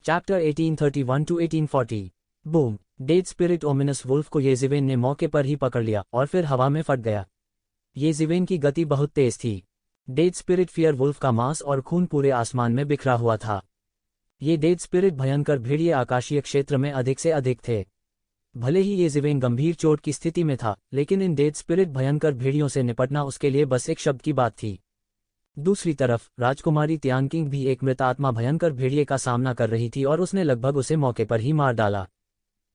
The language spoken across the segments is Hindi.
Chapter 1831 to 1840। Boom! Dead spirit ominous wolf को येज़िवेन ने मौके पर ही पकड़ लिया और फिर हवा में फट गया। येज़िवेन की गति बहुत तेज थी। डेड स्पिरिट फियर वुल्फ का मांस और खून पूरे आसमान में बिखरा हुआ था। ये डेड स्पिरिट भयंकर भेड़िए आकाशीय क्षेत्र में अधिक से अधिक थे। भले ही येज़िवेन गंभीर चोट की स्थिति में था, लेकिन इन डेड स्पिरिट भयंकर भेड़ियों से निपटना उसके लिए बस एक शब्द की बात थी। दूसरी तरफ राजकुमारी तियानकिंग भी एक मृत आत्मा भयंकर भेड़िए का सामना कर रही थी और उसने लगभग उसे मौके पर ही मार डाला।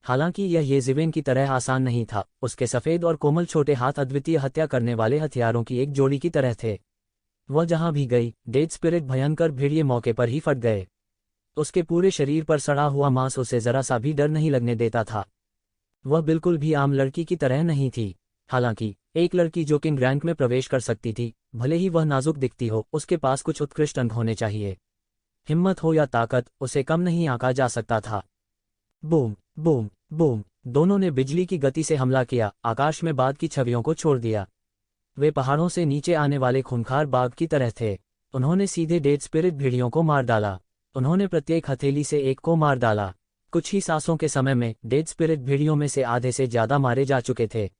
हालांकि यह येज़िवेन की तरह आसान नहीं था। उसके सफ़ेद और कोमल छोटे हाथ अद्वितीय हत्या करने वाले हथियारों की एक जोड़ी की तरह थे। वह जहां भी गई, डेड स्पिरिट भयंकर भेड़िए मौके पर ही फट गए। उसके पूरे शरीर पर सड़ा हुआ मांस उसे जरा सा भी डर नहीं लगने देता था। वह बिल्कुल भी आम लड़की की तरह नहीं थी। हालांकि एक लड़की जो किंग रैंक में प्रवेश कर सकती थी, भले ही वह नाजुक दिखती हो, उसके पास कुछ उत्कृष्ट अंग होने चाहिए। हिम्मत हो या ताकत, उसे कम नहीं आंका जा सकता था। Boom boom boom! दोनों ने बिजली की गति से हमला किया, आकाश में बादल की छवियों को छोड़ दिया। वे पहाड़ों से नीचे आने वाले खूंखार बाघ की तरह थे। उन्होंने सीधे डेड स्पिरिट भेड़ियों को मार डाला। उन्होंने प्रत्येक हथेली से एक को मार डाला। कुछ ही सांसों के समय में डेड स्पिरिट भेड़ियों में से आधे से ज्यादा मारे जा चुके थे।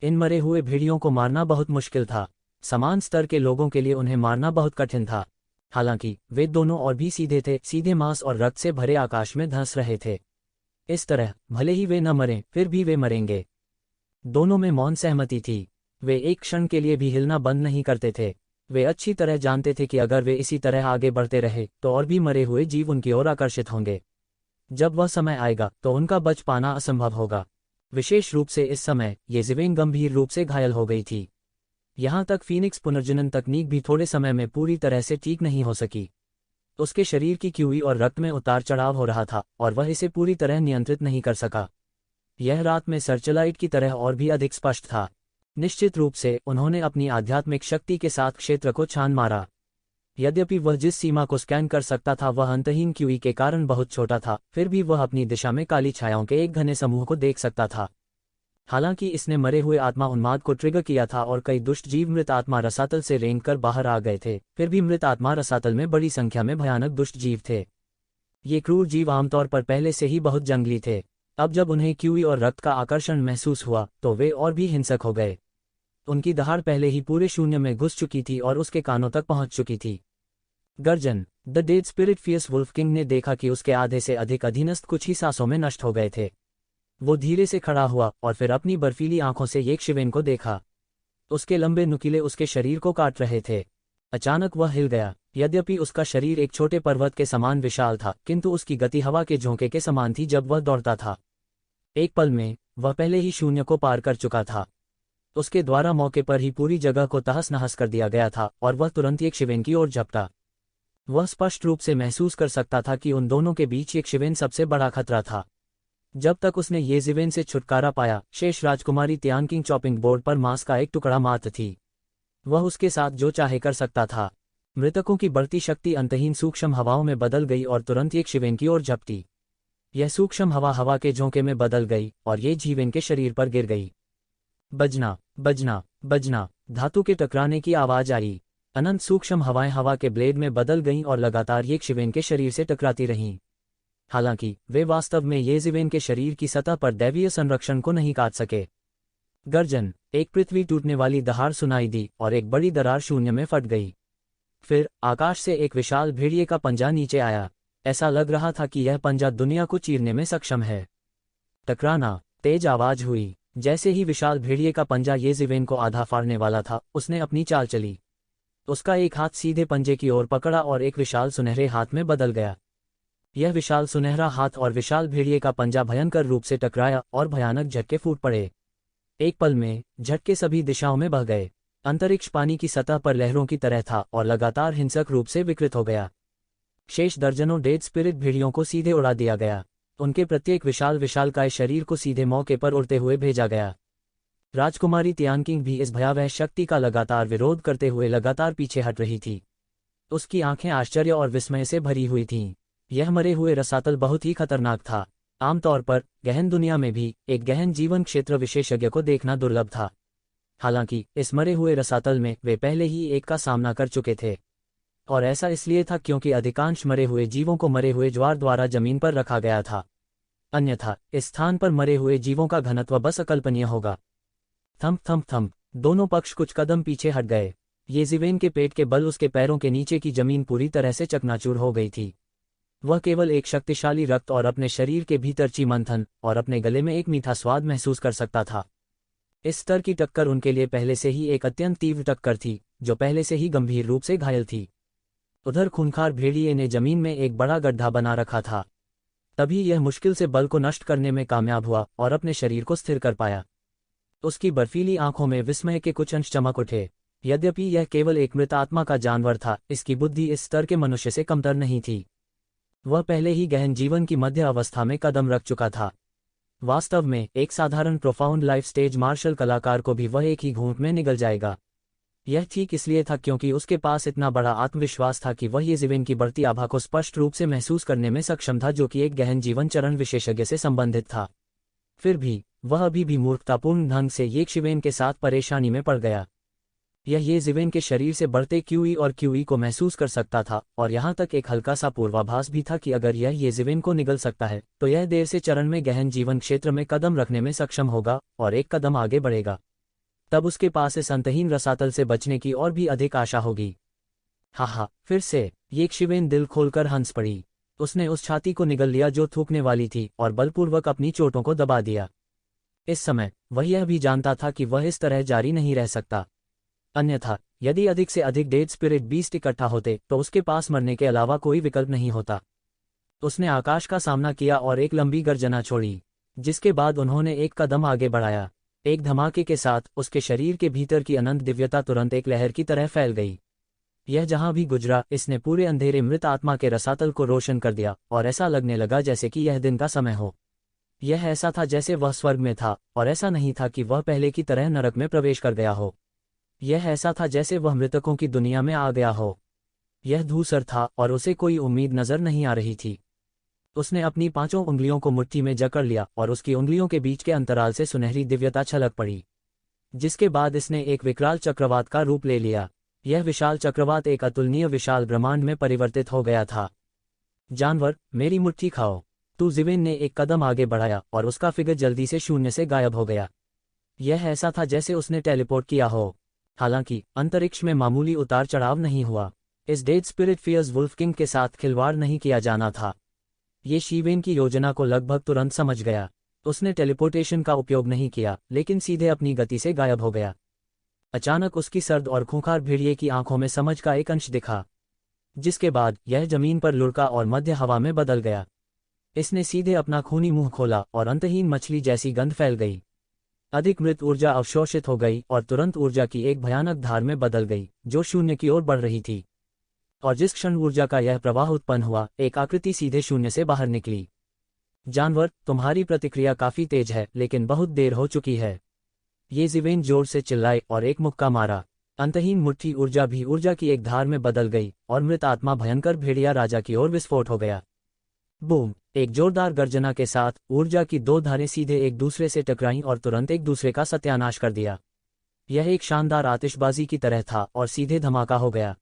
इन मरे हुए भेड़ियों को मारना बहुत मुश्किल था। समान स्तर के लोगों के लिए उन्हें मारना बहुत कठिन था। हालांकि वे दोनों और भी सीधे थे, सीधे मांस और रक्त से भरे आकाश में धंस रहे थे। इस तरह भले ही वे न मरें, फिर भी वे मरेंगे। दोनों में मौन सहमति थी। वे एक क्षण के लिए भी हिलना बंद नहीं करते थे। वे अच्छी तरह जानते थे कि अगर वे इसी तरह आगे बढ़ते रहे तो और भी मरे हुए जीव उनकी ओर आकर्षित होंगे। जब वह समय आएगा तो उनका बच पाना असंभव होगा। विशेष रूप से इस समय येज़िवेन गंभीर रूप से घायल हो गई थी। यहाँ तक फीनिक्स पुनर्जनन तकनीक भी थोड़े समय में पूरी तरह से ठीक नहीं हो सकी। उसके शरीर की क्यूई और रक्त में उतार चढ़ाव हो रहा था और वह इसे पूरी तरह नियंत्रित नहीं कर सका। यह रात में सर्चलाइट की तरह और भी अधिक स्पष्ट था। निश्चित रूप से उन्होंने अपनी आध्यात्मिक शक्ति के साथ क्षेत्र को छान मारा। यद्यपि वह जिस सीमा को स्कैन कर सकता था वह अंतहीन क्यूई के कारण बहुत छोटा था, फिर भी वह अपनी दिशा में काली छायाओं के एक घने समूह को देख सकता था। हालांकि इसने मरे हुए आत्मा उन्माद को ट्रिगर किया था और कई दुष्ट जीव मृत आत्मा रसातल से रेंगकर बाहर आ गए थे, फिर भी मृत आत्मा रसातल में बड़ी संख्या में भयानक दुष्ट जीव थे। ये क्रूर जीव आमतौर पर पहले से ही बहुत जंगली थे। अब जब उन्हें क्यूई और रक्त का आकर्षण महसूस हुआ तो वे और भी हिंसक हो गए। उनकी दहाड़ पहले ही पूरे शून्य में घुस चुकी थी और उसके कानों तक पहुंच चुकी थी। गर्जन! The dead spirit fierce wolf king ने देखा कि उसके आधे से अधिक अधीनस्थ कुछ ही सांसों में नष्ट हो गए थे। वो धीरे से खड़ा हुआ और फिर अपनी बर्फीली आंखों से येज़िवेन को देखा। उसके लंबे नुकीले उसके शरीर को काट रहे थे। अचानक वह हिल गया। यद्यपि उसका शरीर एक छोटे पर्वत के समान विशाल था, किंतु उसकी गति हवा के झोंके के समान थी जब वह दौड़ता था। एक पल में वह पहले ही शून्य को पार कर चुका था। उसके द्वारा मौके पर ही पूरी जगह को तहस नहस कर दिया गया था और वह तुरंत येज़िवेन की ओर झपटा। वह स्पष्ट रूप से महसूस कर सकता था कि उन दोनों के बीच येज़िवेन सबसे बड़ा खतरा था। जब तक उसने येज़िवेन से छुटकारा पाया, शेष राजकुमारी तियानकिंग चॉपिंग बोर्ड पर मांस का एक टुकड़ा मात्र थी। वह उसके साथ जो चाहे कर सकता था। मृतकों की बढ़ती शक्ति अंतहीन सूक्ष्म हवाओं में बदल गई और तुरंत येज़िवेन की ओर झपटी। यह सूक्ष्म हवा के झोंके में बदल गई और येज़िवेन के शरीर पर गिर गई। बजना बजना बजना! धातु के टकराने की आवाज आई। अनंत सूक्ष्म हवाएं हवा के ब्लेड में बदल गईं और लगातार येज़िवेन के शरीर से टकराती रहीं। हालांकि वे वास्तव में येज़िवेन के शरीर की सतह पर दैवीय संरक्षण को नहीं काट सके। गर्जन! एक पृथ्वी टूटने वाली दहाड़ सुनाई दी और एक बड़ी दरार शून्य में फट गई। फिर आकाश से एक विशाल भेड़िए का पंजा नीचे आया। ऐसा लग रहा था कि यह पंजा दुनिया को चीरने में सक्षम है। टकराना! तेज आवाज हुई। जैसे ही विशाल भेड़िए का पंजा येज़िवेन को आधा फाड़ने वाला था, उसने अपनी चाल चली। उसका एक हाथ सीधे पंजे की ओर पकड़ा और एक विशाल सुनहरे हाथ में बदल गया। यह विशाल सुनहरा हाथ और विशाल भेड़िए का पंजा भयंकर रूप से टकराया और भयानक झटके फूट पड़े। एक पल में झटके सभी दिशाओं में बह गए। अंतरिक्ष पानी की सतह पर लहरों की तरह था और लगातार हिंसक रूप से विकृत हो गया। शेष दर्जनों डेड स्पिरिट भेड़ियों को सीधे उड़ा दिया गया। उनके प्रत्येक विशालकाय शरीर को सीधे मौके पर उड़ते हुए भेजा गया। राजकुमारी तियानकिंग भी इस भयावह शक्ति का लगातार विरोध करते हुए लगातार पीछे हट रही थी। उसकी आंखें आश्चर्य और विस्मय से भरी हुई थीं। यह मरे हुए रसातल बहुत ही खतरनाक था। आमतौर पर गहन दुनिया में भी एक गहन जीवन क्षेत्र विशेषज्ञ को देखना दुर्लभ था। हालांकि इस मरे हुए रसातल में वे पहले ही एक का सामना कर चुके थे। और ऐसा इसलिए था क्योंकि अधिकांश मरे हुए जीवों को मरे हुए ज्वार द्वारा जमीन पर रखा गया था, अन्यथा इस स्थान पर मरे हुए जीवों का घनत्व बस अकल्पनीय होगा। थम्प थम्प थम्प, दोनों पक्ष कुछ कदम पीछे हट गए। येज़िवेन के पेट के बल उसके पैरों के नीचे की जमीन पूरी तरह से चकनाचूर हो गई थी। वह केवल एक शक्तिशाली रक्त और अपने शरीर के भीतर चीमंथन और अपने गले में एक मीठा स्वाद महसूस कर सकता था। इस स्तर की टक्कर उनके लिए पहले से ही एक अत्यंत तीव्र टक्कर थी, जो पहले से ही गंभीर रूप से घायल थी। उधर खूंखार भेड़िए ने जमीन में एक बड़ा गड्ढा बना रखा था। तभी यह मुश्किल से बल को नष्ट करने में कामयाब हुआ और अपने शरीर को स्थिर कर पाया। उसकी बर्फीली आंखों में विस्मय के कुछ अंश चमक उठे। यद्यपि यह केवल एक मृत आत्मा का जानवर था, इसकी बुद्धि इस स्तर के मनुष्य से कमतर नहीं थी। वह पहले ही गहन जीवन की मध्य अवस्था में कदम रख चुका था। वास्तव में एक साधारण प्रोफाउंड लाइफ स्टेज मार्शल कलाकार को भी वह एक ही घूंट में निगल जाएगा। यह ठीक इसलिए था क्योंकि उसके पास इतना बड़ा आत्मविश्वास था कि वह येज़िवेन की बढ़ती आभा को स्पष्ट रूप से महसूस करने में सक्षम था, जो कि एक गहन जीवन चरण विशेषज्ञ से संबंधित था। फिर भी वह अभी भी मूर्खतापूर्ण ढंग से येज़िवेन के साथ परेशानी में पड़ गया। यह येज़िवेन के शरीर से बढ़ते क्यूई और क्यूई को महसूस कर सकता था, और यहाँ तक एक हल्का सा पूर्वाभास भी था कि अगर यह येज़िवेन को निगल सकता है तो यह देर से चरण में गहन जीवन क्षेत्र में कदम रखने में सक्षम होगा और एक कदम आगे बढ़ेगा। तब उसके पास इस अंतहीन रसातल से बचने की और भी अधिक आशा होगी। हा, फिर से येज़िवेन दिल खोलकर हंस पड़ी। उसने उस छाती को निगल लिया जो थूकने वाली थी और बलपूर्वक अपनी चोटों को दबा दिया। इस समय वह यह भी जानता था कि वह इस तरह जारी नहीं रह सकता। अन्यथा यदि अधिक से अधिक डेड स्पिरिट बीस्ट इकट्ठा होते तो उसके पास मरने के अलावा कोई विकल्प नहीं होता। उसने आकाश का सामना किया और एक लंबी गर्जना छोड़ी, जिसके बाद उन्होंने एक कदम आगे बढ़ाया। एक धमाके के साथ उसके शरीर के भीतर की अनंत दिव्यता तुरंत एक लहर की तरह फैल गई। यह जहां भी गुजरा, इसने पूरे अंधेरे मृत आत्मा के रसातल को रोशन कर दिया और ऐसा लगने लगा जैसे कि यह दिन का समय हो। यह ऐसा था जैसे वह स्वर्ग में था, और ऐसा नहीं था कि वह पहले की तरह नरक में प्रवेश कर गया हो। यह ऐसा था जैसे वह मृतकों की दुनिया में आ गया हो। यह धूसर था और उसे कोई उम्मीद नजर नहीं आ रही थी। उसने अपनी 5 उंगलियों को मुट्ठी में जकड़ लिया और उसकी उंगलियों के बीच के अंतराल से सुनहरी दिव्यता छलक पड़ी, जिसके बाद इसने एक विकराल चक्रवात का रूप ले लिया। यह विशाल चक्रवात एक अतुलनीय विशाल ब्रह्मांड में परिवर्तित हो गया था। जानवर, मेरी मुट्ठी खाओ। येज़िवेन ने एक कदम आगे बढ़ाया और उसका फिगर जल्दी से शून्य से गायब हो गया। यह ऐसा था जैसे उसने टेलीपोर्ट किया हो। हालांकि अंतरिक्ष में मामूली उतार चढ़ाव नहीं हुआ। इस dead spirit fierce wolf king के साथ खिलवाड़ नहीं किया जाना था। येज़िवेन की योजना को लगभग तुरंत समझ गया। उसने टेलीपोर्टेशन का उपयोग नहीं किया, लेकिन सीधे अपनी गति से गायब हो गया। अचानक उसकी सर्द और खूंखार भेड़िए की आंखों में समझ का एक अंश दिखा, जिसके बाद यह जमीन पर लुढ़का और मध्य हवा में बदल गया। इसने सीधे अपना खूनी मुंह खोला और अंतहीन मछली जैसी गंध फैल गई। अधिक मृत ऊर्जा अवशोषित हो गई और तुरंत ऊर्जा की एक भयानक धार में बदल गई, जो शून्य की ओर बढ़ रही थी। और जिस क्षण ऊर्जा का यह प्रवाह उत्पन्न हुआ, एक आकृति सीधे शून्य से बाहर निकली। जानवर, तुम्हारी प्रतिक्रिया काफी तेज है, लेकिन बहुत देर हो चुकी है। येज़िवेन जोर से चिल्लाए और एक मुक्का मारा। अंतहीन मुट्ठी ऊर्जा भी ऊर्जा की एक धार में बदल गई और मृत आत्मा भयंकर भेड़िया राजा की ओर विस्फोट हो गया। बूम! एक जोरदार गर्जना के साथ ऊर्जा की 2 धारें सीधे एक दूसरे से टकराईं और तुरंत एक दूसरे का सत्यानाश कर दिया। यह एक शानदार आतिशबाजी की तरह था और सीधे धमाका हो गया।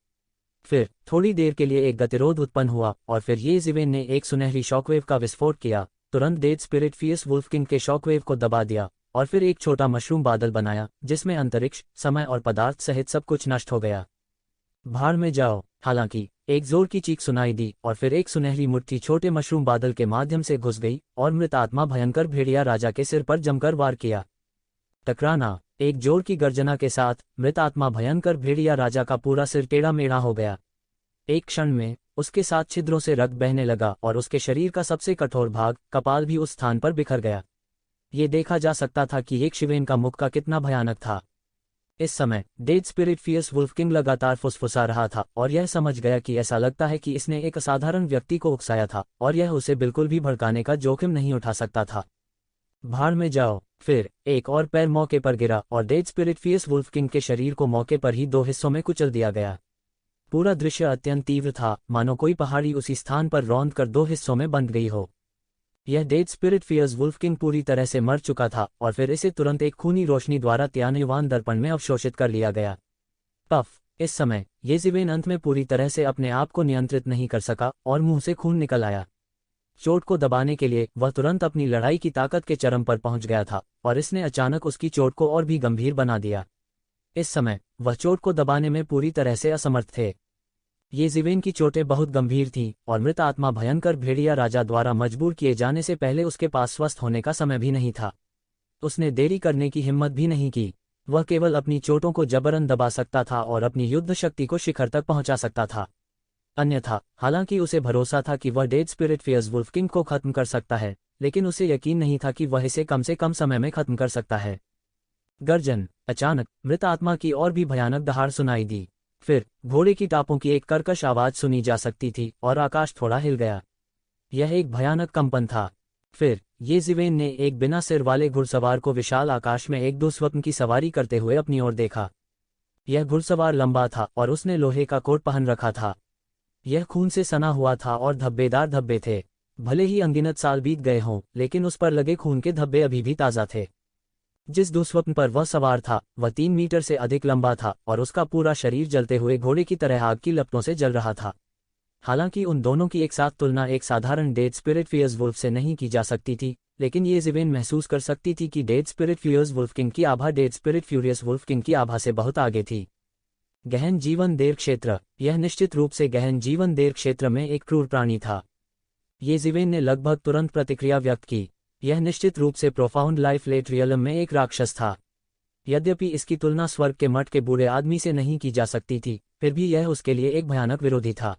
फिर थोड़ी देर के लिए एक गतिरोध उत्पन्न हुआ और फिर येज़िवेन ने एक सुनहरी शॉकवेव का विस्फोट किया, तुरंत dead spirit fierce wolf king के शॉकवेव को दबा दिया और फिर एक छोटा मशरूम बादल बनाया, जिसमें अंतरिक्ष, समय और पदार्थ सहित सब कुछ नष्ट हो गया। भाड़ में जाओ! हालांकि एक जोर की चीख सुनाई दी और फिर एक सुनहरी मुट्ठी छोटे मशरूम बादल के माध्यम से घुस गई और मृत आत्मा भयंकर भेड़िया राजा के सिर पर जमकर वार किया। टकराना! एक जोर की गर्जना के साथ मृत आत्मा भयंकर भेड़िया राजा का पूरा सिर टेढ़ा मेढ़ा हो गया। एक क्षण में उसके 7 छिद्रों से रक्त बहने लगा और उसके शरीर का सबसे कठोर भाग, कपाल भी उस स्थान पर बिखर गया। ये देखा जा सकता था कि येज़िवेन का मुक्का कितना भयानक था। इस समय dead spirit fierce wolf king लगातार फुसफुसा रहा था और यह समझ गया कि ऐसा लगता है कि इसने एक असाधारण व्यक्ति को उकसाया था और यह उसे बिल्कुल भी भड़काने का जोखिम नहीं उठा सकता था। भाड़ में जाओ! फिर एक और पैर मौके पर गिरा और dead spirit fierce wolf king के शरीर को मौके पर ही 2 हिस्सों में कुचल दिया गया। पूरा दृश्य अत्यंत तीव्र था, मानो कोई पहाड़ी उसी स्थान पर रौंद कर 2 हिस्सों में बंध गई हो। यह dead spirit fierce wolf king पूरी तरह से मर चुका था और फिर इसे तुरंत एक खूनी रोशनी द्वारा त्यानयुवान दर्पण में अवशोषित कर लिया गया। पफ! इस समय येज़िवेन अंत में पूरी तरह से अपने आप को नियंत्रित नहीं कर सका और मुंह से खून निकल आया। चोट को दबाने के लिए वह तुरंत अपनी लड़ाई की ताकत के चरम पर पहुंच गया था और इसने अचानक उसकी चोट को और भी गंभीर बना दिया। इस समय वह चोट को दबाने में पूरी तरह से असमर्थ थे। येज़िवेन की चोटें बहुत गंभीर थीं और मृत आत्मा भयंकर भेड़िया राजा द्वारा मजबूर किए जाने से पहले उसके पास स्वस्थ होने का समय भी नहीं था। उसने देरी करने की हिम्मत भी नहीं की। वह केवल अपनी चोटों को जबरन दबा सकता था और अपनी युद्ध शक्ति को शिखर तक पहुंचा सकता था। अन्यथा, हालांकि उसे भरोसा था कि वह dead spirit fierce wolf king को खत्म कर सकता है, लेकिन उसे यकीन नहीं था कि वह इसे कम से कम समय में खत्म कर सकता है। गर्जन। अचानक मृत आत्मा की और भी भयानक दहाड़ सुनाई दी। फिर घोड़े की टापों की एक कर्कश आवाज सुनी जा सकती थी और आकाश थोड़ा हिल गया। यह एक भयानक कंपन था। फिर येज़िवेन ने एक बिना सिर वाले घुड़सवार को विशाल आकाश में एक दुःस्वप्न की सवारी करते हुए अपनी ओर देखा। यह घुड़सवार लंबा था और उसने लोहे का कोट पहन रखा था। यह खून से सना हुआ था और धब्बेदार धब्बे थे। भले ही अनगिनत साल बीत गए हों, लेकिन उस पर लगे खून के धब्बे अभी भी ताज़ा थे। जिस दुःस्वप्न पर वह सवार था वह 3 मीटर से अधिक लंबा था और उसका पूरा शरीर जलते हुए घोड़े की तरह आग की लपटों से जल रहा था। हालांकि उन दोनों की एक साथ तुलना एक साधारण डेड स्पिरिट फियर्स वुल्फ से नहीं की जा सकती थी, लेकिन येज़िवेन महसूस कर सकती थी कि dead spirit fierce wolf king की आभा dead spirit furious wolf king की आभा से बहुत आगे थी। गहन जीवन देर क्षेत्र। यह निश्चित रूप से गहन जीवन देर क्षेत्र में एक क्रूर प्राणी था। येज़िवेन ने लगभग तुरंत प्रतिक्रिया व्यक्त की। यह निश्चित रूप से प्रोफाउंड लाइफ लेट रियलम में एक राक्षस था। यद्यपि इसकी तुलना स्वर्ग के मठ के बूढ़े आदमी से नहीं की जा सकती थी, फिर भी यह उसके लिए एक भयानक विरोधी था।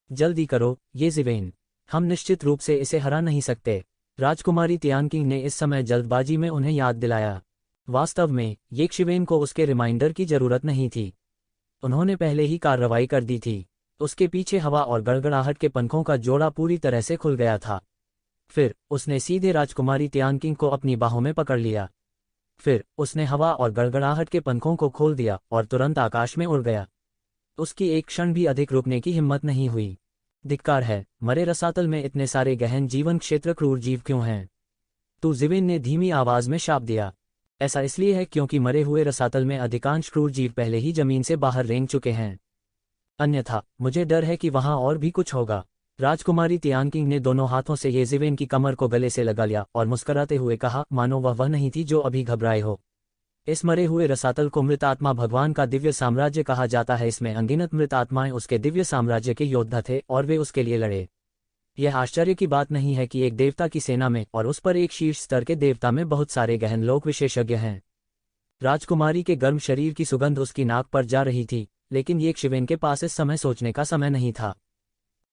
जल्दी करो येज़िवेन, हम निश्चित रूप से इसे हरा नहीं सकते, राजकुमारी तियानकिंग ने इस समय जल्दबाजी में उन्हें याद दिलाया। वास्तव में येज़िवेन को उसके रिमाइंडर की जरूरत नहीं थी। उन्होंने पहले ही कार्रवाई कर दी थी। उसके पीछे हवा और गड़गड़ाहट के पंखों का जोड़ा पूरी तरह से खुल गया था। फिर उसने सीधे राजकुमारी तियानकिंग को अपनी बाहों में पकड़ लिया। फिर उसने हवा और गड़गड़ाहट के पंखों को खोल दिया और तुरंत आकाश में उड़ गया। उसकी एक क्षण भी अधिक रुकने की हिम्मत नहीं हुई। धिक्कार है, मरे रसातल में इतने सारे गहन जीवन क्षेत्र क्रूर जीव क्यों हैं? तो ज़िवेन ने धीमी आवाज में शाप दिया। ऐसा इसलिए है क्योंकि मरे हुए रसातल में अधिकांश क्रूर जीव पहले ही जमीन से बाहर रेंग चुके हैं। अन्यथा मुझे डर है कि वहां और भी कुछ होगा। राजकुमारी तियानकिंग ने दोनों हाथों से येज़िवेन की कमर को गले से लगा लिया और मुस्कुराते हुए कहा, मानो वह नहीं थी जो अभी घबराए हो। इस मरे हुए रसातल को मृत आत्मा भगवान का दिव्य साम्राज्य कहा जाता है। इसमें अनगिनत मृत आत्माएं उसके दिव्य साम्राज्य के योद्धा थे और वे उसके लिए लड़े। यह आश्चर्य की बात नहीं है कि एक देवता की सेना में और उस पर एक शीर्ष स्तर के देवता में बहुत सारे गहन लोक विशेषज्ञ हैं। राजकुमारी के गर्म शरीर की सुगंध उसकी नाक पर जा रही थी, लेकिन येज़िवेन के पास इस समय सोचने का समय नहीं था।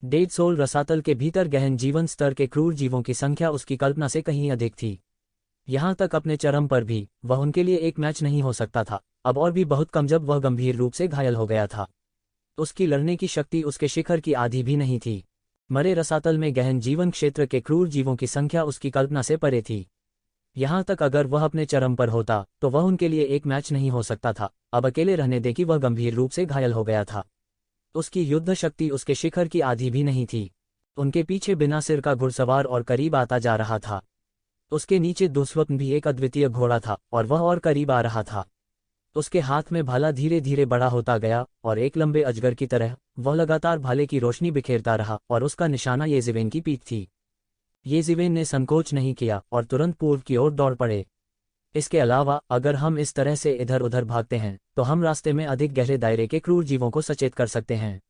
डेड सोल रसातल के भीतर गहन जीवन स्तर के क्रूर जीवों की संख्या उसकी कल्पना से कहीं अधिक थी। यहां तक अपने चरम पर भी वह उनके लिए एक मैच नहीं हो सकता था, अब और भी बहुत कम जब वह गंभीर रूप से घायल हो गया था। उसकी लड़ने की शक्ति उसके शिखर की आधी भी नहीं थी। मरे रसातल में गहन जीवन क्षेत्र के क्रूर जीवों की संख्या उसकी कल्पना से परे थी। यहां तक अगर वह अपने चरम पर होता तो वह उनके लिए एक मैच नहीं हो सकता था। अब अकेले रहने दे कि वह गंभीर रूप से घायल हो गया था। उसकी युद्ध शक्ति उसके शिखर की आधी भी नहीं थी। उनके पीछे बिना सिर का घुड़सवार और करीब आता जा रहा था। उसके नीचे दुःस्वप्न भी एक अद्वितीय घोड़ा था और वह और करीब आ रहा था। उसके हाथ में भाला धीरे धीरे बड़ा होता गया और एक लंबे अजगर की तरह वह लगातार भाले की रोशनी बिखेरता रहा और उसका निशाना येज़िवेन की पीठ थी। येज़िवेन ने संकोच नहीं किया और तुरंत पूर्व की ओर दौड़ पड़े। इसके अलावा अगर हम इस तरह से इधर उधर भागते हैं तो हम रास्ते में अधिक गहरे दायरे के क्रूर जीवों को सचेत कर सकते हैं।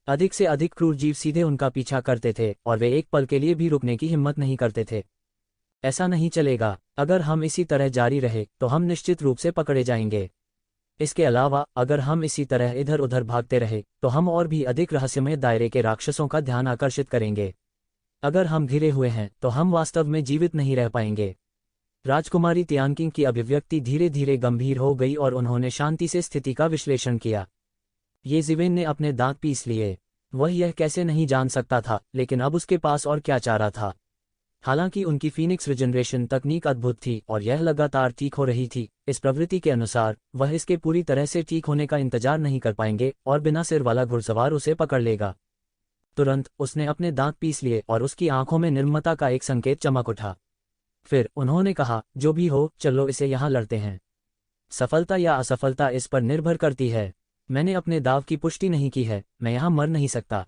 अधिक से अधिक क्रूर जीव सीधे उनका पीछा करते थे और वे एक पल के लिए भी रुकने की हिम्मत नहीं करते थे। ऐसा नहीं चलेगा। अगर हम इसी तरह जारी रहे तो हम निश्चित रूप से पकड़े जाएंगे। इसके अलावा अगर हम इसी तरह इधर उधर भागते रहे तो हम और भी अधिक रहस्यमय दायरे के राक्षसों का ध्यान आकर्षित करेंगे। अगर हम घिरे हुए हैं तो हम वास्तव में जीवित नहीं रह पाएंगे। राजकुमारी तियानकिंग की अभिव्यक्ति धीरे धीरे गंभीर हो गई और उन्होंने शांति से स्थिति का विश्लेषण किया। येज़िवेन ने अपने दांत पीस लिए। वह यह कैसे नहीं जान सकता था, लेकिन अब उसके पास और क्या चारा था। हालांकि उनकी फीनिक्स रिजनरेशन तकनीक अद्भुत थी और यह लगातार ठीक हो रही थी, इस प्रवृत्ति के अनुसार वह इसके पूरी तरह से ठीक होने का इंतजार नहीं कर पाएंगे और बिना सिर वाला घुड़सवार उसे पकड़ लेगा। तुरंत उसने अपने दांत पीस लिए और उसकी आंखों में निर्ममता का एक संकेत चमक उठा। फिर उन्होंने कहा, जो भी हो, चलो इसे यहां लड़ते हैं। सफलता या असफलता इस पर निर्भर करती है। मैंने अपने दाव की पुष्टि नहीं की है, मैं यहाँ मर नहीं सकता।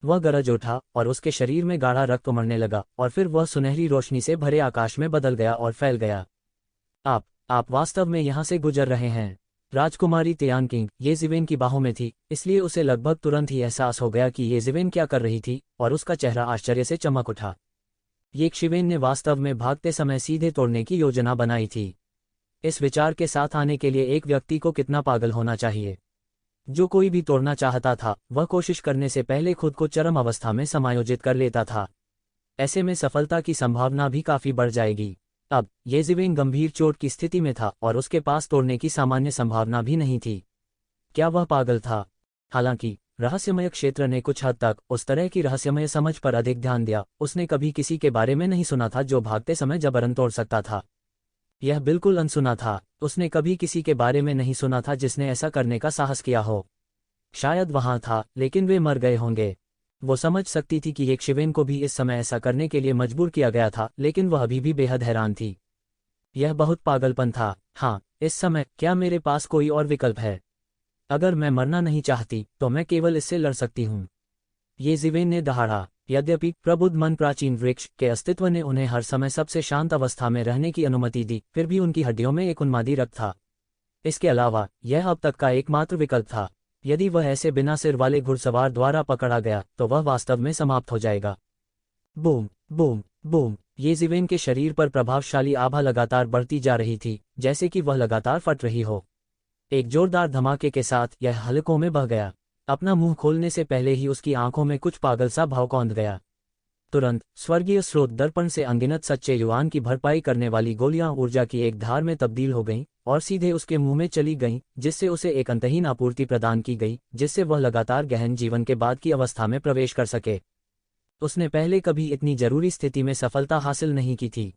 वह गरज उठा और उसके शरीर में गाढ़ा रक्त उमड़ने लगा और फिर वह सुनहरी रोशनी से भरे आकाश में बदल गया और फैल गया। आप वास्तव में यहाँ से गुजर रहे हैं। राजकुमारी तियानकिंग येज़िवेन की बाहों में थी, इसलिए उसे लगभग तुरंत ही एहसास हो गया कि येज़िवेन क्या कर रही थी, और उसका चेहरा आश्चर्य से चमक उठा। येज़िवेन ने वास्तव में भागते समय सीधे तोड़ने की योजना बनाई थी। इस विचार के साथ आने के लिए एक व्यक्ति को कितना पागल होना चाहिए। जो कोई भी तोड़ना चाहता था, वह कोशिश करने से पहले खुद को चरम अवस्था में समायोजित कर लेता था। ऐसे में सफलता की संभावना भी काफी बढ़ जाएगी। अब येज़िवेन गंभीर चोट की स्थिति में था और उसके पास तोड़ने की सामान्य संभावना भी नहीं थी। क्या वह पागल था? हालांकि रहस्यमय क्षेत्र ने कुछ हद तक उस तरह की रहस्यमय समझ पर अधिक ध्यान दिया। उसने कभी किसी के बारे में नहीं सुना था जो भागते समय जबरन तोड़ सकता था। यह बिल्कुल अनसुना था। उसने कभी किसी के बारे में नहीं सुना था जिसने ऐसा करने का साहस किया हो। शायद वहां था, लेकिन वे मर गए होंगे। वो समझ सकती थी कि येज़िवेन को भी इस समय ऐसा करने के लिए मजबूर किया गया था, लेकिन वह अभी भी बेहद हैरान थी। यह बहुत पागलपन था। हाँ, इस समय क्या मेरे पास कोई और विकल्प है? अगर मैं मरना नहीं चाहती तो मैं केवल इससे लड़ सकती हूँ। येज़िवेन ने दहाड़ा। यद्यपि प्रबुद्ध मन प्राचीन वृक्ष के अस्तित्व ने उन्हें हर समय सबसे शांत अवस्था में रहने की अनुमति दी, फिर भी उनकी हड्डियों में एक उन्मादी रक्त था। इसके अलावा यह अब तक का एकमात्र विकल्प था। यदि वह ऐसे बिना सिर वाले घुड़सवार द्वारा पकड़ा गया तो वह वास्तव में समाप्त हो जाएगा। Boom boom boom. येज़िवेन के शरीर पर प्रभावशाली आभा लगातार बढ़ती जा रही थी, जैसे कि वह लगातार फट रही हो। एक जोरदार धमाके के साथ यह हलकों में बह गया। अपना मुंह खोलने से पहले ही उसकी आंखों में कुछ पागल सा भाव कौंध गया। तुरंत स्वर्गीय स्रोत दर्पण से अनगिनत सच्चे युआन की भरपाई करने वाली गोलियां ऊर्जा की एक धार में तब्दील हो गईं और सीधे उसके मुंह में चली गईं, जिससे उसे एक अंतहीन आपूर्ति प्रदान की गई, जिससे वह लगातार गहन जीवन के बाद की अवस्था में प्रवेश कर सके। उसने पहले कभी इतनी जरूरी स्थिति में सफलता हासिल नहीं की थी।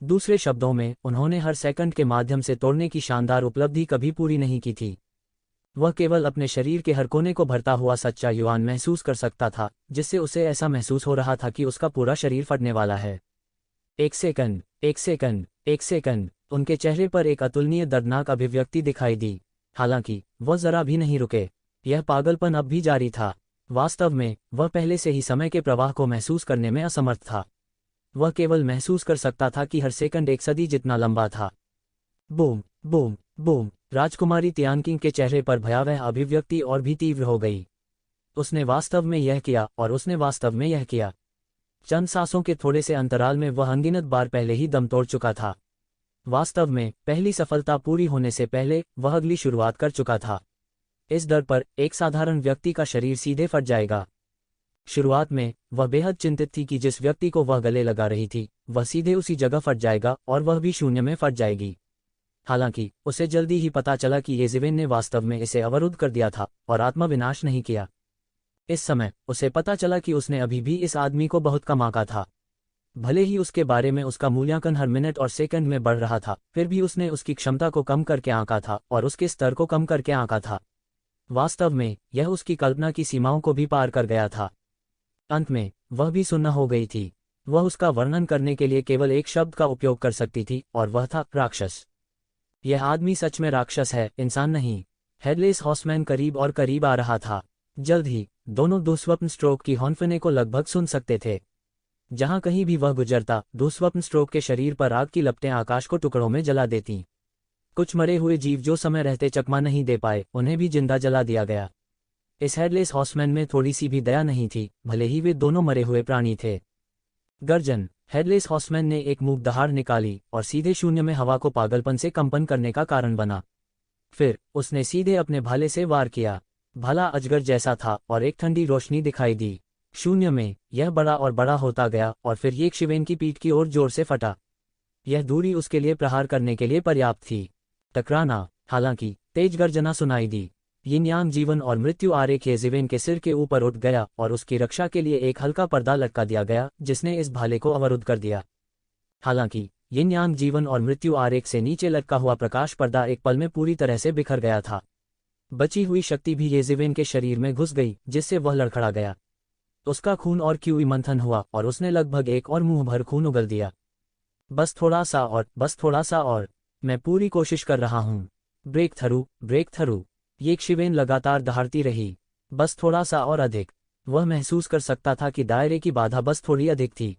दूसरे शब्दों में, उन्होंने हर सेकंड के माध्यम से तोड़ने की शानदार उपलब्धि कभी पूरी नहीं की थी। वह केवल अपने शरीर के हर कोने को भरता हुआ सच्चा युआन महसूस कर सकता था, जिससे उसे ऐसा महसूस हो रहा था कि उसका पूरा शरीर फटने वाला है। एक सेकंड, एक सेकंड, एक सेकंड। उनके चेहरे पर एक अतुलनीय दर्दनाक अभिव्यक्ति दिखाई दी। हालांकि वह जरा भी नहीं रुके। यह पागलपन अब भी जारी था। वास्तव में वह पहले से ही समय के प्रवाह को महसूस करने में असमर्थ था। वह केवल महसूस कर सकता था कि हर सेकंड एक सदी जितना लंबा था। Boom boom boom. राजकुमारी तियानकिंग के चेहरे पर भयावह अभिव्यक्ति और भी तीव्र हो गई। उसने वास्तव में यह किया और उसने वास्तव में यह किया। चंद सांसों के थोड़े से अंतराल में वह अनगिनत बार पहले ही दम तोड़ चुका था। वास्तव में पहली सफलता पूरी होने से पहले वह अगली शुरुआत कर चुका था। इस दर पर एक साधारण व्यक्ति का शरीर सीधे फट जाएगा। शुरुआत में वह बेहद चिंतित थी कि जिस व्यक्ति को वह गले लगा रही थी वह सीधे उसी जगह फट जाएगा और वह भी शून्य में फट जाएगी। हालांकि उसे जल्दी ही पता चला कि येज़िवेन ने वास्तव में इसे अवरुद्ध कर दिया था और आत्मविनाश नहीं किया। इस समय उसे पता चला कि उसने अभी भी इस आदमी को बहुत कम आंका था। भले ही उसके बारे में उसका मूल्यांकन हर मिनट और सेकंड में बढ़ रहा था, फिर भी उसने उसकी क्षमता को कम करके आंका था और उसके स्तर को कम करके आंका था। वास्तव में यह उसकी कल्पना की सीमाओं को भी पार कर गया था। अंत में वह भी सुन्न हो गई थी। वह उसका वर्णन करने के लिए केवल एक शब्द का उपयोग कर सकती थी, और वह था राक्षस। यह आदमी सच में राक्षस है, इंसान नहीं। हेडलेस हॉर्समैन करीब और करीब आ रहा था। जल्द ही दोनों दुःस्वप्न स्ट्रोक की हॉर्नफने को लगभग सुन सकते थे। जहां कहीं भी वह गुजरता, दुःस्वप्न स्ट्रोक के शरीर पर आग की लपटें आकाश को टुकड़ों में जला देतीं। कुछ मरे हुए जीव जो समय रहते चकमा नहीं दे पाए, उन्हें भी जिंदा जला दिया गया। इस हेडलेस हॉर्समैन में थोड़ी सी भी दया नहीं थी, भले ही वे दोनों मरे हुए प्राणी थे। गर्जन। हेडलेस हॉर्समैन ने एक मूक दहाड़ निकाली और सीधे शून्य में हवा को पागलपन से कंपन करने का कारण बना। फिर उसने सीधे अपने भाले से वार किया। भाला अजगर जैसा था और एक ठंडी रोशनी दिखाई दी। शून्य में यह बड़ा और बड़ा होता गया और फिर येज़िवेन की पीठ की ओर जोर से फटा। यह दूरी उसके लिए प्रहार करने के लिए पर्याप्त थी। टकराना। हालांकि तेज गर्जना सुनाई दी। यिन यांग जीवन और मृत्यु आरेख येज़िवेन के सिर के ऊपर उठ गया और उसकी रक्षा के लिए एक हल्का पर्दा लटका दिया गया, जिसने इस भाले को अवरुद्ध कर दिया। हालांकि यिन यांग जीवन और मृत्यु आरेख से नीचे लटका हुआ प्रकाश पर्दा एक पल में पूरी तरह से बिखर गया था। बची हुई शक्ति भी येज़िवेन के शरीर में घुस गई, जिससे वह लड़खड़ा गया। उसका खून और क्यूई मंथन हुआ और उसने लगभग एक और मुंह भर खून उगल दिया। बस थोड़ा सा और, बस थोड़ा सा और। मैं पूरी कोशिश कर रहा हूं। Break through, break through. ये शिवेन लगातार दहाड़ती रही, बस थोड़ा सा और अधिक। वह महसूस कर सकता था कि दायरे की बाधा बस थोड़ी अधिक थी,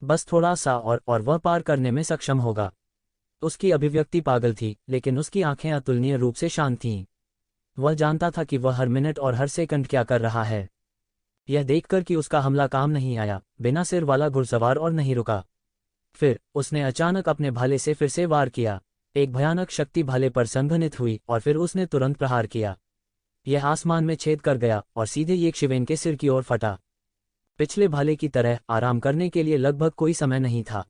बस थोड़ा सा और वह पार करने में सक्षम होगा। उसकी अभिव्यक्ति पागल थी, लेकिन उसकी आंखें अतुलनीय रूप से शांत थीं। वह जानता था कि वह हर मिनट और हर सेकंड क्या कर रहा है। यह देखकर कि उसका हमला काम नहीं आया, बिना सिर वाला घुड़सवार और नहीं रुका। फिर उसने अचानक अपने भाले से फिर से वार किया। एक भयानक शक्ति भाले पर संघनित हुई और फिर उसने तुरंत प्रहार किया। यह आसमान में छेद कर गया और सीधे येशिवेन के सिर की ओर फटा। पिछले भाले की तरह आराम करने के लिए लगभग कोई समय नहीं था।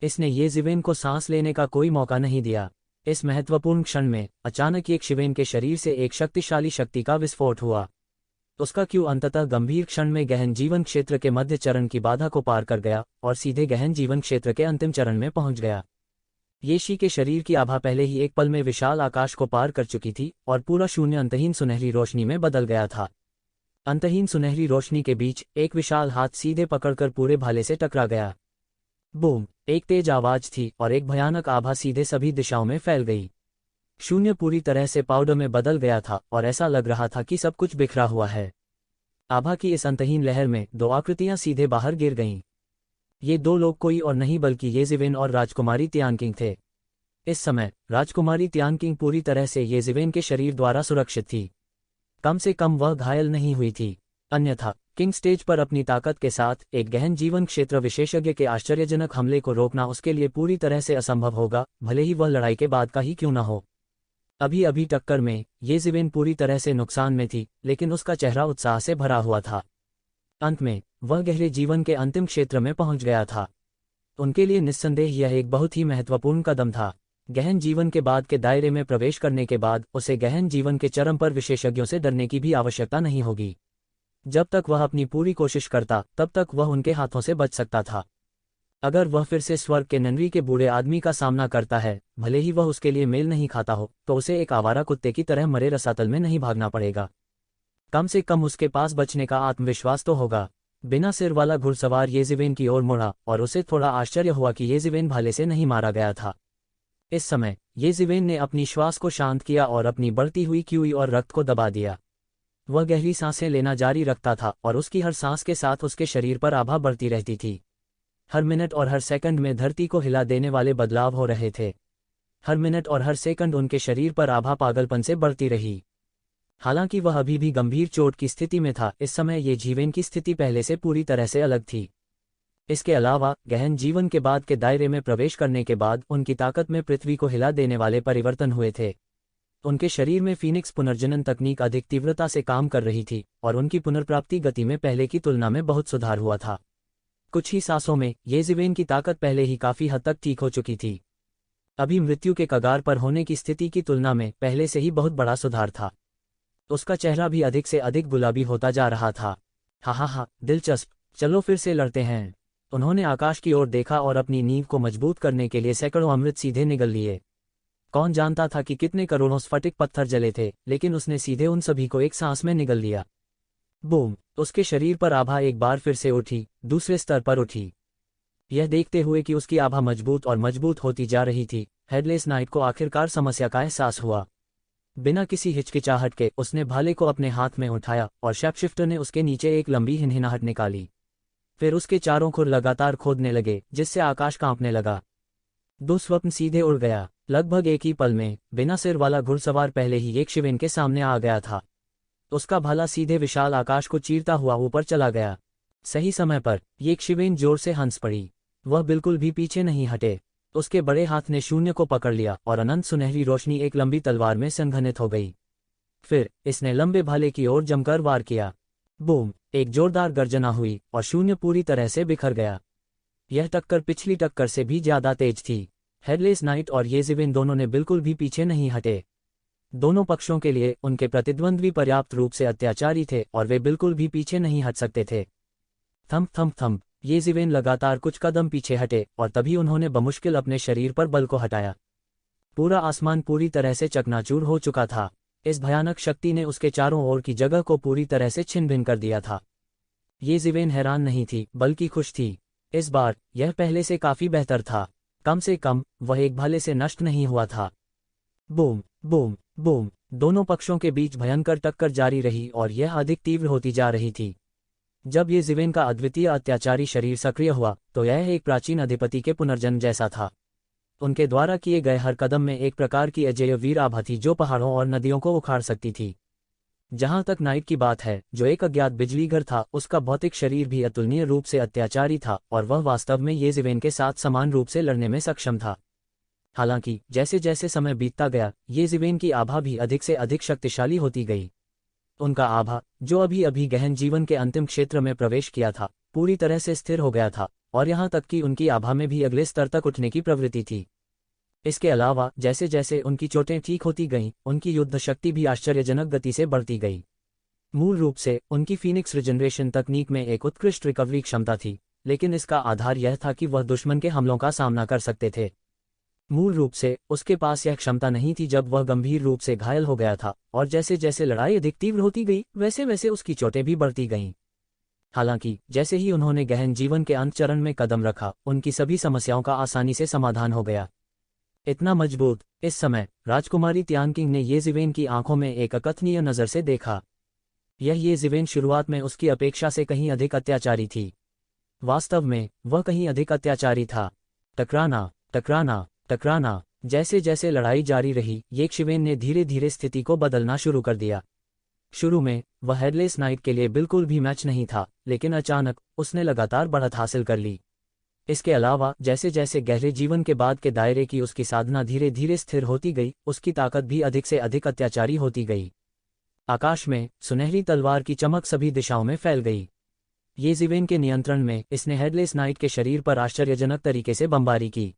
इसने येशिवेन को सांस लेने का कोई मौका नहीं दिया। इस महत्वपूर्ण क्षण में अचानक येशिवेन के शरीर से एक शक्तिशाली शक्ति का विस्फोट हुआ। उसका क्यू अंततः गंभीर क्षण में गहन जीवन क्षेत्र के मध्य चरण की बाधा को पार कर गया और सीधे गहन जीवन क्षेत्र के अंतिम चरण में पहुंच गया। येशी के शरीर की आभा पहले ही एक पल में विशाल आकाश को पार कर चुकी थी और पूरा शून्य अंतहीन सुनहरी रोशनी में बदल गया था। अंतहीन सुनहरी रोशनी के बीच एक विशाल हाथ सीधे पकड़कर पूरे भाले से टकरा गया। बूम! एक तेज आवाज थी और एक भयानक आभा सीधे सभी दिशाओं में फैल गई। शून्य पूरी तरह से पाउडर में बदल गया था और ऐसा लग रहा था कि सब कुछ बिखरा हुआ है। आभा की इस अंतहीन लहर में दो आकृतियां सीधे बाहर गिर गईं। ये दो लोग कोई और नहीं बल्कि येशिवेन और राजकुमारी तियानकिंग थे। इस समय राजकुमारी तियानकिंग पूरी तरह से येशिवेन के शरीर द्वारा सुरक्षित थी। कम से कम वह घायल नहीं हुई थी, अन्यथा किंग स्टेज पर अपनी ताकत के साथ एक गहन जीवन क्षेत्र विशेषज्ञ के आश्चर्यजनक हमले को रोकना उसके लिए पूरी तरह से असंभव होगा, भले ही वह लड़ाई के बाद का ही क्यों न हो। अभी अभी टक्कर में येशिवेन पूरी तरह से नुकसान में थी, लेकिन उसका चेहरा उत्साह से भरा हुआ था। अंत में वह गहरे जीवन के अंतिम क्षेत्र में पहुंच गया था। उनके लिए निस्संदेह यह एक बहुत ही महत्वपूर्ण कदम था। गहन जीवन के बाद के दायरे में प्रवेश करने के बाद उसे गहन जीवन के चरम पर विशेषज्ञों से डरने की भी आवश्यकता नहीं होगी। जब तक वह अपनी पूरी कोशिश करता तब तक वह उनके हाथों से बच सकता था। अगर वह फिर से स्वर्ग के ननरी के बूढ़े आदमी का सामना करता है, भले ही वह उसके लिए मेल नहीं खाता हो, तो उसे एक आवारा कुत्ते की तरह मरे रसातल में नहीं भागना पड़ेगा। कम से कम उसके पास बचने का आत्मविश्वास तो होगा। बिना सिर वाला घुड़सवार येशिवेन की ओर मुड़ा और उसे थोड़ा आश्चर्य हुआ कि येशिवेन भाले से नहीं मारा गया था। इस समय येशिवेन ने अपनी श्वास को शांत किया और अपनी बढ़ती हुई क्यूई और रक्त को दबा दिया। वह गहरी सांसें लेना जारी रखता था और उसकी हर सांस के साथ उसके शरीर पर आभा बढ़ती रहती थी। हर मिनट और हर सेकंड में धरती को हिला देने वाले बदलाव हो रहे थे। हर मिनट और हर सेकंड उनके शरीर पर आभा पागलपन से बढ़ती रही। हालांकि वह अभी भी गंभीर चोट की स्थिति में था, इस समय येशिवेन की स्थिति पहले से पूरी तरह से अलग थी। इसके अलावा गहन जीवन के बाद के दायरे में प्रवेश करने के बाद उनकी ताकत में पृथ्वी को हिला देने वाले परिवर्तन हुए थे। उनके शरीर में फीनिक्स पुनर्जनन तकनीक अधिक तीव्रता से काम कर रही थी और उनकी पुनर्प्राप्ति गति में पहले की तुलना में बहुत सुधार हुआ था। कुछ ही सांसों में येशिवेन की ताकत पहले ही काफी हद तक ठीक हो चुकी थी। अभी मृत्यु के कगार पर होने की स्थिति की तुलना में पहले से ही बहुत बड़ा सुधार था। उसका चेहरा भी अधिक से अधिक गुलाबी होता जा रहा था। हा, दिलचस्प, चलो फिर से लड़ते हैं। उन्होंने आकाश की ओर देखा और अपनी नींव को मजबूत करने के लिए सैकड़ों अमृत सीधे निगल लिए। कौन जानता था कि कितने करोड़ों स्फटिक पत्थर जले थे, लेकिन उसने सीधे उन सभी को एक सांस में निगल लिया। बूम! उसके शरीर पर आभा एक बार फिर से उठी, दूसरे स्तर पर उठी। यह देखते हुए कि उसकी आभा मजबूत और मजबूत होती जा रही थी, हेडलेस नाइट को आखिरकार समस्या का एहसास हुआ। बिना किसी हिचकिचाहट के उसने भाले को अपने हाथ में उठाया और शैपशिफ्टर ने उसके नीचे एक लंबी हिनहिनाहट निकाली। फिर उसके चारों खुर लगातार खोदने लगे, जिससे आकाश कांपने लगा। दुस्वप्न सीधे उड़ गया। लगभग एक ही पल में बिना सिर वाला घुड़सवार पहले ही येशिवेन के सामने आ गया था। उसका भाला सीधे विशाल आकाश को चीरता हुआ ऊपर चला गया। सही समय पर येशिवेन जोर से हंस पड़ी। वह बिल्कुल भी पीछे नहीं हटे। उसके बड़े हाथ ने शून्य को पकड़ लिया और अनंत सुनहरी रोशनी एक लंबी तलवार में संघनित हो गई। फिर इसने लंबे भाले की ओर जमकर वार किया। बूम! एक जोरदार गर्जना हुई और शून्य पूरी तरह से बिखर गया। यह टक्कर पिछली टक्कर से भी ज्यादा तेज थी। हेडलेस नाइट और येशिवेन दोनों ने बिल्कुल भी पीछे नहीं हटे। दोनों पक्षों के लिए उनके प्रतिद्वंद्वी पर्याप्त रूप से अत्याचारी थे और वे बिल्कुल भी पीछे नहीं हट सकते थे। Thump thump thump! येशिवेन लगातार कुछ कदम पीछे हटे और तभी उन्होंने बमुश्किल अपने शरीर पर बल को हटाया। पूरा आसमान पूरी तरह से चकनाचूर हो चुका था। इस भयानक शक्ति ने उसके चारों ओर की जगह को पूरी तरह से छिन्न भिन्न कर दिया था। येशिवेन हैरान नहीं थी, बल्कि खुश थी। इस बार यह पहले से काफी बेहतर था। कम से कम वह एक भाले से नष्ट नहीं हुआ था। बूम! बूम! बूम! दोनों पक्षों के बीच भयंकर टक्कर जारी रही और यह अधिक तीव्र होती जा रही थी। जब ये ज़िवेन का अद्वितीय अत्याचारी शरीर सक्रिय हुआ तो यह एक प्राचीन अधिपति के पुनर्जन्म जैसा था। उनके द्वारा किए गए हर कदम में एक प्रकार की अजेय वीर आभा थी जो पहाड़ों और नदियों को उखाड़ सकती थी। जहां तक नाइट की बात है, जो एक अज्ञात बिजलीघर था, उसका भौतिक शरीर भी अतुलनीय रूप से अत्याचारी था और वह वास्तव में ये ज़िवेन के साथ समान रूप से लड़ने में सक्षम था। हालांकि जैसे जैसे समय बीतता गया, ये ज़िवेन की आभा भी अधिक से अधिक शक्तिशाली होती गई। उनका आभा, जो अभी अभी गहन जीवन के अंतिम क्षेत्र में प्रवेश किया था, पूरी तरह से स्थिर हो गया था और यहाँ तक कि उनकी आभा में भी अगले स्तर तक उठने की प्रवृत्ति थी। इसके अलावा जैसे जैसे उनकी चोटें ठीक होती गईं, उनकी युद्ध शक्ति भी आश्चर्यजनक गति से बढ़ती गई। मूल रूप से उनकी फीनिक्स रिजनरेशन तकनीक में एक उत्कृष्ट रिकवरी क्षमता थी, लेकिन इसका आधार यह था कि वह दुश्मन के हमलों का सामना कर सकते थे। मूल रूप से उसके पास यह क्षमता नहीं थी जब वह गंभीर रूप से घायल हो गया था, और जैसे जैसे लड़ाई अधिक तीव्र होती गई, वैसे वैसे उसकी चोटें भी बढ़ती गईं। हालांकि जैसे ही उन्होंने गहन जीवन के अंत चरण में कदम रखा, उनकी सभी समस्याओं का आसानी से समाधान हो गया। इतना मजबूत। इस समय राजकुमारी तियानकिंग ने ये ज़िवेन की आंखों में एक अकथनीय नज़र से देखा। ये ज़िवेन शुरुआत में उसकी अपेक्षा से कहीं अधिक अत्याचारी थी। वास्तव में वह कहीं अधिक अत्याचारी था। टकराना, टकराना, टकराना। जैसे जैसे लड़ाई जारी रही, ये ज़िवेन ने धीरे धीरे स्थिति को बदलना शुरू कर दिया। शुरू में वह हेडलेस नाइट के लिए बिल्कुल भी मैच नहीं था, लेकिन अचानक उसने लगातार बढ़त हासिल कर ली। इसके अलावा जैसे जैसे गहरे जीवन के बाद के दायरे की उसकी साधना धीरे धीरे स्थिर होती गई, उसकी ताकत भी अधिक से अधिक अत्याचारी होती गई। आकाश में सुनहरी तलवार की चमक सभी दिशाओं में फैल गई। ये ज़िवेन के नियंत्रण में इसने हेडलेस नाइट के शरीर पर आश्चर्यजनक तरीके से बमबारी की।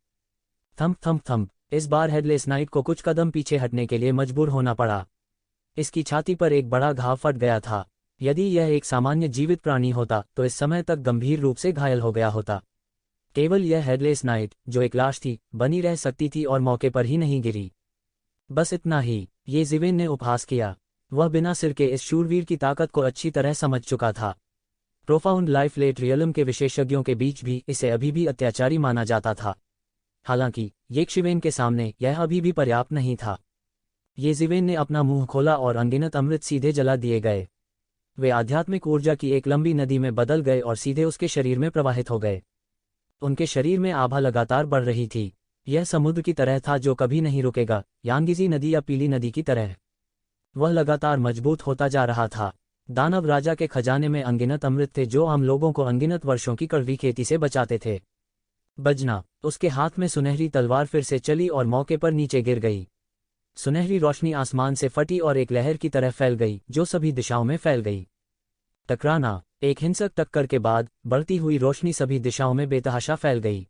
Thump thump thump. इस बार हेडलेस नाइट को कुछ कदम पीछे हटने के लिए मजबूर होना पड़ा। इसकी छाती पर एक बड़ा घाव फट गया था। यदि यह एक सामान्य जीवित प्राणी होता तो इस समय तक गंभीर रूप से घायल हो गया होता। केवल यह हेडलेस नाइट, जो एक लाश थी, बनी रह सकती थी और मौके पर ही नहीं गिरी। बस इतना ही। ये ज़िवेन ने उपहास किया। वह बिना सिर के इस शूरवीर की ताकत को अच्छी तरह समझ चुका था। प्रोफाउंड लाइफ लेट रियलम के विशेषज्ञों के बीच भी इसे अभी भी अत्याचारी माना जाता था। हालांकि ये ज़िवेन के सामने यह अभी भी पर्याप्त नहीं था। ये ज़िवेन ने अपना मुंह खोला और अनगिनत अमृत सीधे जला दिए गए। वे आध्यात्मिक ऊर्जा की एक लंबी नदी में बदल गए और सीधे उसके शरीर में प्रवाहित हो गए। उनके शरीर में आभा लगातार बढ़ रही थी। यह समुद्र की तरह था जो कभी नहीं रुकेगा, यांगीजी नदी या पीली नदी की तरह। वह लगातार मजबूत होता जा रहा था। दानव राजा के खजाने में अनगिनत अमृत थे जो हम लोगों को अनगिनत वर्षों की कड़वी खेती से बचाते थे। बजना। उसके हाथ में सुनहरी तलवार फिर से चली और मौके पर नीचे गिर गई। सुनहरी रोशनी आसमान से फटी और एक लहर की तरह फैल गई जो सभी दिशाओं में फैल गई। टकराना। एक हिंसक टक्कर के बाद बढ़ती हुई रोशनी सभी दिशाओं में बेतहाशा फैल गई।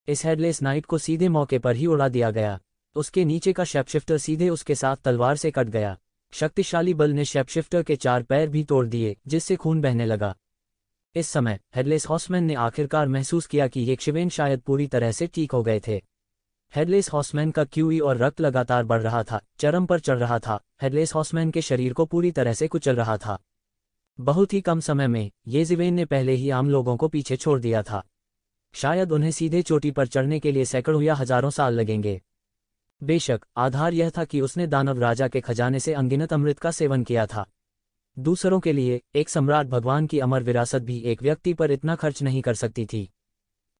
इस हेडलेस नाइट को सीधे मौके पर ही उड़ा दिया गया। उसके नीचे का शैपशिफ्टर सीधे उसके साथ तलवार से कट गया। शक्तिशाली बल ने शैपशिफ्टर के 4 पैर भी तोड़ दिए, जिससे खून बहने लगा। इस समय हेडलेस हॉर्समैन ने आखिरकार महसूस किया कि ये ज़िवेन शायद पूरी तरह से ठीक हो गए थे। हेडलेस हॉर्समैन का क्यूई और रक्त लगातार बढ़ रहा था, चरम पर चढ़ रहा था। हेडलेस हॉर्समैन के शरीर को पूरी तरह से कुचल रहा था। बहुत ही कम समय में ये ज़िवेन ने पहले ही आम लोगों को पीछे छोड़ दिया था। शायद उन्हें सीधे चोटी पर चढ़ने के लिए सैकड़ों या हजारों साल लगेंगे। बेशक आधार यह था कि उसने दानव राजा के खजाने से अनगिनत अमृत का सेवन किया था। दूसरों के लिए एक सम्राट भगवान की अमर विरासत भी एक व्यक्ति पर इतना खर्च नहीं कर सकती थी।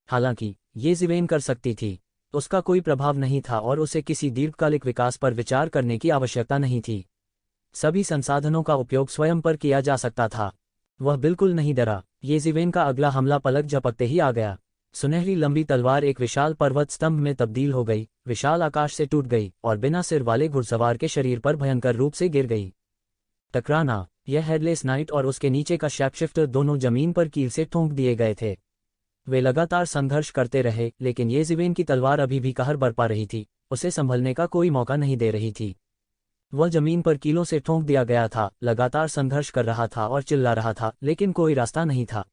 हालांकि ये ज़िवेन कर सकती थी। उसका कोई प्रभाव नहीं था और उसे किसी दीर्घकालिक विकास पर विचार करने की आवश्यकता नहीं थी। सभी संसाधनों का उपयोग स्वयं पर किया जा सकता था। वह बिल्कुल नहीं डरा। ये ज़िवेन का अगला हमला पलक झपकते ही आ गया। सुनहरी लंबी तलवार एक विशाल पर्वत स्तंभ में तब्दील हो गई, विशाल आकाश से टूट गई और बिना सिर वाले घुड़सवार के शरीर पर भयंकर रूप से गिर गई। टकराना। यह हेडलेस नाइट और उसके नीचे का शैपशिफ्टर दोनों जमीन पर कील से ठोंक दिए गए थे। वे लगातार संघर्ष करते रहे, लेकिन ये ज़िवेन की तलवार अभी भी कहर बरपा रही थी। उसे संभलने का कोई मौका नहीं दे रही थी। वह जमीन पर कीलों से ठोंक दिया गया था, लगातार संघर्ष कर रहा था और चिल्ला रहा था, लेकिन कोई रास्ता नहीं था।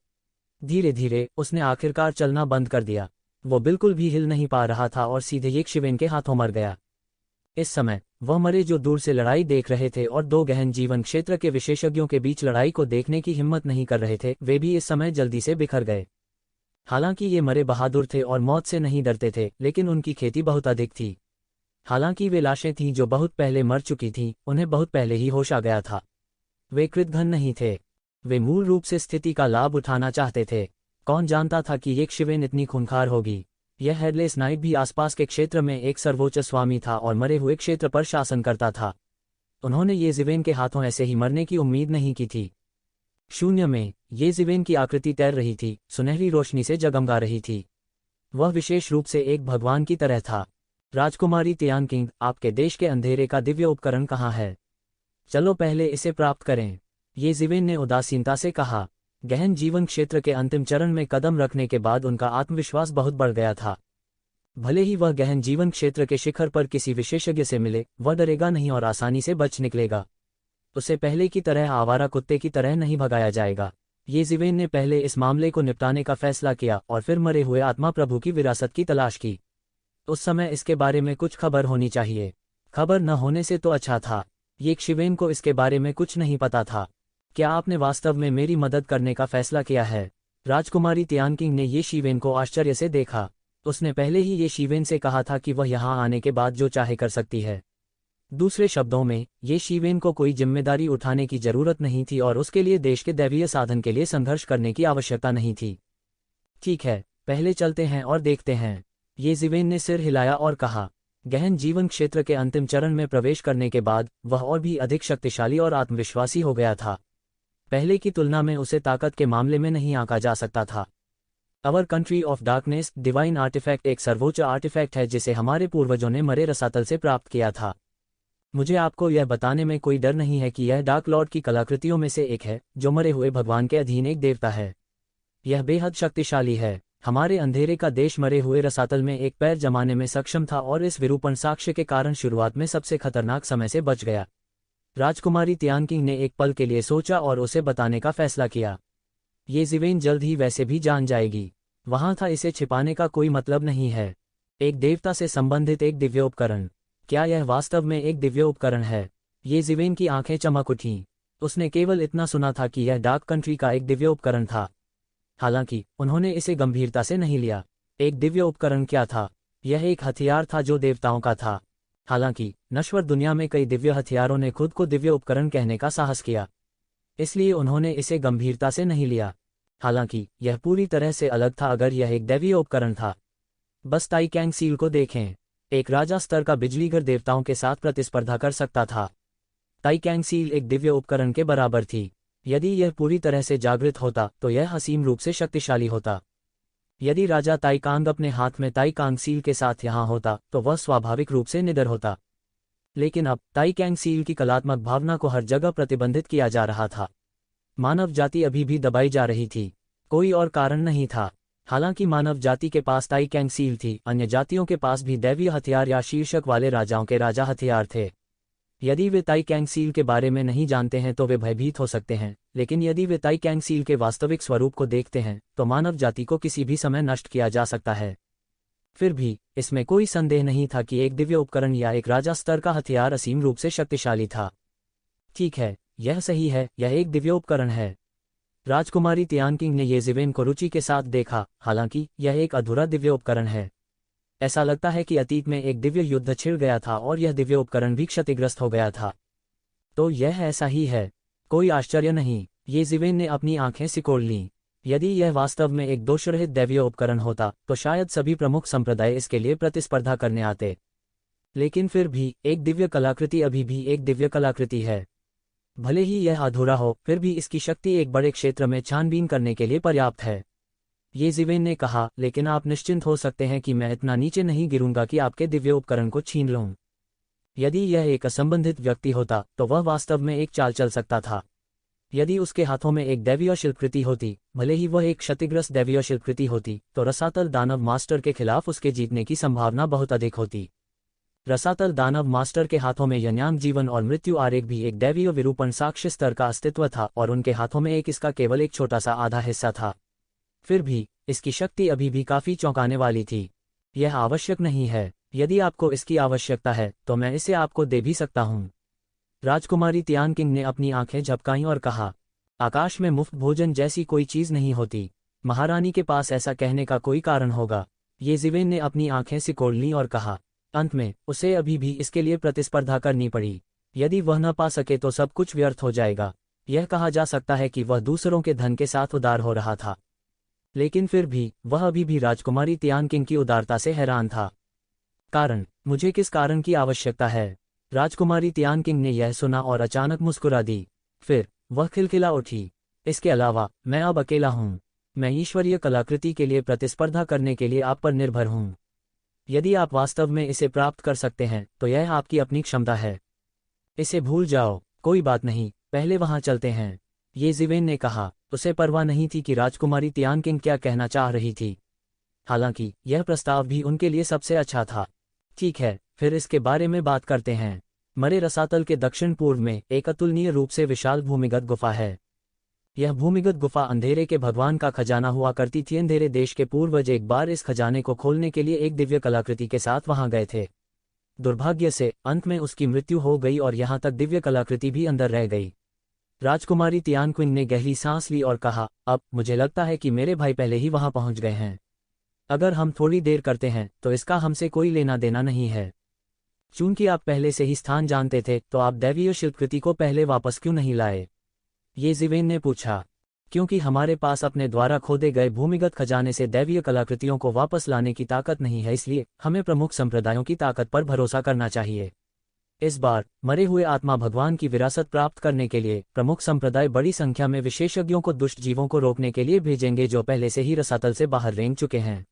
धीरे धीरे उसने आखिरकार चलना बंद कर दिया। वो बिल्कुल भी हिल नहीं पा रहा था और सीधे ये ज़िवेन के हाथों मर गया। इस समय वह मरे जो दूर से लड़ाई देख रहे थे और 2 गहन जीवन क्षेत्र के विशेषज्ञों के बीच लड़ाई को देखने की हिम्मत नहीं कर रहे थे, वे भी इस समय जल्दी से बिखर गए। हालांकि ये मरे बहादुर थे और मौत से नहीं डरते थे, लेकिन उनकी खेती बहुत अधिक थी। हालांकि वे लाशें थीं जो बहुत पहले मर चुकी थीं, उन्हें बहुत पहले ही होश आ गया था। वे कृतघ्न नहीं थे। वे मूल रूप से स्थिति का लाभ उठाना चाहते थे। कौन जानता था कि एक शिवेन इतनी खूंखार होगी। यह हेडलेस नाइट भी आसपास के क्षेत्र में एक सर्वोच्च स्वामी था और मरे हुए क्षेत्र पर शासन करता था। उन्होंने ये जिवेन के हाथों ऐसे ही मरने की उम्मीद नहीं की थी। शून्य में ये जिवेन की आकृति तैर रही थी, सुनहरी रोशनी से जगमगा रही थी। वह विशेष रूप से एक भगवान की तरह था। राजकुमारी तियानकिंग, आपके देश के अंधेरे का दिव्य उपकरण कहाँ है? चलो पहले इसे प्राप्त करें, ये जिवेन ने उदासीनता से कहा। गहन जीवन क्षेत्र के अंतिम चरण में कदम रखने के बाद उनका आत्मविश्वास बहुत बढ़ गया था। भले ही वह गहन जीवन क्षेत्र के शिखर पर किसी विशेषज्ञ से मिले, वह डरेगा नहीं और आसानी से बच निकलेगा। उसे पहले की तरह आवारा कुत्ते की तरह नहीं भगाया जाएगा। ये जिवेन ने पहले इस मामले को निपटाने का फैसला किया और फिर मरे हुए आत्मा प्रभु की विरासत की तलाश की। उस समय इसके बारे में कुछ खबर होनी चाहिए। खबर न होने से तो अच्छा था। ये शिवेन को इसके बारे में कुछ नहीं पता था। क्या आपने वास्तव में मेरी मदद करने का फैसला किया है? राजकुमारी तियानकिंग ने ये शिवेन को आश्चर्य से देखा। उसने पहले ही ये शिवेन से कहा था कि वह यहाँ आने के बाद जो चाहे कर सकती है। दूसरे शब्दों में, ये शिवेन को कोई जिम्मेदारी उठाने की जरूरत नहीं थी और उसके लिए देश के दैवीय साधन के लिए संघर्ष करने की आवश्यकता नहीं थी। ठीक है, पहले चलते हैं और देखते हैं। ये जिवेन ने सिर हिलाया और कहा। गहन जीवन क्षेत्र के अंतिम चरण में प्रवेश करने के बाद वह और भी अधिक शक्तिशाली और आत्मविश्वासी हो गया था। पहले की तुलना में उसे ताकत के मामले में नहीं आंका जा सकता था। Our country of darkness divine artefact एक सर्वोच्च आर्टिफैक्ट है जिसे हमारे पूर्वजों ने मरे रसातल से प्राप्त किया था। मुझे आपको यह बताने में कोई डर नहीं है कि यह डार्क लॉर्ड की कलाकृतियों में से एक है, जो मरे हुए भगवान के अधीन एक देवता है। यह बेहद शक्तिशाली है। हमारे अंधेरे का देश मरे हुए रसातल में एक पैर जमाने में सक्षम था और इस विरूपण साक्ष्य के कारण शुरुआत में सबसे खतरनाक समय से बच गया। राजकुमारी तियानकिंग ने एक पल के लिए सोचा और उसे बताने का फैसला किया। ये जिवेन जल्द ही वैसे भी जान जाएगी। वहां था, इसे छिपाने का कोई मतलब नहीं है। एक देवता से संबंधित एक दिव्य उपकरण। क्या यह वास्तव में एक दिव्य उपकरण है? ये जिवेन की आंखें चमक उठीं। उसने केवल इतना सुना था कि यह डार्क कंट्री का एक दिव्य उपकरण था। हालांकि उन्होंने इसे गंभीरता से नहीं लिया। एक दिव्य उपकरण क्या था? यह एक हथियार था जो देवताओं का था। हालांकि नश्वर दुनिया में कई दिव्य हथियारों ने खुद को दिव्य उपकरण कहने का साहस किया, इसलिए उन्होंने इसे गंभीरता से नहीं लिया। हालांकि यह पूरी तरह से अलग था अगर यह एक दैवीय उपकरण था। बस ताई कैंग सील को देखें। एक राजा स्तर का बिजलीघर देवताओं के साथ प्रतिस्पर्धा कर सकता था। ताई कैंग सील एक दिव्य उपकरण के बराबर थी। यदि यह पूरी तरह से जागृत होता तो यह असीम रूप से शक्तिशाली होता। यदि राजा ताई कांग अपने हाथ में ताई कांग सील के साथ यहाँ होता तो वह स्वाभाविक रूप से निडर होता। लेकिन अब ताई कैंग सील की कलात्मक भावना को हर जगह प्रतिबंधित किया जा रहा था। मानव जाति अभी भी दबाई जा रही थी। कोई और कारण नहीं था। हालांकि मानव जाति के पास ताई कैंग सील थी, अन्य जातियों के पास भी दैवीय हथियार या शीर्षक वाले राजाओं के राजा हथियार थे। यदि वे ताई कैंग सील के बारे में नहीं जानते हैं तो वे भयभीत हो सकते हैं, लेकिन यदि वे ताई कैंग सील के वास्तविक स्वरूप को देखते हैं तो मानव जाति को किसी भी समय नष्ट किया जा सकता है। फिर भी इसमें कोई संदेह नहीं था कि एक दिव्य उपकरण या एक राजा स्तर का हथियार असीम रूप से शक्तिशाली था। ठीक है, यह सही है, यह एक दिव्य उपकरण है। राजकुमारी तियानकिंग ने ये जिवेन को रुचि के साथ देखा। हालांकि यह एक अधूरा दिव्य उपकरण है। ऐसा लगता है कि अतीत में एक दिव्य युद्ध छिड़ गया था और यह दिव्य उपकरण भी क्षतिग्रस्त हो गया था। तो यह ऐसा ही है। कोई आश्चर्य नहीं। ये जिवेन ने अपनी आंखें सिकोड़ लीं। यदि यह वास्तव में एक दोषरहित दैवीय उपकरण होता तो शायद सभी प्रमुख संप्रदाय इसके लिए प्रतिस्पर्धा करने आते। लेकिन फिर भी एक दिव्य कलाकृति अभी भी एक दिव्य कलाकृति है। भले ही यह अधूरा हो, फिर भी इसकी शक्ति एक बड़े क्षेत्र में छानबीन करने के लिए पर्याप्त है। ये जिवेन ने कहा, लेकिन आप निश्चिंत हो सकते हैं कि मैं इतना नीचे नहीं गिरूंगा कि आपके दिव्य उपकरण को छीन लूं। यदि यह एक असंबंधित व्यक्ति होता तो वह वास्तव में एक चाल चल सकता था। यदि उसके हाथों में एक दैवीय शिल्पकृति होती, भले ही वह एक क्षतिग्रस्त दैवीय शिल्पकृति होती, तो रसातल दानव मास्टर के खिलाफ उसके जीतने की संभावना बहुत अधिक होती। रसातल दानव मास्टर के हाथों में यन्यांग जीवन और मृत्यु आरेख भी एक दैवीय विरूपण साक्ष्य स्तर का अस्तित्व था और उनके हाथों में इसका केवल एक छोटा सा आधा हिस्सा था। फिर भी इसकी शक्ति अभी भी काफी चौंकाने वाली थी। यह आवश्यक नहीं है। यदि आपको इसकी आवश्यकता है तो मैं इसे आपको दे भी सकता हूं। राजकुमारी तियानकिंग ने अपनी आंखें झपकाईं और कहा, आकाश में मुफ्त भोजन जैसी कोई चीज नहीं होती। महारानी के पास ऐसा कहने का कोई कारण होगा। ये जिवेन ने अपनी आंखें सिकोड़ लीं और कहा, अंत में उसे अभी भी इसके लिए प्रतिस्पर्धा करनी पड़ी। यदि वह न पा सके तो सब कुछ व्यर्थ हो जाएगा। यह कहा जा सकता है कि वह दूसरों के धन के साथ उदार हो रहा था, लेकिन फिर भी वह अभी भी राजकुमारी तियानकिंग की उदारता से हैरान था। कारण, मुझे किस कारण की आवश्यकता है? राजकुमारी तियानकिंग ने यह सुना और अचानक मुस्कुरा दी। फिर वह खिलखिला उठी। इसके अलावा मैं अब अकेला हूँ। मैं ईश्वरीय कलाकृति के लिए प्रतिस्पर्धा करने के लिए आप पर निर्भर हूँ। यदि आप वास्तव में इसे प्राप्त कर सकते हैं तो यह आपकी अपनी क्षमता है। इसे भूल जाओ। कोई बात नहीं, पहले वहां चलते हैं, ये ज़िवेन ने कहा। उसे परवाह नहीं थी कि राजकुमारी तियानकिंग क्या कहना चाह रही थी। हालांकि यह प्रस्ताव भी उनके लिए सबसे अच्छा था। ठीक है, फिर इसके बारे में बात करते हैं। मरे रसातल के दक्षिण पूर्व में एक अतुलनीय रूप से विशाल भूमिगत गुफा है। यह भूमिगत गुफा अंधेरे के भगवान का खजाना हुआ करती थी। अंधेरे देश के पूर्वज एक बार इस खजाने को खोलने के लिए एक दिव्य कलाकृति के साथ वहां गए थे। दुर्भाग्य से अंत में उसकी मृत्यु हो गई और यहां तक दिव्य कलाकृति भी अंदर रह गई। राजकुमारी तियानक्विन ने गहरी सांस ली और कहा, अब मुझे लगता है कि मेरे भाई पहले ही वहां पहुंच गए हैं। अगर हम थोड़ी देर करते हैं तो इसका हमसे कोई लेना देना नहीं है। चूंकि आप पहले से ही स्थान जानते थे तो आप दैवीय शिल्पकृति को पहले वापस क्यों नहीं लाए? ये ज़िवेन ने पूछा। क्योंकि हमारे पास अपने द्वारा खोदे गए भूमिगत खजाने से दैवीय कलाकृतियों को वापस लाने की ताकत नहीं है, इसलिए हमें प्रमुख संप्रदायों की ताकत पर भरोसा करना चाहिए। इस बार मरे हुए आत्मा भगवान की विरासत प्राप्त करने के लिए प्रमुख संप्रदाय बड़ी संख्या में विशेषज्ञों को दुष्ट जीवों को रोकने के लिए भेजेंगे जो पहले से ही रसातल से बाहर रेंग चुके हैं।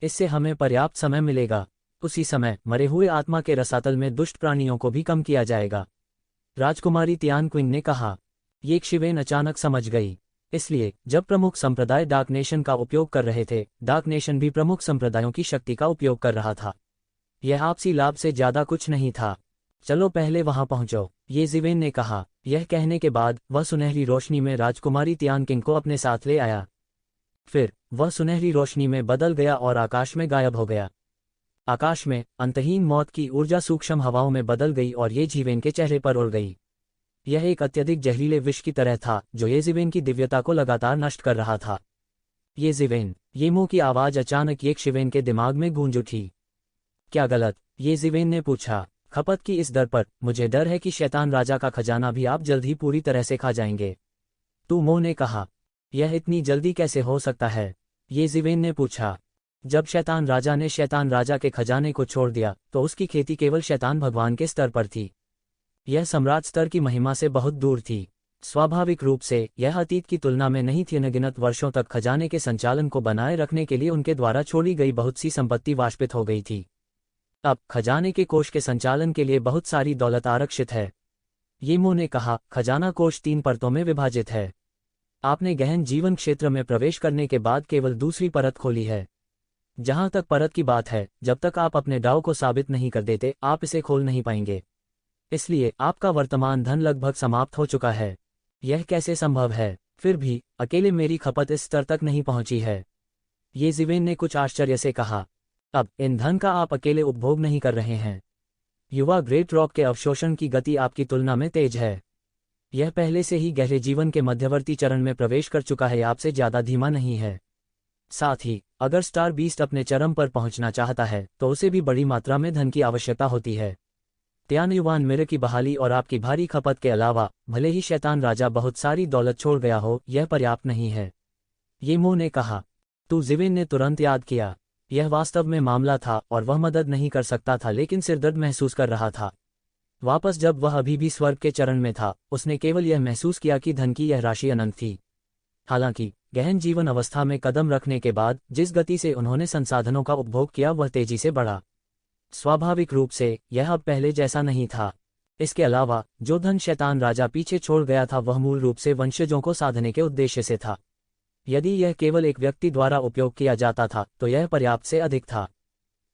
इससे हमें पर्याप्त समय मिलेगा। उसी समय मरे हुए आत्मा के रसातल में दुष्ट प्राणियों को भी कम किया जाएगा। राजकुमारी तियानक्विन ने कहा। ये ज़िवेन अचानक समझ गई। इसलिए जब प्रमुख संप्रदाय डार्क नेशन का उपयोग कर रहे थे, डार्क नेशन भी प्रमुख संप्रदायों की शक्ति का उपयोग कर रहा था। यह आपसी लाभ से ज्यादा कुछ नहीं था। चलो पहले वहां पहुंचो, ये ज़िवेन ने कहा। यह कहने के बाद वह सुनहरी रोशनी में राजकुमारी तियानकिंग को अपने साथ ले आया। फिर वह सुनहरी रोशनी में बदल गया और आकाश में गायब हो गया। आकाश में अंतहीन मौत की ऊर्जा सूक्ष्म हवाओं में बदल गई और ये ज़िवेन के चेहरे पर उड़ गई। यह एक अत्यधिक जहरीले विष की तरह था जो ये ज़िवेन की दिव्यता को लगातार नष्ट कर रहा था। ये ज़िवेन, ये मुंह की आवाज अचानक ये ज़िवेन के दिमाग में गूंज उठी। क्या गलत? ये ज़िवेन ने पूछा। खपत की इस दर पर मुझे डर है कि शैतान राजा का खजाना भी आप जल्द ही पूरी तरह से खा जाएंगे। तू मो ने कहा। यह इतनी जल्दी कैसे हो सकता है? ये ज़िवेन ने पूछा। जब शैतान राजा ने शैतान राजा के खजाने को छोड़ दिया तो उसकी खेती केवल शैतान भगवान के स्तर पर थी। यह सम्राट स्तर की महिमा से बहुत दूर थी। स्वाभाविक रूप से यह अतीत की तुलना में नहीं थी। अनगिनत वर्षों तक खजाने के संचालन को बनाए रखने के लिए उनके द्वारा छोड़ी गई बहुत सी संपत्ति वाष्पित हो गई थी। अब खजाने के कोष के संचालन के लिए बहुत सारी दौलत आरक्षित है। येमो ने कहा। खजाना कोष 3 परतों में विभाजित है। आपने गहन जीवन क्षेत्र में प्रवेश करने के बाद केवल दूसरी परत खोली है। जहां तक परत की बात है, जब तक आप अपने दाव को साबित नहीं कर देते आप इसे खोल नहीं पाएंगे। इसलिए आपका वर्तमान धन लगभग समाप्त हो चुका है। यह कैसे संभव है? फिर भी अकेले मेरी खपत इस स्तर तक नहीं पहुंची है, ये ज़िवेन ने कुछ आश्चर्य से कहा। अब इन धन का आप अकेले उपभोग नहीं कर रहे हैं। युवा ग्रेट रॉक के अवशोषण की गति आपकी तुलना में तेज है। यह पहले से ही गहरे जीवन के मध्यवर्ती चरण में प्रवेश कर चुका है, आपसे ज्यादा धीमा नहीं है। साथ ही अगर स्टार बीस्ट अपने चरम पर पहुंचना चाहता है तो उसे भी बड़ी मात्रा में धन की आवश्यकता होती है। त्यानयुवान मिरर की बहाली और आपकी भारी खपत के अलावा भले ही शैतान राजा बहुत सारी दौलत छोड़ गया हो, यह पर्याप्त नहीं है, येमो ने कहा। तू ज़िवेन ने तुरंत याद किया। यह वास्तव में मामला था और वह मदद नहीं कर सकता था लेकिन सिरदर्द महसूस कर रहा था। वापस जब वह अभी भी स्वर्ग के चरण में था, उसने केवल यह महसूस किया कि धन की यह राशि अनंत थी। हालांकि गहन जीवन अवस्था में कदम रखने के बाद जिस गति से उन्होंने संसाधनों का उपभोग किया वह तेजी से बढ़ा। स्वाभाविक रूप से यह अब पहले जैसा नहीं था। इसके अलावा जो धन शैतान राजा पीछे छोड़ गया था वह मूल रूप से वंशजों को साधने के उद्देश्य से था। यदि यह केवल एक व्यक्ति द्वारा उपयोग किया जाता था तो यह पर्याप्त से अधिक था।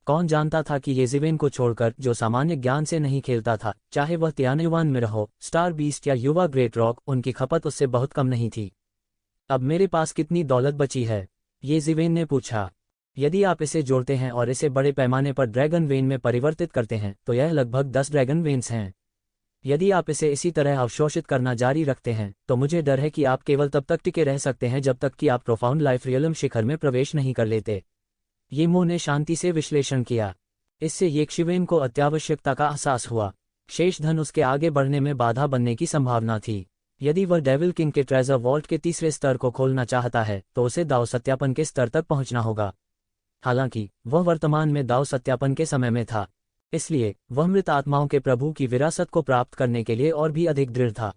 कौन जानता था कि ये ज़िवेन को छोड़कर जो सामान्य ज्ञान से नहीं खेलता था, चाहे वह त्यानयुवान मिरर हो, स्टार बीस्ट या युवा ग्रेट रॉक, उनकी खपत उससे बहुत कम नहीं थी। अब मेरे पास कितनी दौलत बची है? ये ज़िवेन ने पूछा। यदि आप इसे जोड़ते हैं और इसे बड़े पैमाने पर ड्रैगन वेन में परिवर्तित करते हैं तो यह लगभग 10 ड्रैगन वेन्स हैं। यदि आप इसे इसी तरह अवशोषित करना जारी रखते हैं तो मुझे डर है कि आप केवल तब तक टिके रह सकते हैं जब तक कि आप प्रोफाउंड लाइफ रियलम शिखर में प्रवेश नहीं कर लेते। येमो ने शांति से विश्लेषण किया। इससे येशिवेन को अत्यावश्यकता का एहसास हुआ। शेष धन उसके आगे बढ़ने में बाधा बनने की संभावना थी। यदि वह डेविल किंग के ट्रेजर वॉल्ट के तीसरे स्तर को खोलना चाहता है तो उसे दाव सत्यापन के स्तर तक पहुंचना होगा। हालांकि वह वर्तमान में दाव सत्यापन के समय में था, इसलिए वह मृत आत्माओं के प्रभु की विरासत को प्राप्त करने के लिए और भी अधिक दृढ़ था।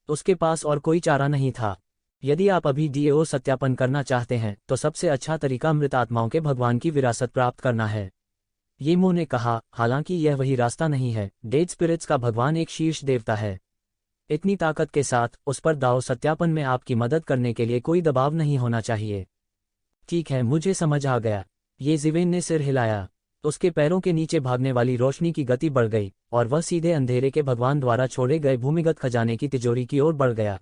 उसके पास और कोई चारा नहीं था। यदि आप अभी डीएओ सत्यापन करना चाहते हैं तो सबसे अच्छा तरीका मृत आत्माओं के भगवान की विरासत प्राप्त करना है। येमो ने कहा, हालांकि यह वही रास्ता नहीं है। डेड स्पिरिट्स का भगवान एक शीर्ष देवता है। इतनी ताकत के साथ उस पर दाव सत्यापन में आपकी मदद करने के लिए कोई दबाव नहीं होना चाहिए। ठीक है, मुझे समझ आ गया। येशिवेन ने सिर हिलाया। उसके पैरों के नीचे भागने वाली रोशनी की गति बढ़ गई और वह सीधे अंधेरे के भगवान द्वारा छोड़े गए भूमिगत खजाने की तिजोरी की ओर बढ़ गया।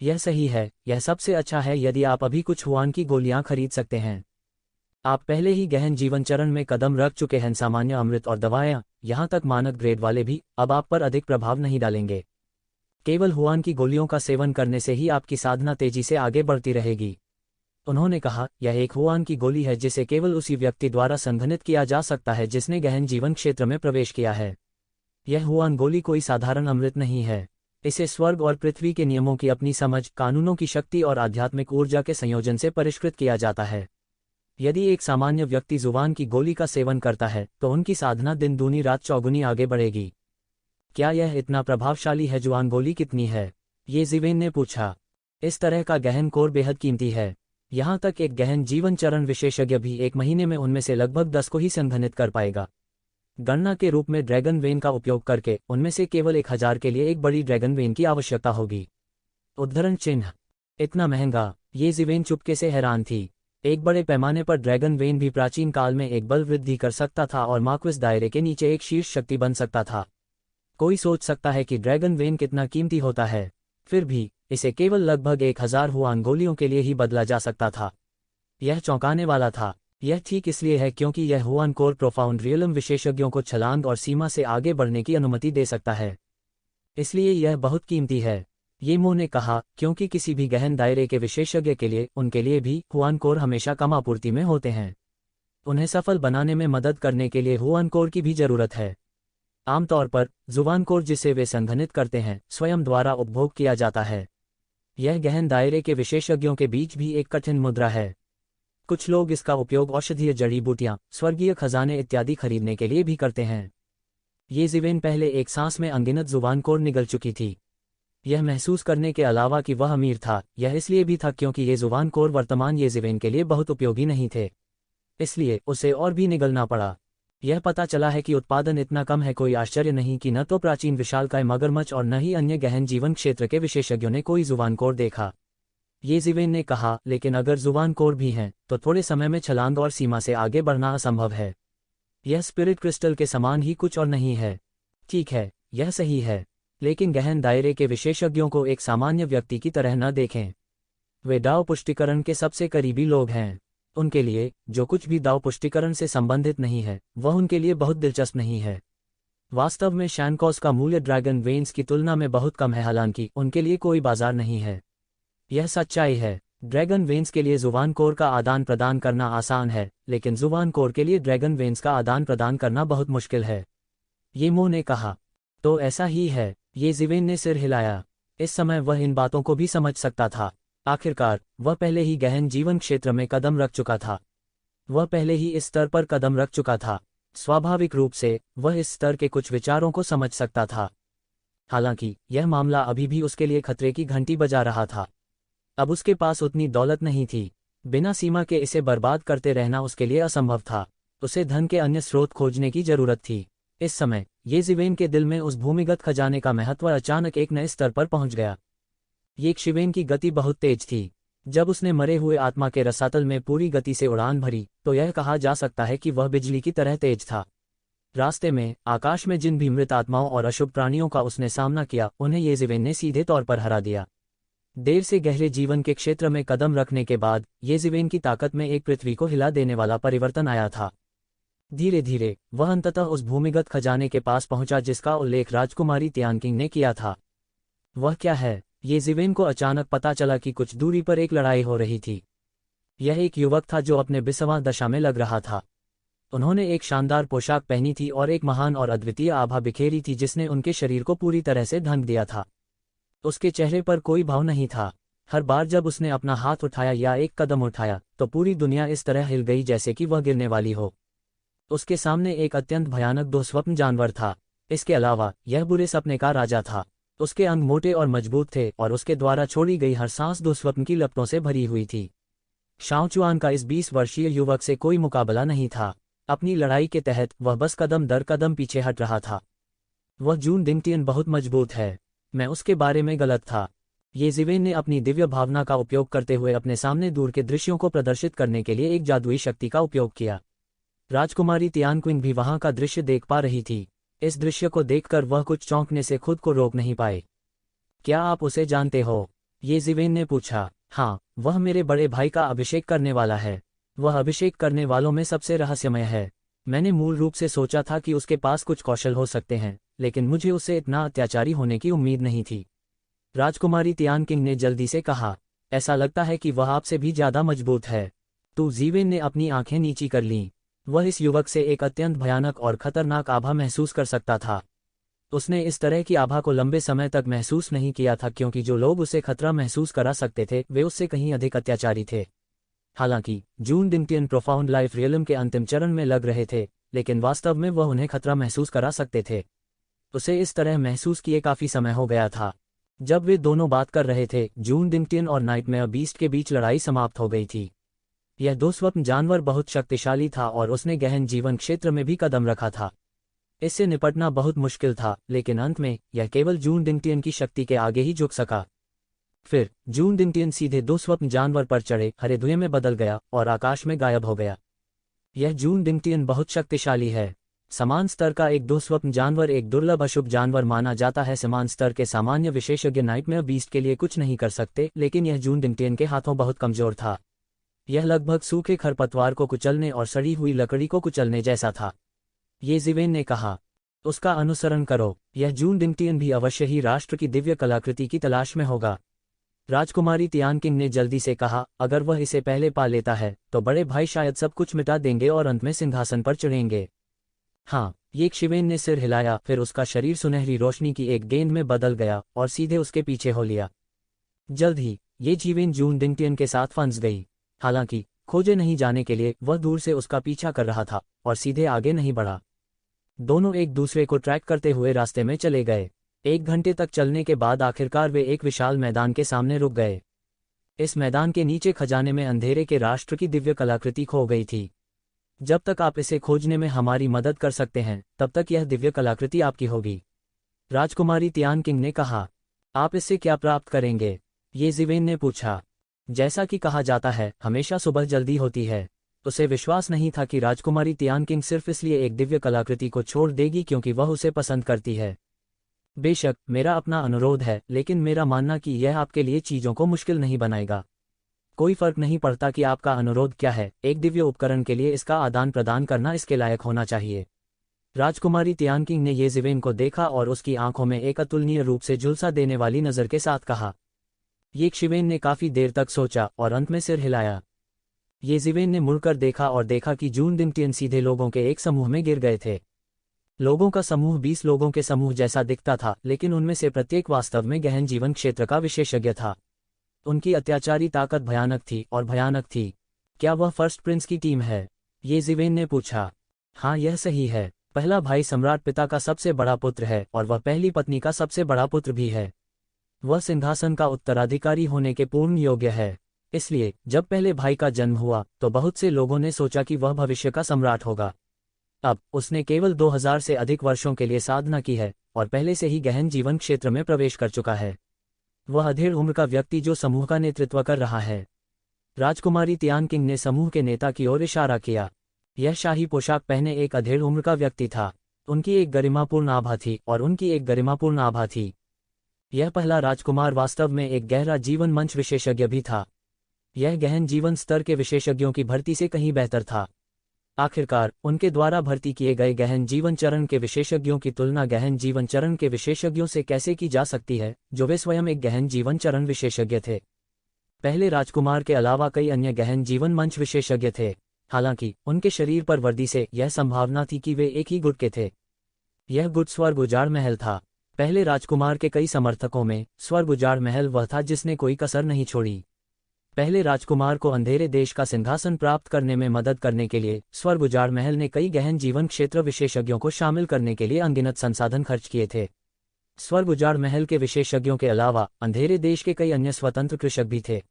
यह सही है, यह सबसे अच्छा है यदि आप अभी कुछ हुआन की गोलियां खरीद सकते हैं। आप पहले ही गहन जीवन चरण में कदम रख चुके हैं। सामान्य अमृत और दवाएं, यहां तक मानक ग्रेड वाले भी, अब आप पर अधिक प्रभाव नहीं डालेंगे। केवल हुआन की गोलियों का सेवन करने से ही आपकी साधना तेजी से आगे बढ़ती रहेगी। उन्होंने कहा, यह एक हुआन की गोली है जिसे केवल उसी व्यक्ति द्वारा संघनित किया जा सकता है जिसने गहन जीवन क्षेत्र में प्रवेश किया है। यह हुआन गोली कोई साधारण अमृत नहीं है। इसे स्वर्ग और पृथ्वी के नियमों की अपनी समझ, कानूनों की शक्ति और आध्यात्मिक ऊर्जा के संयोजन से परिष्कृत किया जाता है। यदि एक सामान्य व्यक्ति जुबान की गोली का सेवन करता है तो उनकी साधना दिन दूनी रात चौगुनी आगे बढ़ेगी। क्या यह इतना प्रभावशाली है? जुबान गोली कितनी है? येशिवेन ने पूछा। इस तरह का गहन कोर बेहद कीमती है। यहाँ तक एक गहन जीवन चरण विशेषज्ञ भी 1 महीने में उनमें से लगभग 10 को ही संघनित कर पाएगा। गणना के रूप में ड्रैगन वेन का उपयोग करके उनमें से केवल 1000 के लिए एक बड़ी ड्रैगन वेन की आवश्यकता होगी। उद्धरण चिन्ह। इतना महंगा? येशिवेन चुपके से हैरान थी। एक बड़े पैमाने पर ड्रैगन वेन भी प्राचीन काल में एक बल वृद्धि कर सकता था और मार्क्विस दायरे के नीचे एक शीर्ष शक्ति बन सकता था। कोई सोच सकता है कि ड्रैगन वेन कितना कीमती होता है। फिर भी इसे केवल लगभग 1000 हुआन गोलियों के लिए ही बदला जा सकता था। यह चौंकाने वाला था। यह ठीक इसलिए है क्योंकि यह हुआन कोर प्रोफाउंड रियलम विशेषज्ञों को छलांग और सीमा से आगे बढ़ने की अनुमति दे सकता है। इसलिए यह बहुत कीमती है। येमो ने कहा, क्योंकि किसी भी गहन दायरे के विशेषज्ञ के लिए, उनके लिए भी हुआन कोर हमेशा कम आपूर्ति में होते हैं। उन्हें सफल बनाने में मदद करने के लिए हुआन कोर की भी जरूरत है। आमतौर पर जुबान कोर जिसे वे संघनित करते हैं स्वयं द्वारा उपभोग किया जाता है। यह गहन दायरे के विशेषज्ञों के बीच भी एक कठिन मुद्रा है। कुछ लोग इसका उपयोग औषधीय जड़ी बूटियां, स्वर्गीय खजाने इत्यादि खरीदने के लिए भी करते हैं। येशिवेन पहले एक सांस में अनगिनत जुबान कोर निगल चुकी थी। यह महसूस करने के अलावा कि वह अमीर था, यह इसलिए भी था क्योंकि ये जुबान कोर वर्तमान येशिवेन के लिए बहुत उपयोगी नहीं थे। इसलिए उसे और भी निगलना पड़ा। यह पता चला है कि उत्पादन इतना कम है, कोई आश्चर्य नहीं कि न तो प्राचीन विशालकाय मगरमच्छ और न ही अन्य गहन जीवन क्षेत्र के विशेषज्ञों ने कोई जुबान कोर देखा। येशिवेन ने कहा, लेकिन अगर जुबान कोर भी हैं तो थोड़े समय में छलांग और सीमा से आगे बढ़ना असंभव है। यह स्पिरिट क्रिस्टल के समान ही कुछ और नहीं है। ठीक है, यह सही है, लेकिन गहन दायरे के विशेषज्ञों को एक सामान्य व्यक्ति की तरह न देखें। वे दाव पुष्टिकरण के सबसे करीबी लोग हैं। उनके लिए जो कुछ भी दाव पुष्टिकरण से संबंधित नहीं है वह उनके लिए बहुत दिलचस्प नहीं है। वास्तव में शैनकॉस का मूल्य ड्रैगन वेन्स की तुलना में बहुत कम है, हालांकि उनके लिए कोई बाजार नहीं है। यह सच्चाई है। ड्रैगन वेन्स के लिए जुबान कोर का आदान प्रदान करना आसान है, लेकिन जुबान कोर के लिए ड्रैगन वेन्स का आदान प्रदान करना बहुत मुश्किल है। येमो ने कहा, तो ऐसा ही है। येशिवेन ने सिर हिलाया। इस समय वह इन बातों को भी समझ सकता था। आखिरकार वह पहले ही गहन जीवन क्षेत्र में कदम रख चुका था। वह पहले ही इस स्तर पर कदम रख चुका था। स्वाभाविक रूप से वह इस स्तर के कुछ विचारों को समझ सकता था। हालांकि यह मामला अभी भी उसके लिए खतरे की घंटी बजा रहा था। अब उसके पास उतनी दौलत नहीं थी। बिना सीमा के इसे बर्बाद करते रहना उसके लिए असंभव था। उसे धन के अन्य स्रोत खोजने की जरूरत थी। इस समय येशिवेन के दिल में उस भूमिगत खजाने का महत्व अचानक एक नए स्तर पर पहुंच गया। येशिवेन की गति बहुत तेज थी। जब उसने मरे हुए आत्मा के रसातल में पूरी गति से उड़ान भरी तो यह कहा जा सकता है कि वह बिजली की तरह तेज था। रास्ते में आकाश में जिन भी मृत आत्माओं और अशुभ प्राणियों का उसने सामना किया, उन्हें येशिवेन ने सीधे तौर पर हरा दिया। देर से गहरे जीवन के क्षेत्र में कदम रखने के बाद येशिवेन की ताकत में एक पृथ्वी को हिला देने वाला परिवर्तन आया था। धीरे धीरे वह अंततः उस भूमिगत खजाने के पास पहुंचा जिसका उल्लेख राजकुमारी तियानकिंग ने किया था। वह क्या है? येशिवेन को अचानक पता चला कि कुछ दूरी पर एक लड़ाई हो रही थी। यह एक युवक था जो अपने 20वां दशा में लग रहा था। उन्होंने एक शानदार पोशाक पहनी थी और एक महान और अद्वितीय आभा बिखेरी थी जिसने उनके शरीर को पूरी तरह से ढक दिया था। उसके चेहरे पर कोई भाव नहीं था। हर बार जब उसने अपना हाथ उठाया या एक कदम उठाया तो पूरी दुनिया इस तरह हिल गई जैसे कि वह गिरने वाली हो। उसके सामने एक अत्यंत भयानक दुःस्वप्न जानवर था। इसके अलावा यह बुरे सपने का राजा था। उसके अंग मोटे और मजबूत थे और उसके द्वारा छोड़ी गई हर सांस दुःस्वप्न की लपटों से भरी हुई थी। शाओचुआन का इस 20 वर्षीय युवक से कोई मुकाबला नहीं था। अपनी लड़ाई के तहत वह बस कदम दर कदम पीछे हट रहा था। वह जून डिंगटियन बहुत मजबूत है। मैं उसके बारे में गलत था। ये ज़िवेन ने अपनी दिव्य भावना का उपयोग करते हुए अपने सामने दूर के दृश्यों को प्रदर्शित करने के लिए एक जादुई शक्ति का उपयोग किया। राजकुमारी तियानक्विन भी वहां का दृश्य देख पा रही थी। इस दृश्य को देखकर वह कुछ चौंकने से खुद को रोक नहीं पाए। क्या आप उसे जानते हो? ये ज़िवेन ने पूछा। हाँ, वह मेरे बड़े भाई का अभिषेक करने वाला है। वह अभिषेक करने वालों में सबसे रहस्यमय है। मैंने मूल रूप से सोचा था कि उसके पास कुछ कौशल हो सकते हैं, लेकिन मुझे उससे इतना अत्याचारी होने की उम्मीद नहीं थी। राजकुमारी तियानकिंग ने जल्दी से कहा, ऐसा लगता है कि वह आपसे भी ज्यादा मजबूत है। तो ज़िवेन ने अपनी आंखें नीची कर लीं। वह इस युवक से एक अत्यंत भयानक और खतरनाक आभा महसूस कर सकता था। उसने इस तरह की आभा को लंबे समय तक महसूस नहीं किया था क्योंकि जो लोग उसे खतरा महसूस करा सकते थे वे उससे कहीं अधिक अत्याचारी थे। हालांकि जून डिंगटियन प्रोफाउंड लाइफ रियलम के अंतिम चरण में लग रहे थे, लेकिन वास्तव में वह उन्हें खतरा महसूस करा सकते थे। उसे इस तरह महसूस किए काफी समय हो गया था। जब वे दोनों बात कर रहे थे, जून डिंगटियन और नाइटमेयर बीस्ट के बीच लड़ाई समाप्त हो गई थी। यह दुःस्वप्न जानवर बहुत शक्तिशाली था और उसने गहन जीवन क्षेत्र में भी कदम रखा था। इससे निपटना बहुत मुश्किल था, लेकिन अंत में यह केवल जून डिंगटियन की शक्ति के आगे ही झुक सका। फिर जून डिंगटियन सीधे दुःस्वप्न जानवर पर चढ़े, हरे धुएं में बदल गया और आकाश में गायब हो गया। यह जून डिंगटियन बहुत शक्तिशाली है। समान स्तर का एक दुःस्वप्न जानवर एक दुर्लभ अशुभ जानवर माना जाता है। समान स्तर के सामान्य विशेषज्ञ नाइटमेयर बीस्ट के लिए कुछ नहीं कर सकते, लेकिन यह जून डिंगटियन के हाथों बहुत कमजोर था। यह लगभग सूखे खरपतवार को कुचलने और सड़ी हुई लकड़ी को कुचलने जैसा था। ये ज़िवेन ने कहा, उसका अनुसरण करो। यह जून डिंगटियन भी अवश्य ही राष्ट्र की दिव्य कलाकृति की तलाश में होगा। राजकुमारी तियानकिंग ने जल्दी से कहा, अगर वह इसे पहले पा लेता है तो बड़े भाई शायद सब कुछ मिटा देंगे और अंत में सिंहासन पर चढ़ेंगे। हाँ, ये ज़िवेन ने सिर हिलाया, फिर उसका शरीर सुनहरी रोशनी की एक गेंद में बदल गया और सीधे उसके पीछे हो लिया। जल्द ही ये ज़िवेन जून डिंगटियन के साथ फंस गई। हालांकि खोजे नहीं जाने के लिए वह दूर से उसका पीछा कर रहा था और सीधे आगे नहीं बढ़ा। दोनों एक दूसरे को ट्रैक करते हुए रास्ते में चले गए। 1 घंटे तक चलने के बाद आखिरकार वे एक विशाल मैदान के सामने रुक गए। इस मैदान के नीचे खजाने में अंधेरे के राष्ट्र की दिव्य कलाकृति खो गई थी। जब तक आप इसे खोजने में हमारी मदद कर सकते हैं, तब तक यह दिव्य कलाकृति आपकी होगी। राजकुमारी तियानकिंग ने कहा, आप इससे क्या प्राप्त करेंगे? ये ज़िवेन ने पूछा। जैसा कि कहा जाता है, हमेशा सुबह जल्दी होती है। उसे विश्वास नहीं था कि राजकुमारी तियानकिंग सिर्फ इसलिए एक दिव्य कलाकृति को छोड़ देगी क्योंकि वह उसे पसंद करती है। बेशक मेरा अपना अनुरोध है, लेकिन मेरा मानना कि यह आपके लिए चीजों को मुश्किल नहीं बनाएगा। कोई फर्क नहीं पड़ता कि आपका अनुरोध क्या है, एक दिव्य उपकरण के लिए इसका आदान प्रदान करना इसके लायक होना चाहिए। राजकुमारी तियानकिंग ने ये ज़िवेन को देखा और उसकी आंखों में एक अतुलनीय रूप से झुलसा देने वाली नज़र के साथ कहा। ये ज़िवेन ने काफी देर तक सोचा और अंत में सिर हिलाया। ये ज़िवेन ने मुड़कर देखा और देखा कि जून डिंगटियन सीधे लोगों के एक समूह में गिर गए थे। लोगों का समूह 20 लोगों के समूह जैसा दिखता था, लेकिन उनमें से प्रत्येक वास्तव में गहन जीवन क्षेत्र का विशेषज्ञ था। उनकी अत्याचारी ताकत भयानक थी और भयानक थी। क्या वह फर्स्ट प्रिंस की टीम है? ये ज़िवेन ने पूछा। हाँ, यह सही है। पहला भाई सम्राट पिता का सबसे बड़ा पुत्र है और वह पहली पत्नी का सबसे बड़ा पुत्र भी है। वह सिंहासन का उत्तराधिकारी होने के पूर्ण योग्य है। इसलिए जब पहले भाई का जन्म हुआ तो बहुत से लोगों ने सोचा कि वह भविष्य का सम्राट होगा। अब उसने केवल 2000 से अधिक वर्षों के लिए साधना की है और पहले से ही गहन जीवन क्षेत्र में प्रवेश कर चुका है। वह अधेड़ उम्र का व्यक्ति जो समूह का नेतृत्व कर रहा है। राजकुमारी तियानकिंग ने समूह के नेता की ओर इशारा किया। यह शाही पोशाक पहने एक अधेड़ उम्र का व्यक्ति था। उनकी एक गरिमापूर्ण आभा थी और उनकी एक गरिमापूर्ण आभा थी। यह पहला राजकुमार वास्तव में एक गहरा जीवन मंच विशेषज्ञ भी था। यह गहन जीवन स्तर के विशेषज्ञों की भर्ती से कहीं बेहतर था। आखिरकार उनके द्वारा भर्ती किए गए गहन जीवन चरण के विशेषज्ञों की तुलना गहन जीवन चरण के विशेषज्ञों से कैसे की जा सकती है, जो वे स्वयं एक गहन जीवन चरण विशेषज्ञ थे। पहले राजकुमार के अलावा कई अन्य गहन जीवन मंच विशेषज्ञ थे। हालांकि उनके शरीर पर वर्दी से यह संभावना थी कि वे एक ही गुट के थे। यह गुट स्वर्ग उजाड़ महल था। पहले राजकुमार के कई समर्थकों में स्वर्ग उजाड़ महल वह था जिसने कोई कसर नहीं छोड़ी। पहले राजकुमार को अंधेरे देश का सिंहासन प्राप्त करने में मदद करने के लिए स्वर्ग उजाड़ महल ने कई गहन जीवन क्षेत्र विशेषज्ञों को शामिल करने के लिए अनगिनत संसाधन खर्च किए थे। स्वर्ग उजाड़ महल के विशेषज्ञों के अलावा अंधेरे देश के कई अन्य स्वतंत्र कृषक भी थे।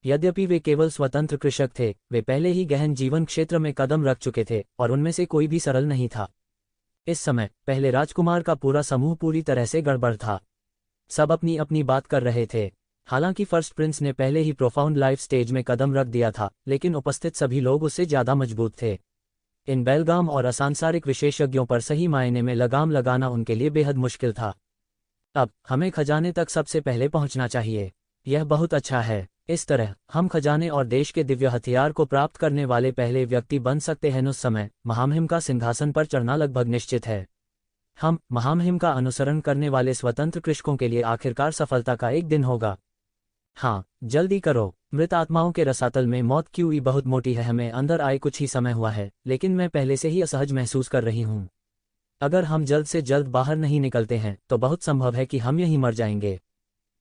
यद्यपि वे केवल स्वतंत्र कृषक थे, वे पहले ही गहन जीवन क्षेत्र में कदम रख चुके थे और उनमें से कोई भी सरल नहीं था। इस समय पहले राजकुमार का पूरा समूह पूरी तरह से गड़बड़ था। सब अपनी अपनी बात कर रहे थे। हालांकि फर्स्ट प्रिंस ने पहले ही प्रोफाउंड लाइफ स्टेज में कदम रख दिया था, लेकिन उपस्थित सभी लोग उससे ज्यादा मजबूत थे। इन बेलगाम और असांसारिक विशेषज्ञों पर सही मायने में लगाम लगाना उनके लिए बेहद मुश्किल था। अब हमें खजाने तक सबसे पहले पहुंचना चाहिए। यह बहुत अच्छा है। इस तरह हम खजाने और देश के दिव्य हथियार को प्राप्त करने वाले पहले व्यक्ति बन सकते हैं। उस समय महामहिम का सिंहासन पर चढ़ना लगभग निश्चित है। हम महामहिम का अनुसरण करने वाले स्वतंत्र कृषकों के लिए आखिरकार सफलता का एक दिन होगा। हाँ, जल्दी करो। मृत आत्माओं के रसातल में मौत क्यूई बहुत मोटी है। हमें अंदर आए कुछ ही समय हुआ है, लेकिन मैं पहले से ही असहज महसूस कर रही हूँ। अगर हम जल्द से जल्द बाहर नहीं निकलते हैं तो बहुत संभव है कि हम यहीं मर जाएंगे।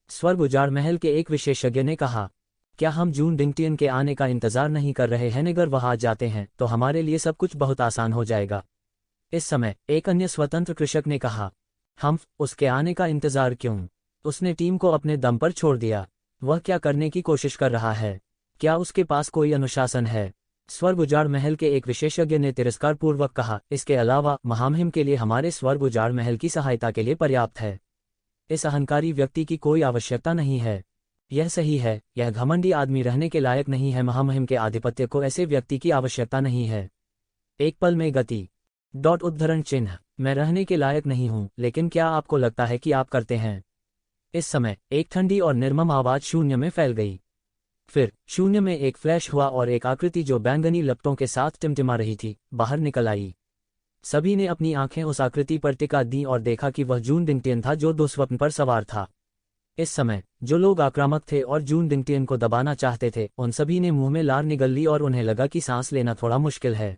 स्वर्ग उजाड़ महल के एक विशेषज्ञ ने कहा, क्या हम जून डिंगटियन के आने का इंतजार नहीं कर रहे हैं? अगर वह आ जाते हैं तो हमारे लिए सब कुछ बहुत आसान हो जाएगा। इस समय एक अन्य स्वतंत्र कृषक ने कहा, हम उसके आने का इंतजार क्यों? उसने टीम को अपने दम पर छोड़ दिया। वह क्या करने की कोशिश कर रहा है? क्या उसके पास कोई अनुशासन है? स्वर्ग उजाड़ महल के एक विशेषज्ञ ने तिरस्कारपूर्वक कहा, इसके अलावा महामहिम के लिए हमारे स्वर्ग उजाड़ महल की सहायता के लिए पर्याप्त है। इस अहंकारी व्यक्ति की कोई आवश्यकता नहीं है। यह सही है, यह घमंडी आदमी रहने के लायक नहीं है। महामहिम के आधिपत्य को ऐसे व्यक्ति की आवश्यकता नहीं है। एक पल में गति उद्धरण चिन्ह मैं रहने के लायक नहीं हूं, लेकिन क्या आपको लगता है कि आप करते हैं? इस समय एक ठंडी और निर्मम आवाज शून्य में फैल गई। फिर शून्य में एक फ्लैश हुआ और एक आकृति जो बैंगनी लपटों के साथ टिमटिमा रही थी बाहर निकल आई। सभी ने अपनी आंखें उस आकृति पर टिका दी और देखा कि वह जून डिंगटियन था जो दुस्वप्न पर सवार था। इस समय जो लोग आक्रामक थे और जून डिंगटियन को दबाना चाहते थे, उन सभी ने मुंह में लार निगल ली और उन्हें लगा कि सांस लेना थोड़ा मुश्किल है।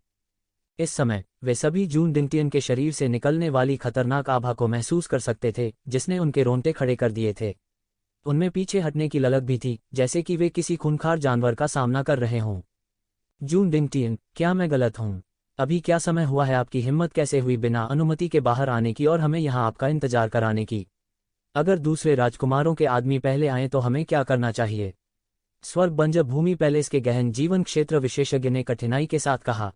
इस समय वे सभी जून डिंगटियन के शरीर से निकलने वाली खतरनाक आभा को महसूस कर सकते थे, जिसने उनके रोंगटे खड़े कर दिए थे। उनमें पीछे हटने की ललक भी थी, जैसे कि वे किसी खूंखार जानवर का सामना कर रहे हों। जून डिंगटियन, क्या मैं गलत हूँ? अभी क्या समय हुआ है? आपकी हिम्मत कैसे हुई बिना अनुमति के बाहर आने की और हमें यहाँ आपका इंतजार कराने की? अगर दूसरे राजकुमारों के आदमी पहले आए तो हमें क्या करना चाहिए? स्वर्ग बंजर भूमि पैलेस के गहन जीवन क्षेत्र विशेषज्ञ ने कठिनाई के साथ कहा,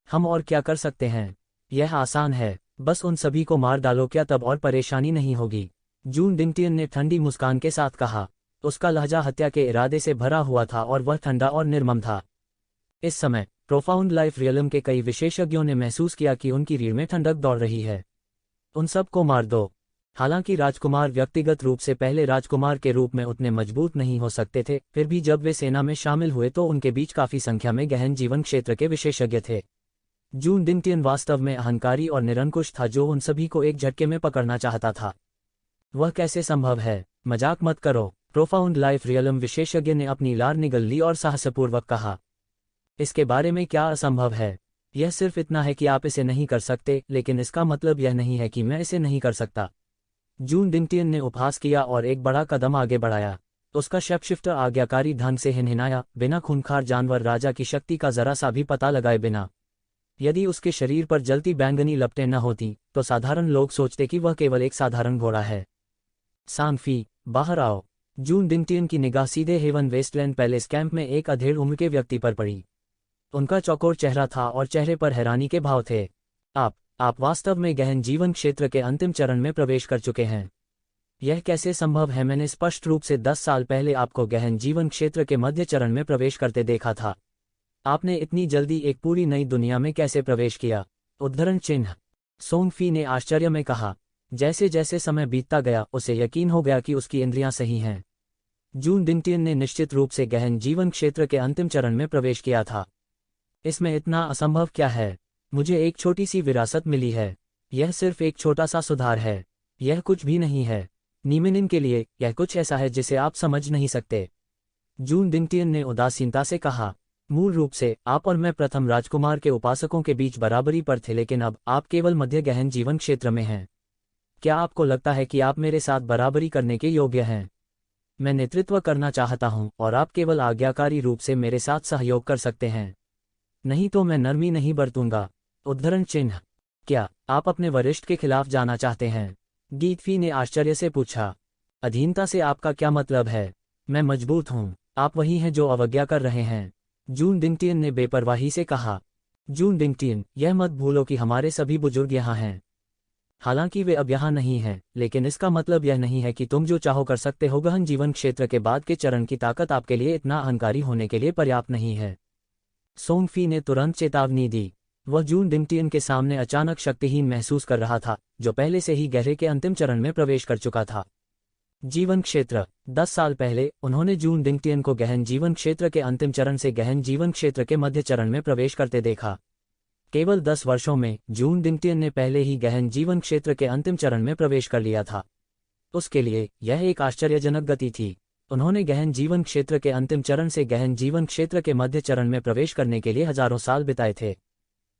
हम और क्या कर सकते हैं? यह आसान है, बस उन सभी को मार डालो। क्या तब और परेशानी नहीं होगी? जून डिंगटियन ने ठंडी मुस्कान के साथ कहा। उसका लहजा हत्या के इरादे से भरा हुआ था और वह ठंडा और निर्मम था। इस समय प्रोफाउंड लाइफ रियलम के कई विशेषज्ञों ने महसूस किया कि उनकी रीढ़ में ठंडक दौड़ रही है। उन सब को मार दो। हालांकि राजकुमार व्यक्तिगत रूप से पहले राजकुमार के रूप में उतने मजबूत नहीं हो सकते थे, फिर भी जब वे सेना में शामिल हुए तो उनके बीच काफी संख्या में गहन जीवन क्षेत्र के विशेषज्ञ थे। जून डिंगटियन वास्तव में अहंकारी और निरंकुश था, जो उन सभी को एक झटके में पकड़ना चाहता था। वह कैसे संभव है? मजाक मत करो। प्रोफाउंड लाइफ रियलम विशेषज्ञ ने अपनी लार निगल ली और साहसपूर्वक कहा, इसके बारे में क्या असंभव है? यह सिर्फ इतना है कि आप इसे नहीं कर सकते, लेकिन इसका मतलब यह नहीं है कि मैं इसे नहीं कर सकता। जून डिंगटियन ने उपहास किया और एक बड़ा कदम आगे बढ़ाया। उसका शैपशिफ्टर आज्ञाकारी ढंग से हिनहिनाया, बिना खूंखार जानवर राजा की शक्ति का जरा सा भी पता लगाए बिना। यदि उसके शरीर पर जलती बैंगनी लपटें न होती तो साधारण लोग सोचते कि वह केवल एक साधारण घोड़ा है। सांगफी, बाहर आओ। जून डिंगटियन की निगाह सीधे हेवन वेस्टलैंड पैलेस कैंप में एक अधेड़ उम्र के व्यक्ति पर पड़ी। उनका चौकोर चेहरा था और चेहरे पर हैरानी के भाव थे। आप वास्तव में गहन जीवन क्षेत्र के अंतिम चरण में प्रवेश कर चुके हैं। यह कैसे संभव है? मैंने स्पष्ट रूप से 10 साल पहले आपको गहन जीवन क्षेत्र के मध्य चरण में प्रवेश करते देखा था। आपने इतनी जल्दी एक पूरी नई दुनिया में कैसे प्रवेश किया? उद्धरण चिन्ह। सोंगफी ने आश्चर्य में कहा। जैसे जैसे समय बीतता गया उसे यकीन हो गया कि उसकी इंद्रियां सही हैं। जून डिंगटियन ने निश्चित रूप से गहन जीवन क्षेत्र के अंतिम चरण में प्रवेश किया था। इसमें इतना असंभव क्या है? मुझे एक छोटी सी विरासत मिली है। यह सिर्फ एक छोटा सा सुधार है। यह कुछ भी नहीं है। नीमिनिन के लिए यह कुछ ऐसा है जिसे आप समझ नहीं सकते। जून डिंगटियन ने उदासीनता से कहा। मूल रूप से आप और मैं प्रथम राजकुमार के उपासकों के बीच बराबरी पर थे, लेकिन अब आप केवल मध्य गहन जीवन क्षेत्र में हैं। क्या आपको लगता है कि आप मेरे साथ बराबरी करने के योग्य हैं? मैं नेतृत्व करना चाहता हूं और आप केवल आज्ञाकारी रूप से मेरे साथ सहयोग कर सकते हैं। नहीं तो मैं नरमी नहीं बरतूंगा। उद्धरण चिन्ह। क्या आप अपने वरिष्ठ के खिलाफ जाना चाहते हैं? गीतफी ने आश्चर्य से पूछा। अधीनता से आपका क्या मतलब है? मैं मजबूत हूं। आप वही हैं जो अवज्ञा कर रहे हैं। जून डिंगटियन ने बेपरवाही से कहा। जून डिंगटियन, यह मत भूलो कि हमारे सभी बुजुर्ग यहाँ हैं। हालांकि वे अब यहाँ नहीं हैं, लेकिन इसका मतलब यह नहीं है कि तुम जो चाहो कर सकते हो। गहन जीवन क्षेत्र के बाद के चरण की ताकत आपके लिए इतना अहंकारी होने के लिए पर्याप्त नहीं है। सोंगफी ने तुरंत चेतावनी दी। वह जून डिंगटियन के सामने अचानक शक्तिहीन महसूस कर रहा था, जो पहले से ही गहरे के अंतिम चरण में प्रवेश कर चुका था। जीवन क्षेत्र। 10 साल पहले उन्होंने जून डिंगटियन को गहन जीवन क्षेत्र के अंतिम चरण से गहन जीवन क्षेत्र के मध्य चरण में प्रवेश करते देखा। केवल 10 वर्षों में जून डिंगटियन ने पहले ही गहन जीवन क्षेत्र के अंतिम चरण में प्रवेश कर लिया था। उसके लिए यह एक आश्चर्यजनक गति थी। उन्होंने गहन जीवन क्षेत्र के अंतिम चरण से गहन जीवन क्षेत्र के मध्य चरण में प्रवेश करने के लिए हजारों साल बिताए थे।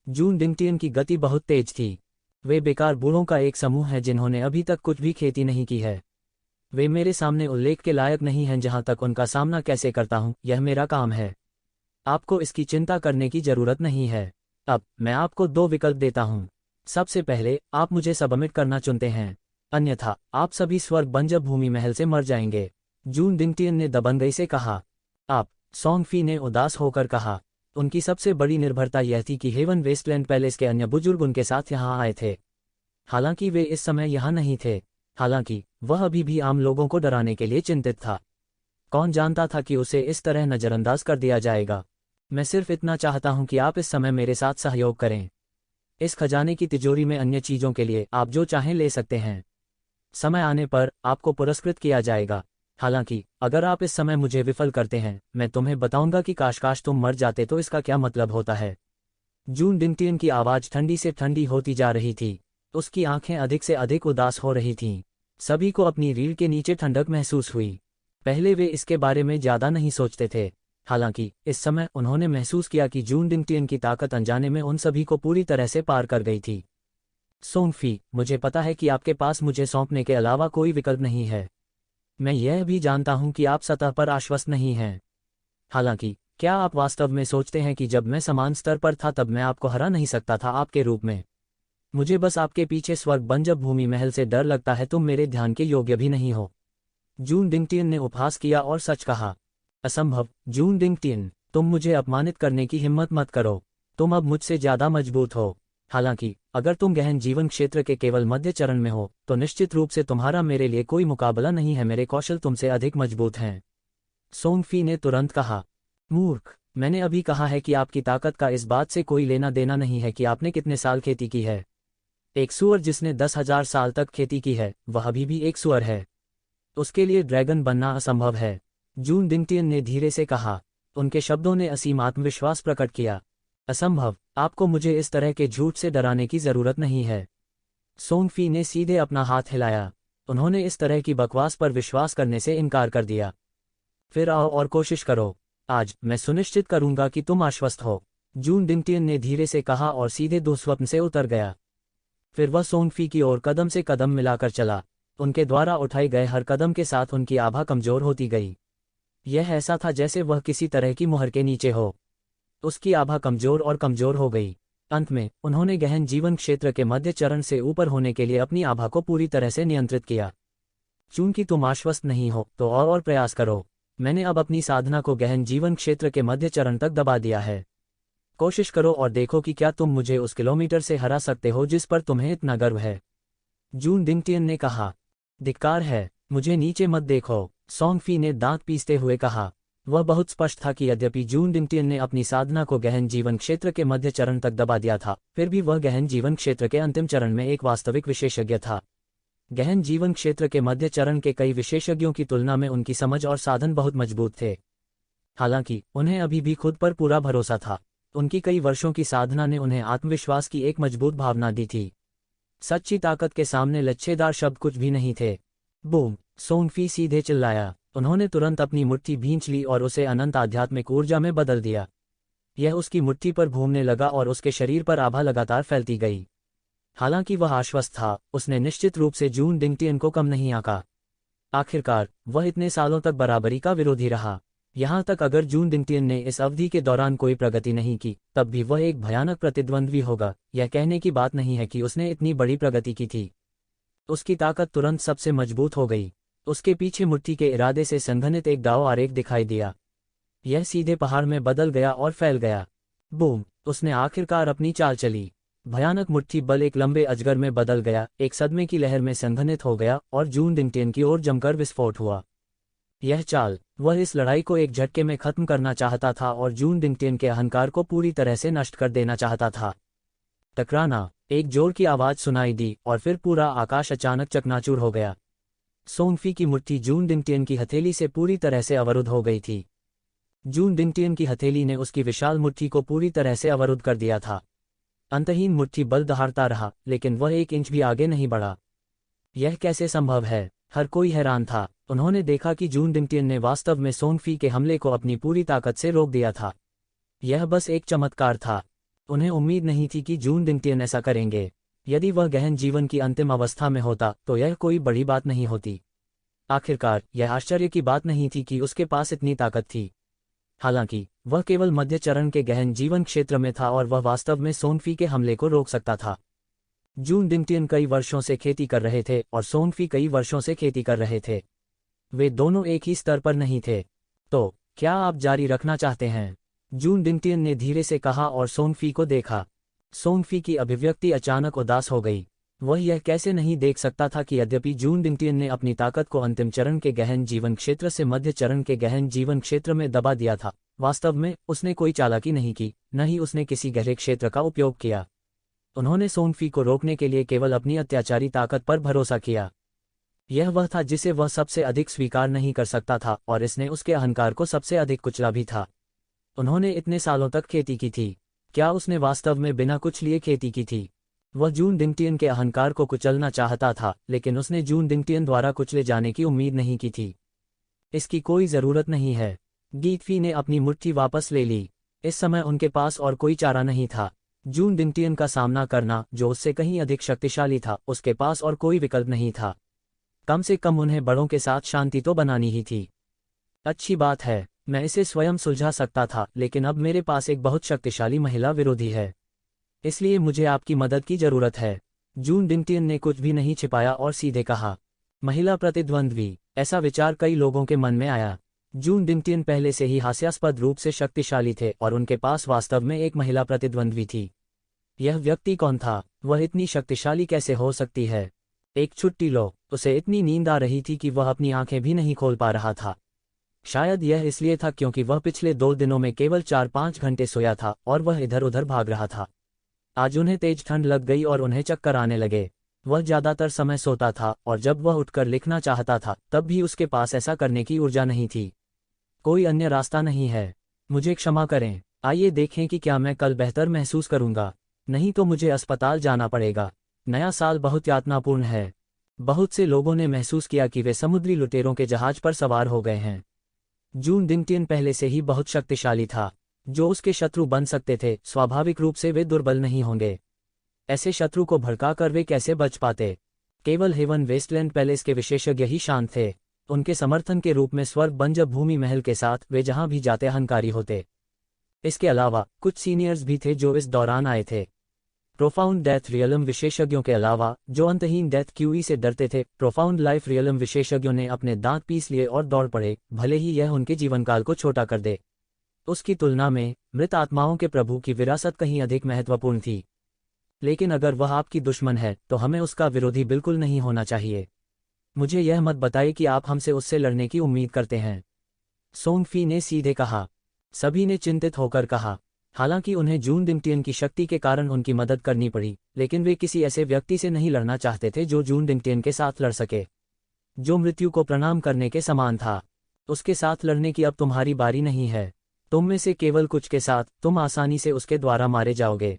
जून डिंगटियन की गति बहुत तेज थी। वे बेकार बूढ़ों का एक समूह है जिन्होंने अभी तक कुछ भी खेती नहीं की है। वे मेरे सामने उल्लेख के लायक नहीं हैं। जहां तक उनका सामना कैसे करता हूं, यह मेरा काम है। आपको इसकी चिंता करने की जरूरत नहीं है। अब मैं आपको 2 विकल्प देता हूं। सबसे पहले, आप मुझे सबमिट करना चुनते हैं, अन्यथा आप सभी स्वर्ग बंजर भूमि महल से मर जाएंगे। जून डिंगटियन ने दबंगई से कहा। आप? सोंगफी ने उदास होकर कहा। उनकी सबसे बड़ी निर्भरता यह थी कि हेवन वेस्टलैंड पैलेस के अन्य बुजुर्ग उनके साथ यहाँ आए थे। हालांकि वे इस समय यहाँ नहीं थे। हालांकि वह अभी भी आम लोगों को डराने के लिए चिंतित था। कौन जानता था कि उसे इस तरह नजरअंदाज कर दिया जाएगा। मैं सिर्फ इतना चाहता हूं कि आप इस समय मेरे साथ सहयोग करें। इस खजाने की तिजोरी में अन्य चीजों के लिए आप जो चाहें ले सकते हैं। समय आने पर आपको पुरस्कृत किया जाएगा। हालांकि अगर आप इस समय मुझे विफल करते हैं, मैं तुम्हें बताऊंगा कि काश तुम मर जाते तो इसका क्या मतलब होता है। जून डिंगटियन की आवाज ठंडी से ठंडी होती जा रही थी। उसकी आंखें अधिक से अधिक उदास हो रही थीं। सभी को अपनी रीढ़ के नीचे ठंडक महसूस हुई। पहले वे इसके बारे में ज्यादा नहीं सोचते थे। हालांकि इस समय उन्होंने महसूस किया कि जून डिंगटियन की ताकत अनजाने में उन सभी को पूरी तरह से पार कर गई थी। सोंगफी, मुझे पता है कि आपके पास मुझे सौंपने के अलावा कोई विकल्प नहीं है। मैं यह भी जानता हूं कि आप सतह पर आश्वस्त नहीं हैं। हालांकि क्या आप वास्तव में सोचते हैं कि जब मैं समान स्तर पर था तब मैं आपको हरा नहीं सकता था आपके रूप में? मुझे बस आपके पीछे स्वर्ग बंजर भूमि महल से डर लगता है। तुम मेरे ध्यान के योग्य भी नहीं हो। जून डिंगटियन ने उपहास किया और सच कहा। असंभव। जून डिंगटियन, तुम मुझे अपमानित करने की हिम्मत मत करो। तुम अब मुझसे ज्यादा मजबूत हो। हालांकि अगर तुम गहन जीवन क्षेत्र के केवल मध्य चरण में हो तो निश्चित रूप से तुम्हारा मेरे लिए कोई मुकाबला नहीं है। मेरे कौशल तुमसे अधिक मजबूत हैं। सोंगफी ने तुरंत कहा। मूर्ख, मैंने अभी कहा है कि आपकी ताकत का इस बात से कोई लेना देना नहीं है कि आपने कितने साल खेती की है। एक सुअर जिसने 10,000 साल तक खेती की है, वह अभी भी एक सुअर है। उसके लिए ड्रैगन बनना असंभव है। जून डिंगटियन ने धीरे से कहा। उनके शब्दों ने असीम आत्मविश्वास प्रकट किया। असंभव? आपको मुझे इस तरह के झूठ से डराने की जरूरत नहीं है। सोंगफी ने सीधे अपना हाथ हिलाया। उन्होंने इस तरह की बकवास पर विश्वास करने से इनकार कर दिया। फिर आओ और कोशिश करो। आज मैं सुनिश्चित करूंगा कि तुम आश्वस्त हो। जून डिंगटियन ने धीरे से कहा और सीधे दुःस्वप्न से उतर गया। फिर वह सोंगफी की ओर कदम से कदम मिलाकर चला। उनके द्वारा उठाए गए हर कदम के साथ उनकी आभा कमजोर होती गई। यह ऐसा था जैसे वह किसी तरह की मुहर के नीचे हो। उसकी आभा कमजोर और कमजोर हो गई। अंत में उन्होंने गहन जीवन क्षेत्र के मध्य चरण से ऊपर होने के लिए अपनी आभा को पूरी तरह से नियंत्रित किया। चूंकि तुम आश्वस्त नहीं हो तो और प्रयास करो। मैंने अब अपनी साधना को गहन जीवन क्षेत्र के मध्य चरण तक दबा दिया है। कोशिश करो और देखो कि क्या तुम मुझे उस किलोमीटर से हरा सकते हो जिस पर तुम्हें इतना गर्व है। जून डिंगटियन ने कहा। धिक्कार है, मुझे नीचे मत देखो। सोंगफी ने दांत पीसते हुए कहा। वह बहुत स्पष्ट था कि यद्यपि जून डिंगटियन ने अपनी साधना को गहन जीवन क्षेत्र के मध्य चरण तक दबा दिया था, फिर भी वह गहन जीवन क्षेत्र के अंतिम चरण में एक वास्तविक विशेषज्ञ था। गहन जीवन क्षेत्र के मध्य चरण के कई विशेषज्ञों की तुलना में उनकी समझ और साधन बहुत मजबूत थे। हालांकि उन्हें अभी भी खुद पर पूरा भरोसा था। उनकी कई वर्षों की साधना ने उन्हें आत्मविश्वास की एक मजबूत भावना दी थी। सच्ची ताकत के सामने लच्छेदार शब्द कुछ भी नहीं थे। बूम! सोंगफी सीधे चिल्लाया। उन्होंने तुरंत अपनी मुट्ठी भींच ली और उसे अनंत आध्यात्मिक ऊर्जा में बदल दिया। यह उसकी मुट्ठी पर घूमने लगा और उसके शरीर पर आभा लगातार फैलती गई। हालांकि वह आश्वस्त था, उसने निश्चित रूप से जून डिंगटियन को कम नहीं आंका। आखिरकार वह इतने सालों तक बराबरी का विरोधी रहा। यहाँ तक अगर जून डिंगटियन ने इस अवधि के दौरान कोई प्रगति नहीं की, तब भी वह एक भयानक प्रतिद्वंद्वी होगा। यह कहने की बात नहीं है कि उसने इतनी बड़ी प्रगति की थी। उसकी ताकत तुरंत सबसे मजबूत हो गई। उसके पीछे मुट्ठी के इरादे से संघनित एक दाव आरेख दिखाई दिया। यह सीधे पहाड़ में बदल गया और फैल गया। बूम! उसने आखिरकार अपनी चाल चली। भयानक मुट्ठी बल एक लंबे अजगर में बदल गया, एक सदमे की लहर में संघनित हो गया और जून डिंगटियन की ओर जमकर विस्फोट हुआ। यह चाल, वह इस लड़ाई को एक झटके में खत्म करना चाहता था और जून डिंगटियन के अहंकार को पूरी तरह से नष्ट कर देना चाहता था। टकराना! एक जोर की आवाज सुनाई दी और फिर पूरा आकाश अचानक चकनाचूर हो गया। सोंगफी की मुट्ठी जून डिंगटियन की हथेली से पूरी तरह से अवरुद्ध हो गई थी। जून डिंगटियन की हथेली ने उसकी विशाल मुट्ठी को पूरी तरह से अवरुद्ध कर दिया था। अंतहीन मुट्ठी बल दहाड़ता रहा, लेकिन वह 1 इंच भी आगे नहीं बढ़ा। यह कैसे संभव है? हर कोई हैरान था। उन्होंने देखा कि जून डिंगटियन ने वास्तव में सोंगफी के हमले को अपनी पूरी ताकत से रोक दिया था। यह बस एक चमत्कार था। उन्हें उम्मीद नहीं थी कि जून डिंगटियन ऐसा करेंगे। यदि वह गहन जीवन की अंतिम अवस्था में होता तो यह कोई बड़ी बात नहीं होती। आखिरकार यह आश्चर्य की बात नहीं थी कि उसके पास इतनी ताकत थी। हालांकि वह केवल मध्य चरण के गहन जीवन क्षेत्र में था और वह वास्तव में सोंगफी के हमले को रोक सकता था। जून डिंगटियन कई वर्षों से खेती कर रहे थे और सोंगफी कई वर्षों से खेती कर रहे थे। वे दोनों एक ही स्तर पर नहीं थे। तो क्या आप जारी रखना चाहते हैं? जून डिंगटियन ने धीरे से कहा और सोंगफी को देखा। सोंगफी की अभिव्यक्ति अचानक उदास हो गई। वह यह कैसे नहीं देख सकता था कि यद्यपि जून डिंगटियन ने अपनी ताकत को अंतिम चरण के गहन जीवन क्षेत्र से मध्य चरण के गहन जीवन क्षेत्र में दबा दिया था, वास्तव में उसने कोई चालाकी नहीं की, न ही उसने किसी गहरे क्षेत्र का उपयोग किया। उन्होंने सोंगफी को रोकने के लिए केवल अपनी अत्याचारी ताकत पर भरोसा किया। यह वह था जिसे वह सबसे अधिक स्वीकार नहीं कर सकता था और इसने उसके अहंकार को सबसे अधिक कुचला भी था। उन्होंने इतने सालों तक खेती की थी। क्या उसने वास्तव में बिना कुछ लिए खेती की थी? वह जून डिंगटियन के अहंकार को कुचलना चाहता था, लेकिन उसने जून डिंगटियन द्वारा कुचले जाने की उम्मीद नहीं की थी। इसकी कोई जरूरत नहीं है। गीतफी ने अपनी मुट्ठी वापस ले ली। इस समय उनके पास और कोई चारा नहीं था। जून डिंगटियन का सामना करना, जो उससे कहीं अधिक शक्तिशाली था, उसके पास और कोई विकल्प नहीं था। कम से कम उन्हें बड़ों के साथ शांति तो बनानी ही थी। अच्छी बात है, मैं इसे स्वयं सुलझा सकता था, लेकिन अब मेरे पास एक बहुत शक्तिशाली महिला विरोधी है। इसलिए मुझे आपकी मदद की जरूरत है। जून डिंगटियन ने कुछ भी नहीं छिपाया और सीधे कहा। महिला प्रतिद्वंद्वी, ऐसा विचार कई लोगों के मन में आया। जून डिंगटियन पहले से ही हास्यास्पद रूप से शक्तिशाली थे और उनके पास वास्तव में एक महिला प्रतिद्वंद्वी थी। यह व्यक्ति कौन था? वह इतनी शक्तिशाली कैसे हो सकती है? एक छुट्टी लो। उसे इतनी नींद आ रही थी कि वह अपनी आंखें भी नहीं खोल पा रहा था। शायद यह इसलिए था क्योंकि वह पिछले 2 दिनों में केवल 4-5 घंटे सोया था और वह इधर उधर भाग रहा था। आज उन्हें तेज ठंड लग गई और उन्हें चक्कर आने लगे। वह ज्यादातर समय सोता था और जब वह उठकर लिखना चाहता था तब भी उसके पास ऐसा करने की ऊर्जा नहीं थी। कोई अन्य रास्ता नहीं है। मुझे क्षमा करें। आइए देखें कि क्या मैं कल बेहतर महसूस करूंगा। नहीं तो मुझे अस्पताल जाना पड़ेगा। नया साल बहुत यातनापूर्ण है। बहुत से लोगों ने महसूस किया कि वे समुद्री लुटेरों के जहाज पर सवार हो गए हैं। जून डिंगटियन पहले से ही बहुत शक्तिशाली था। जो उसके शत्रु बन सकते थे, स्वाभाविक रूप से वे दुर्बल नहीं होंगे। ऐसे शत्रु को भड़काकर वे कैसे बच पाते? केवल हेवन वेस्टलैंड पैलेस के विशेषज्ञ ही शांत थे। उनके समर्थन के रूप में स्वर्ग बंजर भूमि महल के साथ वे जहां भी जाते अहंकारी होते। इसके अलावा कुछ सीनियर्स भी थे जो इस दौरान आए थे। प्रोफाउंड डेथ रियलम विशेषज्ञों के अलावा जो अंतहीन डेथ क्यूई से डरते थे, प्रोफाउंड लाइफ रियलम विशेषज्ञों ने अपने दांत पीस लिए और दौड़ पड़े, भले ही यह उनके जीवनकाल को छोटा कर दे। उसकी तुलना में मृत आत्माओं के प्रभु की विरासत कहीं अधिक महत्वपूर्ण थी। लेकिन अगर वह आपकी दुश्मन है तो हमें उसका विरोधी बिल्कुल नहीं होना चाहिए। मुझे यह मत बताइए कि आप हमसे उससे लड़ने की उम्मीद करते हैं। सोंगफी ने सीधे कहा। सभी ने चिंतित होकर कहा। हालांकि उन्हें जून डिंगटियन की शक्ति के कारण उनकी मदद करनी पड़ी, लेकिन वे किसी ऐसे व्यक्ति से नहीं लड़ना चाहते थे जो जून डिंगटियन के साथ लड़ सके, जो मृत्यु को प्रणाम करने के समान था। उसके साथ लड़ने की अब तुम्हारी बारी नहीं है। तुम में से केवल कुछ के साथ तुम आसानी से उसके द्वारा मारे जाओगे।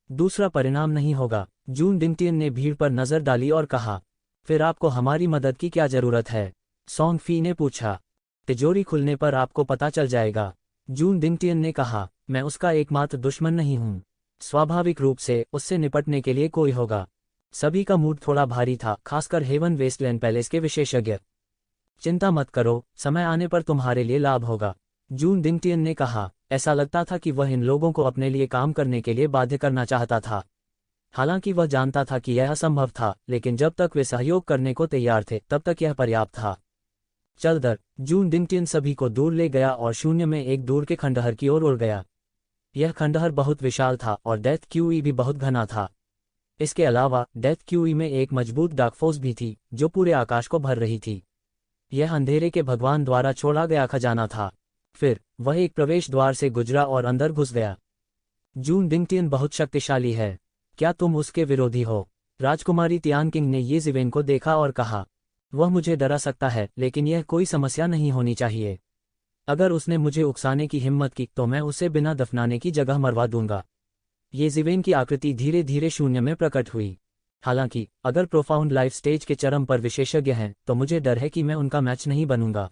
दूसरा परिणाम नहीं होगा। जून डिंगटियन ने भीड़ पर नजर डाली और कहा। फिर आपको हमारी मदद की क्या जरूरत है? सोंगफी ने पूछा। तिजोरी खुलने पर आपको पता चल जाएगा, जून डिंगटियन ने कहा। मैं उसका एकमात्र दुश्मन नहीं हूँ। स्वाभाविक रूप से उससे निपटने के लिए कोई होगा। सभी का मूड थोड़ा भारी था, खासकर हेवन वेस्टलैंड पैलेस के विशेषज्ञ। चिंता मत करो, समय आने पर तुम्हारे लिए लाभ होगा, जून डिंगटियन ने कहा। ऐसा लगता था कि वह इन लोगों को अपने लिए काम करने के लिए बाध्य करना चाहता था। हालांकि वह जानता था कि यह असंभव था, लेकिन जब तक वे सहयोग करने को तैयार थे तब तक यह पर्याप्त था। चल दर, जून डिंगटियन सभी को दूर ले गया और शून्य में एक दूर के खंडहर की ओर उड़ गया। यह खंडहर बहुत विशाल था और डेथ क्यूई भी बहुत घना था। इसके अलावा डेथ क्यूई में एक मजबूत डार्क फोर्स भी थी जो पूरे आकाश को भर रही थी। यह अंधेरे के भगवान द्वारा छोड़ा गया खजाना था। फिर वह एक प्रवेश द्वार से गुजरा और अंदर घुस गया। जून डिंगटियन बहुत शक्तिशाली है, क्या तुम उसके विरोधी हो? राजकुमारी तियानकिंग ने ये जिवेन को देखा और कहा। वह मुझे डरा सकता है, लेकिन यह कोई समस्या नहीं होनी चाहिए। अगर उसने मुझे उकसाने की हिम्मत की तो मैं उसे बिना दफनाने की जगह मरवा दूंगा। ये जिवेन की आकृति धीरे धीरे शून्य में प्रकट हुई। हालांकि अगर प्रोफाउंड लाइफ स्टेज के चरम पर विशेषज्ञ हैं तो मुझे डर है कि मैं उनका मैच नहीं बनूंगा।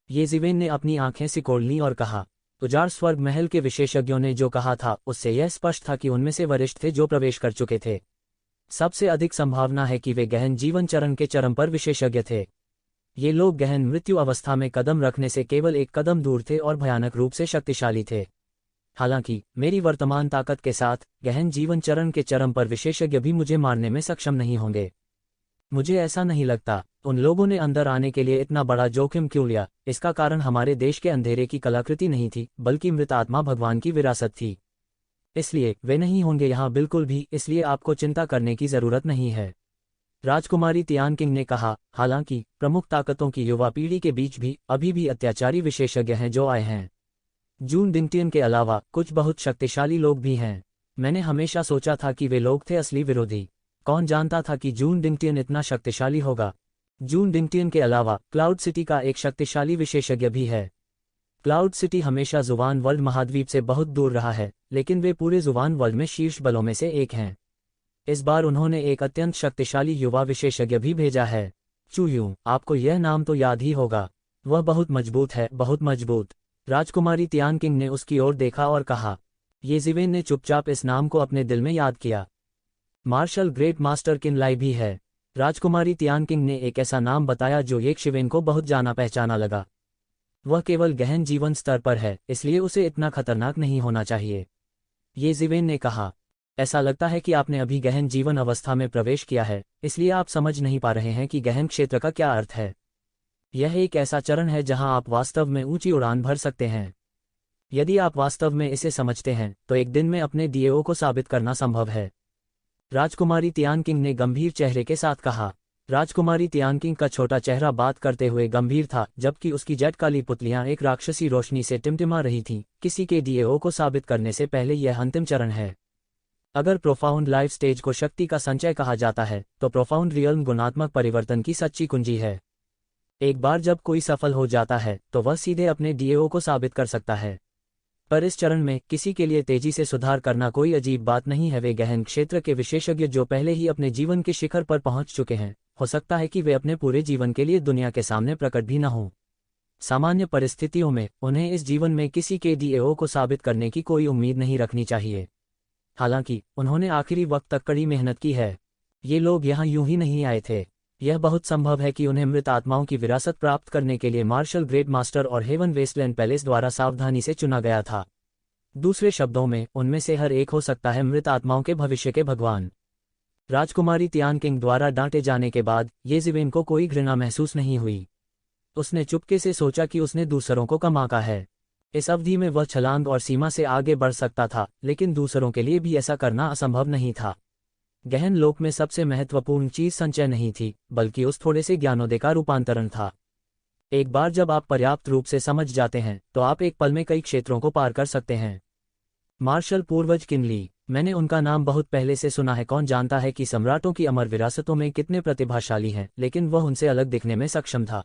ये जिवेन ने अपनी आंखें सिकोड़ लीं और कहा। उजाड़ स्वर्ग महल के विशेषज्ञों ने जो कहा था उससे यह स्पष्ट था कि उनमें से वरिष्ठ थे जो प्रवेश कर चुके थे। सबसे अधिक संभावना है कि वे गहन जीवन चरण के चरम पर विशेषज्ञ थे। ये लोग गहन मृत्यु अवस्था में कदम रखने से केवल एक कदम दूर थे और भयानक रूप से शक्तिशाली थे। हालांकि मेरी वर्तमान ताकत के साथ गहन जीवन चरण के चरम पर विशेषज्ञ भी मुझे मारने में सक्षम नहीं होंगे। मुझे ऐसा नहीं लगता। उन लोगों ने अंदर आने के लिए इतना बड़ा जोखिम क्यों लिया? इसका कारण हमारे देश के अंधेरे की कलाकृति नहीं थी, बल्कि मृत आत्मा भगवान की विरासत थी। इसलिए वे नहीं होंगे यहाँ बिल्कुल भी, इसलिए आपको चिंता करने की जरूरत नहीं है, राजकुमारी तियानकिंग ने कहा। हालांकि प्रमुख ताकतों की युवा पीढ़ी के बीच भी अभी भी अत्याचारी विशेषज्ञ हैं जो आए हैं। जून डिंगटियन के अलावा कुछ बहुत शक्तिशाली लोग भी हैं। मैंने हमेशा सोचा था कि वे लोग थे असली विरोधी। कौन जानता था कि जून डिंगटियन इतना शक्तिशाली होगा? जून डिंगटियन के अलावा क्लाउड सिटी का एक शक्तिशाली विशेषज्ञ भी है। क्लाउड सिटी हमेशा जुबान वर्ल्ड महाद्वीप से बहुत दूर रहा है, लेकिन वे पूरे जुबान वर्ल्ड में शीर्ष बलों में से एक हैं। इस बार उन्होंने एक अत्यंत शक्तिशाली युवा विशेषज्ञ भी भेजा है। चूयू, आपको यह नाम तो याद ही होगा। वह बहुत मजबूत है, बहुत मजबूत। राजकुमारी तियानकिंग ने उसकी ओर देखा और कहा। ये जिवेन ने चुपचाप इस नाम को अपने दिल में याद किया। मार्शल ग्रेट मास्टर किनलाई भी है। राजकुमारी तियानकिंग ने एक ऐसा नाम बताया जो एक शिवेन को बहुत जाना पहचाना लगा। वह केवल गहन जीवन स्तर पर है, इसलिए उसे इतना खतरनाक नहीं होना चाहिए, ये जिवेन ने कहा। ऐसा लगता है कि आपने अभी गहन जीवन अवस्था में प्रवेश किया है, इसलिए आप समझ नहीं पा रहे हैं कि गहन क्षेत्र का क्या अर्थ है। यह एक ऐसा चरण है जहां आप वास्तव में ऊंची उड़ान भर सकते हैं। यदि आप वास्तव में इसे समझते हैं तो एक दिन में अपने डीएओ को साबित करना संभव है, राजकुमारी तियानकिंग ने गंभीर चेहरे के साथ कहा। राजकुमारी तियानकिंग का छोटा चेहरा बात करते हुए गंभीर था, जबकि उसकी जेट काली पुतलियां एक राक्षसी रोशनी से टिमटिमा रही थीं। किसी के डीएओ को साबित करने से पहले यह अंतिम चरण है। अगर प्रोफाउंड लाइफ स्टेज को शक्ति का संचय कहा जाता है तो प्रोफाउंड रियल्म गुणात्मक परिवर्तन की सच्ची कुंजी है। एक बार जब कोई सफल हो जाता है तो वह सीधे अपने डीएओ को साबित कर सकता है। पर इस चरण में किसी के लिए तेजी से सुधार करना कोई अजीब बात नहीं है। वे गहन क्षेत्र के विशेषज्ञ जो पहले ही अपने जीवन के शिखर पर पहुंच चुके हैं, हो सकता है कि वे अपने पूरे जीवन के लिए दुनिया के सामने प्रकट भी न हों। सामान्य परिस्थितियों में उन्हें इस जीवन में किसी के डीएओ को साबित करने की कोई उम्मीद नहीं रखनी चाहिए। हालांकि उन्होंने आखिरी वक्त तक कड़ी मेहनत की है। ये लोग यहाँ यूं ही नहीं आए थे। यह बहुत संभव है कि उन्हें मृत आत्माओं की विरासत प्राप्त करने के लिए मार्शल ग्रेट मास्टर और हेवन वेस्टलैंड पैलेस द्वारा सावधानी से चुना गया था। दूसरे शब्दों में, उनमें से हर एक हो सकता है मृत आत्माओं के भविष्य के भगवान। राजकुमारी तियानकिंग द्वारा डांटे जाने के बाद ये जिवेन को कोई घृणा महसूस नहीं हुई। उसने चुपके से सोचा कि उसने दूसरों को कम आंका है। इस अवधि में वह छलांग और सीमा से आगे बढ़ सकता था, लेकिन दूसरों के लिए भी ऐसा करना असंभव नहीं था। गहन लोक में सबसे महत्वपूर्ण चीज संचय नहीं थी, बल्कि उस थोड़े से ज्ञानोदय का रूपांतरण था। एक बार जब आप पर्याप्त रूप से समझ जाते हैं तो आप एक पल में कई क्षेत्रों को पार कर सकते हैं। मार्शल पूर्वज किनली, मैंने उनका नाम बहुत पहले से सुना है। कौन जानता है कि सम्राटों की अमर विरासतों में कितने प्रतिभाशाली हैं, लेकिन वह उनसे अलग दिखने में सक्षम था।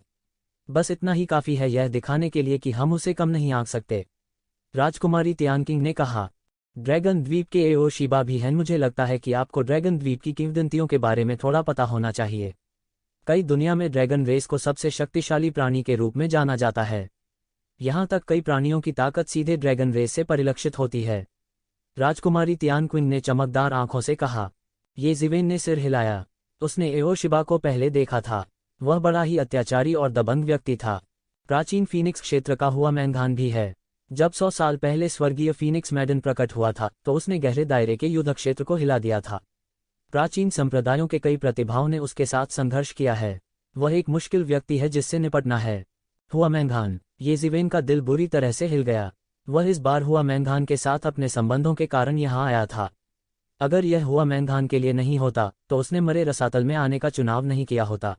बस इतना ही काफी है यह दिखाने के लिए कि हम उसे कम नहीं आंक सकते, राजकुमारी तियानकिंग ने कहा। ड्रैगन द्वीप के एओ शिबा भी हैं। मुझे लगता है कि आपको ड्रैगन द्वीप की किंवदंतियों के बारे में थोड़ा पता होना चाहिए। कई दुनिया में ड्रैगन रेस को सबसे शक्तिशाली प्राणी के रूप में जाना जाता है। यहाँ तक कई प्राणियों की ताकत सीधे ड्रैगन रेस से परिलक्षित होती है। राजकुमारी तियान क्विन ने चमकदार आंखों से कहा। ये जिवेन ने सिर हिलाया। उसने एओशिबा को पहले देखा था। वह बड़ा ही अत्याचारी और दबंग व्यक्ति था। प्राचीन फीनिक्स क्षेत्र का हुआ मैंगान भी है। जब 100 साल पहले स्वर्गीय फीनिक्स मैडन प्रकट हुआ था तो उसने गहरे दायरे के युद्ध क्षेत्र को हिला दिया था। प्राचीन संप्रदायों के कई प्रतिभाओं ने उसके साथ संघर्ष किया है। वह एक मुश्किल व्यक्ति है जिससे निपटना है। हुआ मैंगान। ये जिवेन का दिल बुरी तरह से हिल गया। वह इस बार हुआ मैंगान के साथ अपने संबंधों के कारण यहाँ आया था। अगर यह हुआ मैंगान के लिए नहीं होता तो उसने मरे रसातल में आने का चुनाव नहीं किया होता।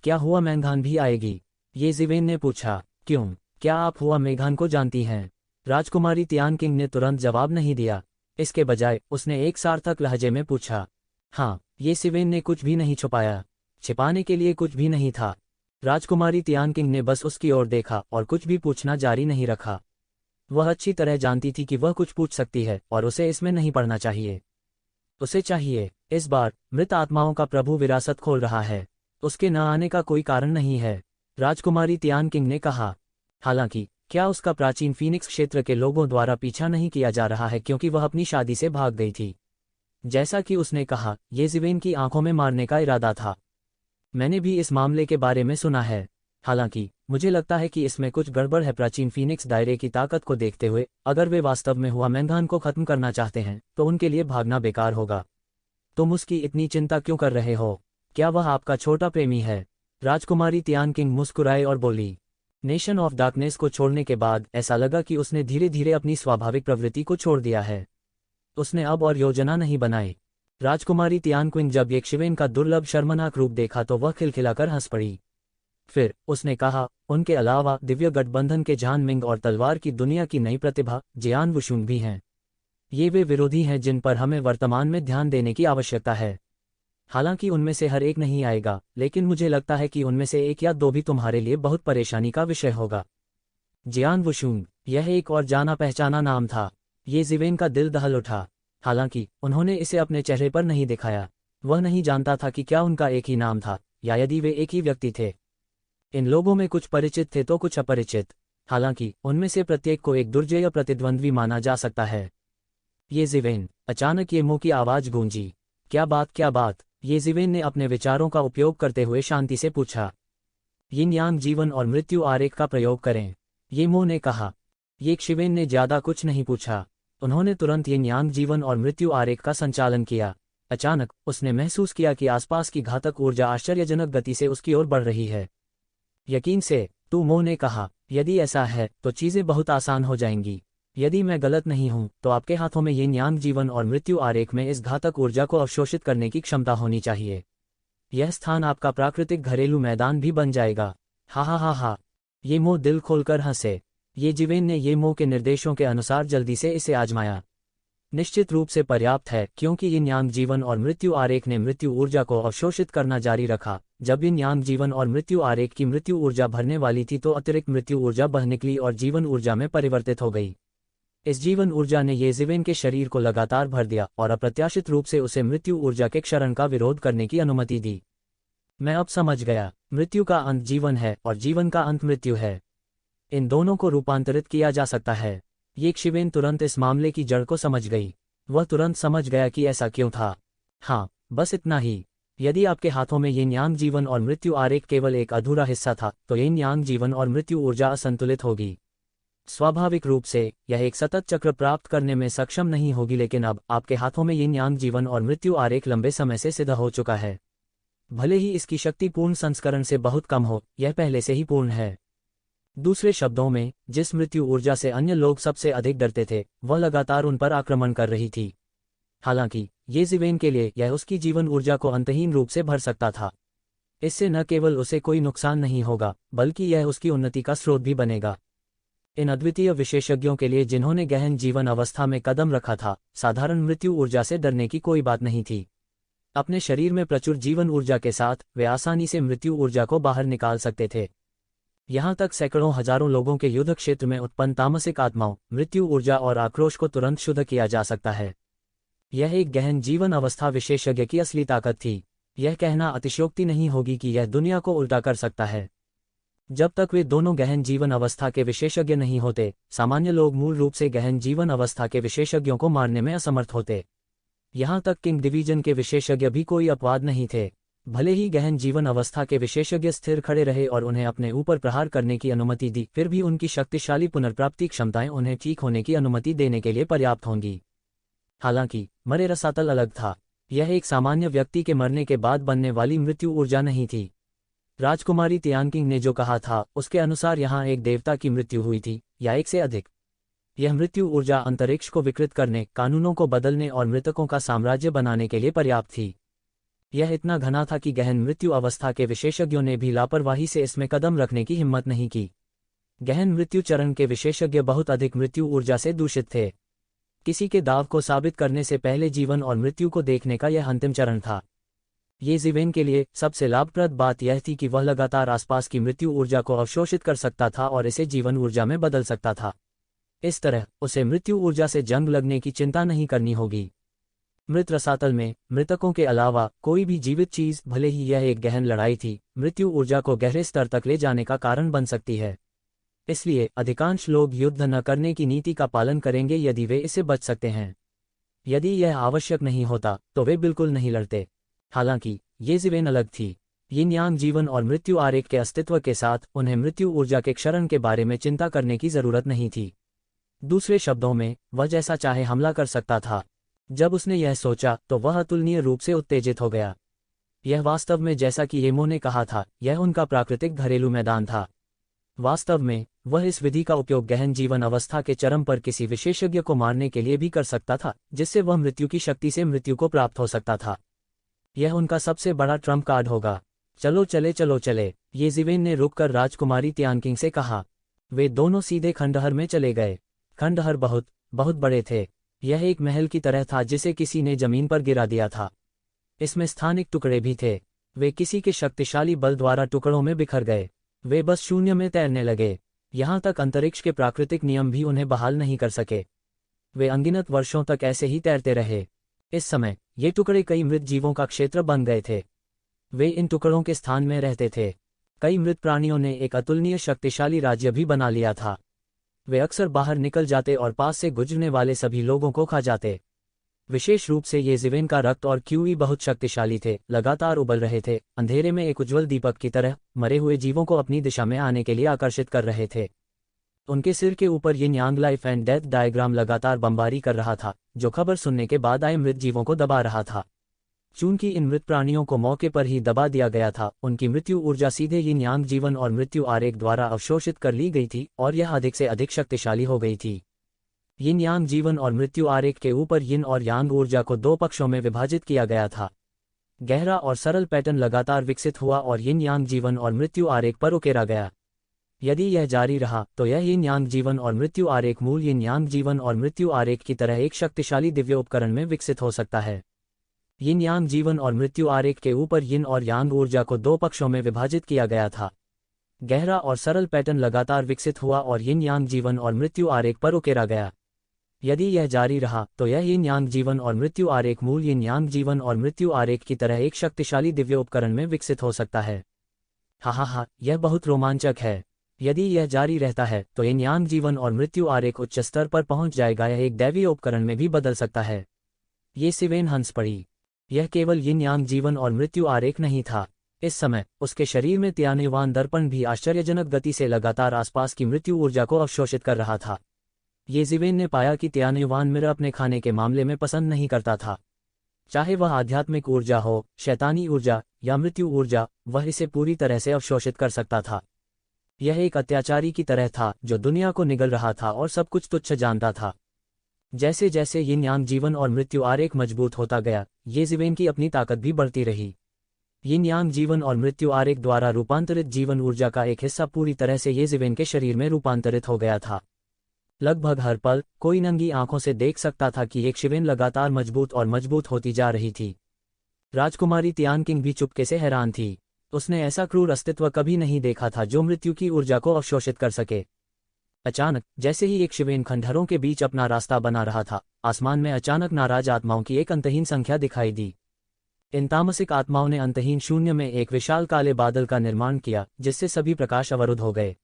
क्या हुआ मैंगान भी आएगी? ये जिवेन ने पूछा। क्यों, क्या आप हुआ मैंगान को जानती हैं? राजकुमारी तियान किंग ने तुरंत जवाब नहीं दिया। इसके बजाय उसने एक सार्थक लहजे में पूछा। हाँ, ये जिवेन ने कुछ भी नहीं छुपाया। छिपाने के लिए कुछ भी नहीं था। राजकुमारी तियान किंग ने बस उसकी ओर देखा और कुछ भी पूछना जारी नहीं रखा। वह अच्छी तरह जानती थी कि वह कुछ पूछ सकती है और उसे इसमें नहीं पड़ना चाहिए। उसे चाहिए, इस बार मृत आत्माओं का प्रभु विरासत खोल रहा है। उसके न आने का कोई कारण नहीं है, राजकुमारी तियान किंग ने कहा। हालांकि क्या उसका प्राचीन फीनिक्स क्षेत्र के लोगों द्वारा पीछा नहीं किया जा रहा है क्योंकि वह अपनी शादी से भाग गई थी? जैसा कि उसने कहा, ये जिवेन की आंखों में मारने का इरादा था। मैंने भी इस मामले के बारे में सुना है। हालांकि मुझे लगता है कि इसमें कुछ गड़बड़ है। प्राचीन फीनिक्स दायरे की ताकत को देखते हुए अगर वे वास्तव में हुआ मैंगान को खत्म करना चाहते हैं तो उनके लिए भागना बेकार होगा। तुम उसकी इतनी चिंता क्यों कर रहे हो? क्या वह आपका छोटा प्रेमी है? राजकुमारी तियान किंग मुस्कुराए और बोली। नेशन ऑफ डार्कनेस को छोड़ने के बाद ऐसा लगा कि उसने धीरे धीरे अपनी स्वाभाविक प्रवृत्ति को छोड़ दिया है। उसने अब और योजना नहीं बनाई। राजकुमारी तियान क्विन जब एक शिवेन का दुर्लभ शर्मनाक रूप देखा तो वह खिलखिलाकर हंस पड़ी। फिर उसने कहा, उनके अलावा दिव्य गठबंधन के जान मिंग और तलवार की दुनिया की नई प्रतिभा जियान वुशुंग भी हैं। ये वे विरोधी हैं जिन पर हमें वर्तमान में ध्यान देने की आवश्यकता है। हालांकि उनमें से हर एक नहीं आएगा, लेकिन मुझे लगता है कि उनमें से एक या दो भी तुम्हारे लिए बहुत परेशानी का विषय होगा। जियान वुशुंग, यह एक और जाना पहचाना नाम था। ये जिवेन का दिल दहल उठा। हालांकि उन्होंने इसे अपने चेहरे पर नहीं दिखाया। वह नहीं जानता था कि क्या उनका एक ही नाम था या यदि वे एक ही व्यक्ति थे। इन लोगों में कुछ परिचित थे तो कुछ अपरिचित। हालांकि उनमें से प्रत्येक को एक दुर्जय प्रतिद्वंद्वी माना जा सकता है। ये जिवेन। अचानक ये मुंह की आवाज गूंजी। क्या बात, क्या बात? ये जिवेन ने अपने विचारों का उपयोग करते हुए शांति से पूछा। यिन यांग जीवन और मृत्यु आरेख का प्रयोग करें, ये मुंह ने कहा। ये शिवेन ने ज्यादा कुछ नहीं पूछा। उन्होंने तुरंत यिन यांग जीवन और मृत्यु आरेख का संचालन किया। अचानक उसने महसूस किया कि आसपास की घातक ऊर्जा आश्चर्यजनक गति से उसकी ओर बढ़ रही है। यकीन से, तू मोह ने कहा। यदि ऐसा है तो चीजें बहुत आसान हो जाएंगी। यदि मैं गलत नहीं हूं तो आपके हाथों में यिन यांग जीवन और मृत्यु आरेख में इस घातक ऊर्जा को अवशोषित करने की क्षमता होनी चाहिए। यह स्थान आपका प्राकृतिक घरेलू मैदान भी बन जाएगा। हा हा हा हा। ये मोह दिल खोलकर हंसे। ये जिवेन ने ये मोह के निर्देशों के अनुसार जल्दी से इसे आजमाया। निश्चित रूप से पर्याप्त है, क्योंकि यिन यांग जीवन और मृत्यु आरेख ने मृत्यु ऊर्जा को अवशोषित करना जारी रखा। जब यिन यांग जीवन और मृत्यु आरेख की मृत्यु ऊर्जा भरने वाली थी तो अतिरिक्त मृत्यु ऊर्जा बह निकली और जीवन ऊर्जा में परिवर्तित हो गई। इस जीवन ऊर्जा ने ये जिवेन के शरीर को लगातार भर दिया और अप्रत्याशित रूप से उसे मृत्यु ऊर्जा के क्षरण का विरोध करने की अनुमति दी। मैं अब समझ गया। मृत्यु का अंत जीवन है और जीवन का अंत मृत्यु है। इन दोनों को रूपांतरित किया जा सकता है। ये शिवेन तुरंत इस मामले की जड़ को समझ गई। वह तुरंत समझ गया कि ऐसा क्यों था। हाँ, बस इतना ही। यदि आपके हाथों में यिन यांग जीवन और मृत्यु आरेख केवल एक अधूरा हिस्सा था तो यिन यांग जीवन और मृत्यु ऊर्जा असंतुलित होगी। स्वाभाविक रूप से यह एक सतत चक्र प्राप्त करने में सक्षम नहीं होगी, लेकिन अब आपके हाथों में यिन यांग जीवन और मृत्यु आरेख लंबे समय से सिद्ध हो चुका है। भले ही इसकी शक्ति पूर्ण संस्करण से बहुत कम हो, यह पहले से ही पूर्ण है। दूसरे शब्दों में, जिस मृत्यु ऊर्जा से अन्य लोग सबसे अधिक डरते थे वह लगातार उन पर आक्रमण कर रही थी। हालांकि ये जिवेन के लिए यह उसकी जीवन ऊर्जा को अंतहीन रूप से भर सकता था। इससे न केवल उसे कोई नुकसान नहीं होगा बल्कि यह उसकी उन्नति का स्रोत भी बनेगा। इन अद्वितीय विशेषज्ञों के लिए जिन्होंने गहन जीवन अवस्था में कदम रखा था, साधारण मृत्यु ऊर्जा से डरने की कोई बात नहीं थी। अपने शरीर में प्रचुर जीवन ऊर्जा के साथ वे आसानी से मृत्यु ऊर्जा को बाहर निकाल सकते थे। यहाँ तक सैकड़ों हजारों लोगों के युद्ध क्षेत्र में उत्पन्न तामसिक आत्माओं, मृत्यु ऊर्जा और आक्रोश को तुरंत शुद्ध किया जा सकता है। यह एक गहन जीवन अवस्था विशेषज्ञ की असली ताकत थी। यह कहना अतिशयोक्ति नहीं होगी कि यह दुनिया को उल्टा कर सकता है। जब तक वे दोनों गहन जीवन अवस्था के विशेषज्ञ नहीं होते, सामान्य लोग मूल रूप से गहन जीवन अवस्था के विशेषज्ञों को मारने में असमर्थ होते। यहाँ तक किंग डिवीजन के विशेषज्ञ भी कोई अपवाद नहीं थे। भले ही गहन जीवन अवस्था के विशेषज्ञ स्थिर खड़े रहे और उन्हें अपने ऊपर प्रहार करने की अनुमति दी, फिर भी उनकी शक्तिशाली पुनर्प्राप्ति क्षमताएं उन्हें ठीक होने की अनुमति देने के लिए पर्याप्त होंगी। हालांकि मरे रसातल अलग था। यह एक सामान्य व्यक्ति के मरने के बाद बनने वाली मृत्यु ऊर्जा नहीं थी। राजकुमारी तियानकिंग ने जो कहा था उसके अनुसार यहाँ एक देवता की मृत्यु हुई थी, या एक से अधिक। यह मृत्यु ऊर्जा अंतरिक्ष को विकृत करने, कानूनों को बदलने और मृतकों का साम्राज्य बनाने के लिए पर्याप्त थी। यह इतना घना था कि गहन मृत्यु अवस्था के विशेषज्ञों ने भी लापरवाही से इसमें कदम रखने की हिम्मत नहीं की। गहन मृत्यु चरण के विशेषज्ञ बहुत अधिक मृत्यु ऊर्जा से दूषित थे। किसी के दाव को साबित करने से पहले जीवन और मृत्यु को देखने का यह अंतिम चरण था। ये ज़िवेन के लिए सबसे लाभप्रद बात यह थी कि वह लगातार आसपास की मृत्यु ऊर्जा को अवशोषित कर सकता था और इसे जीवन ऊर्जा में बदल सकता था। इस तरह उसे मृत्यु ऊर्जा से जंग लगने की चिंता नहीं करनी होगी। मृत रसातल में मृतकों के अलावा कोई भी जीवित चीज, भले ही यह एक गहन लड़ाई थी, मृत्यु ऊर्जा को गहरे स्तर तक ले जाने का कारण बन सकती है। इसलिए अधिकांश लोग युद्ध न करने की नीति का पालन करेंगे यदि वे इसे बच सकते हैं। यदि यह आवश्यक नहीं होता तो वे बिल्कुल नहीं लड़ते। हालांकि ये ज़िवेन अलग थी। यिन यांग जीवन और मृत्यु आरेख के अस्तित्व के साथ उन्हें मृत्यु ऊर्जा के क्षरण के बारे में चिंता करने की जरूरत नहीं थी। दूसरे शब्दों में, वह जैसा चाहे हमला कर सकता था। जब उसने यह सोचा तो वह अतुलनीय रूप से उत्तेजित हो गया। यह वास्तव में, जैसा कि येमो ने कहा था, यह उनका प्राकृतिक घरेलू मैदान था। वास्तव में वह इस विधि का उपयोग गहन जीवन अवस्था के चरम पर किसी विशेषज्ञ को मारने के लिए भी कर सकता था, जिससे वह मृत्यु की शक्ति से मृत्यु को प्राप्त हो सकता था। यह उनका सबसे बड़ा ट्रम्प कार्ड होगा। चलो चले, ये ज़िवेन ने रुककर राजकुमारी तियानकिंग से कहा। वे दोनों सीधे खंडहर में चले गए। खंडहर बहुत बहुत बड़े थे। यह एक महल की तरह था जिसे किसी ने जमीन पर गिरा दिया था। इसमें स्थानिक टुकड़े भी थे। वे किसी के शक्तिशाली बल द्वारा टुकड़ों में बिखर गए। वे बस शून्य में तैरने लगे। यहाँ तक अंतरिक्ष के प्राकृतिक नियम भी उन्हें बहाल नहीं कर सके। वे अनगिनत वर्षों तक ऐसे ही तैरते रहे। इस समय ये टुकड़े कई मृत जीवों का क्षेत्र बन गए थे। वे इन टुकड़ों के स्थान में रहते थे। कई मृत प्राणियों ने एक अतुलनीय शक्तिशाली राज्य भी बना लिया था। वे अक्सर बाहर निकल जाते और पास से गुजरने वाले सभी लोगों को खा जाते। विशेष रूप से ये ज़िवेन का रक्त और क्यूई बहुत शक्तिशाली थे, लगातार उबल रहे थे, अंधेरे में एक उज्ज्वल दीपक की तरह, मरे हुए जीवों को अपनी दिशा में आने के लिए आकर्षित कर रहे थे। उनके सिर के ऊपर यिन यांग लाइफ एंड डेथ डायग्राम लगातार बमबारी कर रहा था, जो खबर सुनने के बाद आए मृत जीवों को दबा रहा था। चूंकि इन मृत प्राणियों को मौके पर ही दबा दिया गया था, उनकी मृत्यु ऊर्जा सीधे यिन यांग जीवन और मृत्यु आरेख द्वारा अवशोषित कर ली गई थी और यह अधिक से अधिक शक्तिशाली हो गई थी। यिन यांग जीवन और मृत्यु आरेख के ऊपर यिन और यांग ऊर्जा को दो पक्षों में विभाजित किया गया था। गहरा और सरल पैटर्न लगातार विकसित हुआ और यिन यांग जीवन और मृत्यु आरेख पर उकेरा गया। यदि यह जारी रहा तो यह यिन यांग जीवन और मृत्यु आरेख मूल यिन यांग जीवन और मृत्यु आरेख की तरह एक शक्तिशाली दिव्य उपकरण में विकसित हो सकता है। यिन यांग जीवन और मृत्यु आरेख के ऊपर यिन और यांग ऊर्जा को दो पक्षों में विभाजित किया गया था। गहरा और सरल पैटर्न लगातार विकसित हुआ और यिन यांग जीवन और मृत्यु आरेख पर उकेरा गया। यदि यह जारी रहा तो यह यिन यांग जीवन और मृत्यु आरेख मूल यिन यांग जीवन और मृत्यु आरेख की तरह एक शक्तिशाली दिव्य उपकरण में विकसित हो सकता है। हा, यह बहुत रोमांचक है। यदि यह जारी रहता है तो यिन यांग जीवन और मृत्यु आरेख उच्च स्तर पर पहुंच जाएगा, यह एक दैवीय उपकरण में भी बदल सकता है। ये ज़िवेन हंस पड़ी। यह केवल यिन यांग जीवन और मृत्यु आरेख नहीं था। इस समय उसके शरीर में तियान्युवान दर्पण भी आश्चर्यजनक गति से लगातार आसपास की मृत्यु ऊर्जा को अवशोषित कर रहा था। ये ज़िवेन ने पाया कि तियान्युवान मिर अपने खाने के मामले में पसंद नहीं करता था। चाहे वह आध्यात्मिक ऊर्जा हो, शैतानी ऊर्जा या मृत्यु ऊर्जा, वह इसे पूरी तरह से अवशोषित कर सकता था। यह एक अत्याचारी की तरह था जो दुनिया को निगल रहा था और सब कुछ तुच्छ जानता था। जैसे जैसे यिन यांग जीवन और मृत्यु आरेख मजबूत होता गया, ये ज़िवेन की अपनी ताकत भी बढ़ती रही। यिन यांग जीवन और मृत्यु आरेख द्वारा रूपांतरित जीवन ऊर्जा का एक हिस्सा पूरी तरह से ये ज़िवेन के शरीर में रूपांतरित हो गया था। लगभग हर पल कोई नंगी आंखों से देख सकता था कि एक ज़िवेन लगातार मजबूत और मजबूत होती जा रही थी। राजकुमारी तियानकिंग भी चुपके से हैरान थी। उसने ऐसा क्रूर अस्तित्व कभी नहीं देखा था जो मृत्यु की ऊर्जा को अवशोषित कर सके। अचानक, जैसे ही एक ज़िवेन खंडहरों के बीच अपना रास्ता बना रहा था, आसमान में अचानक नाराज आत्माओं की एक अंतहीन संख्या दिखाई दी। इन तामसिक आत्माओं ने अंतहीन शून्य में एक विशाल काले बादल का निर्माण किया, जिससे सभी प्रकाश अवरुद्ध हो गए।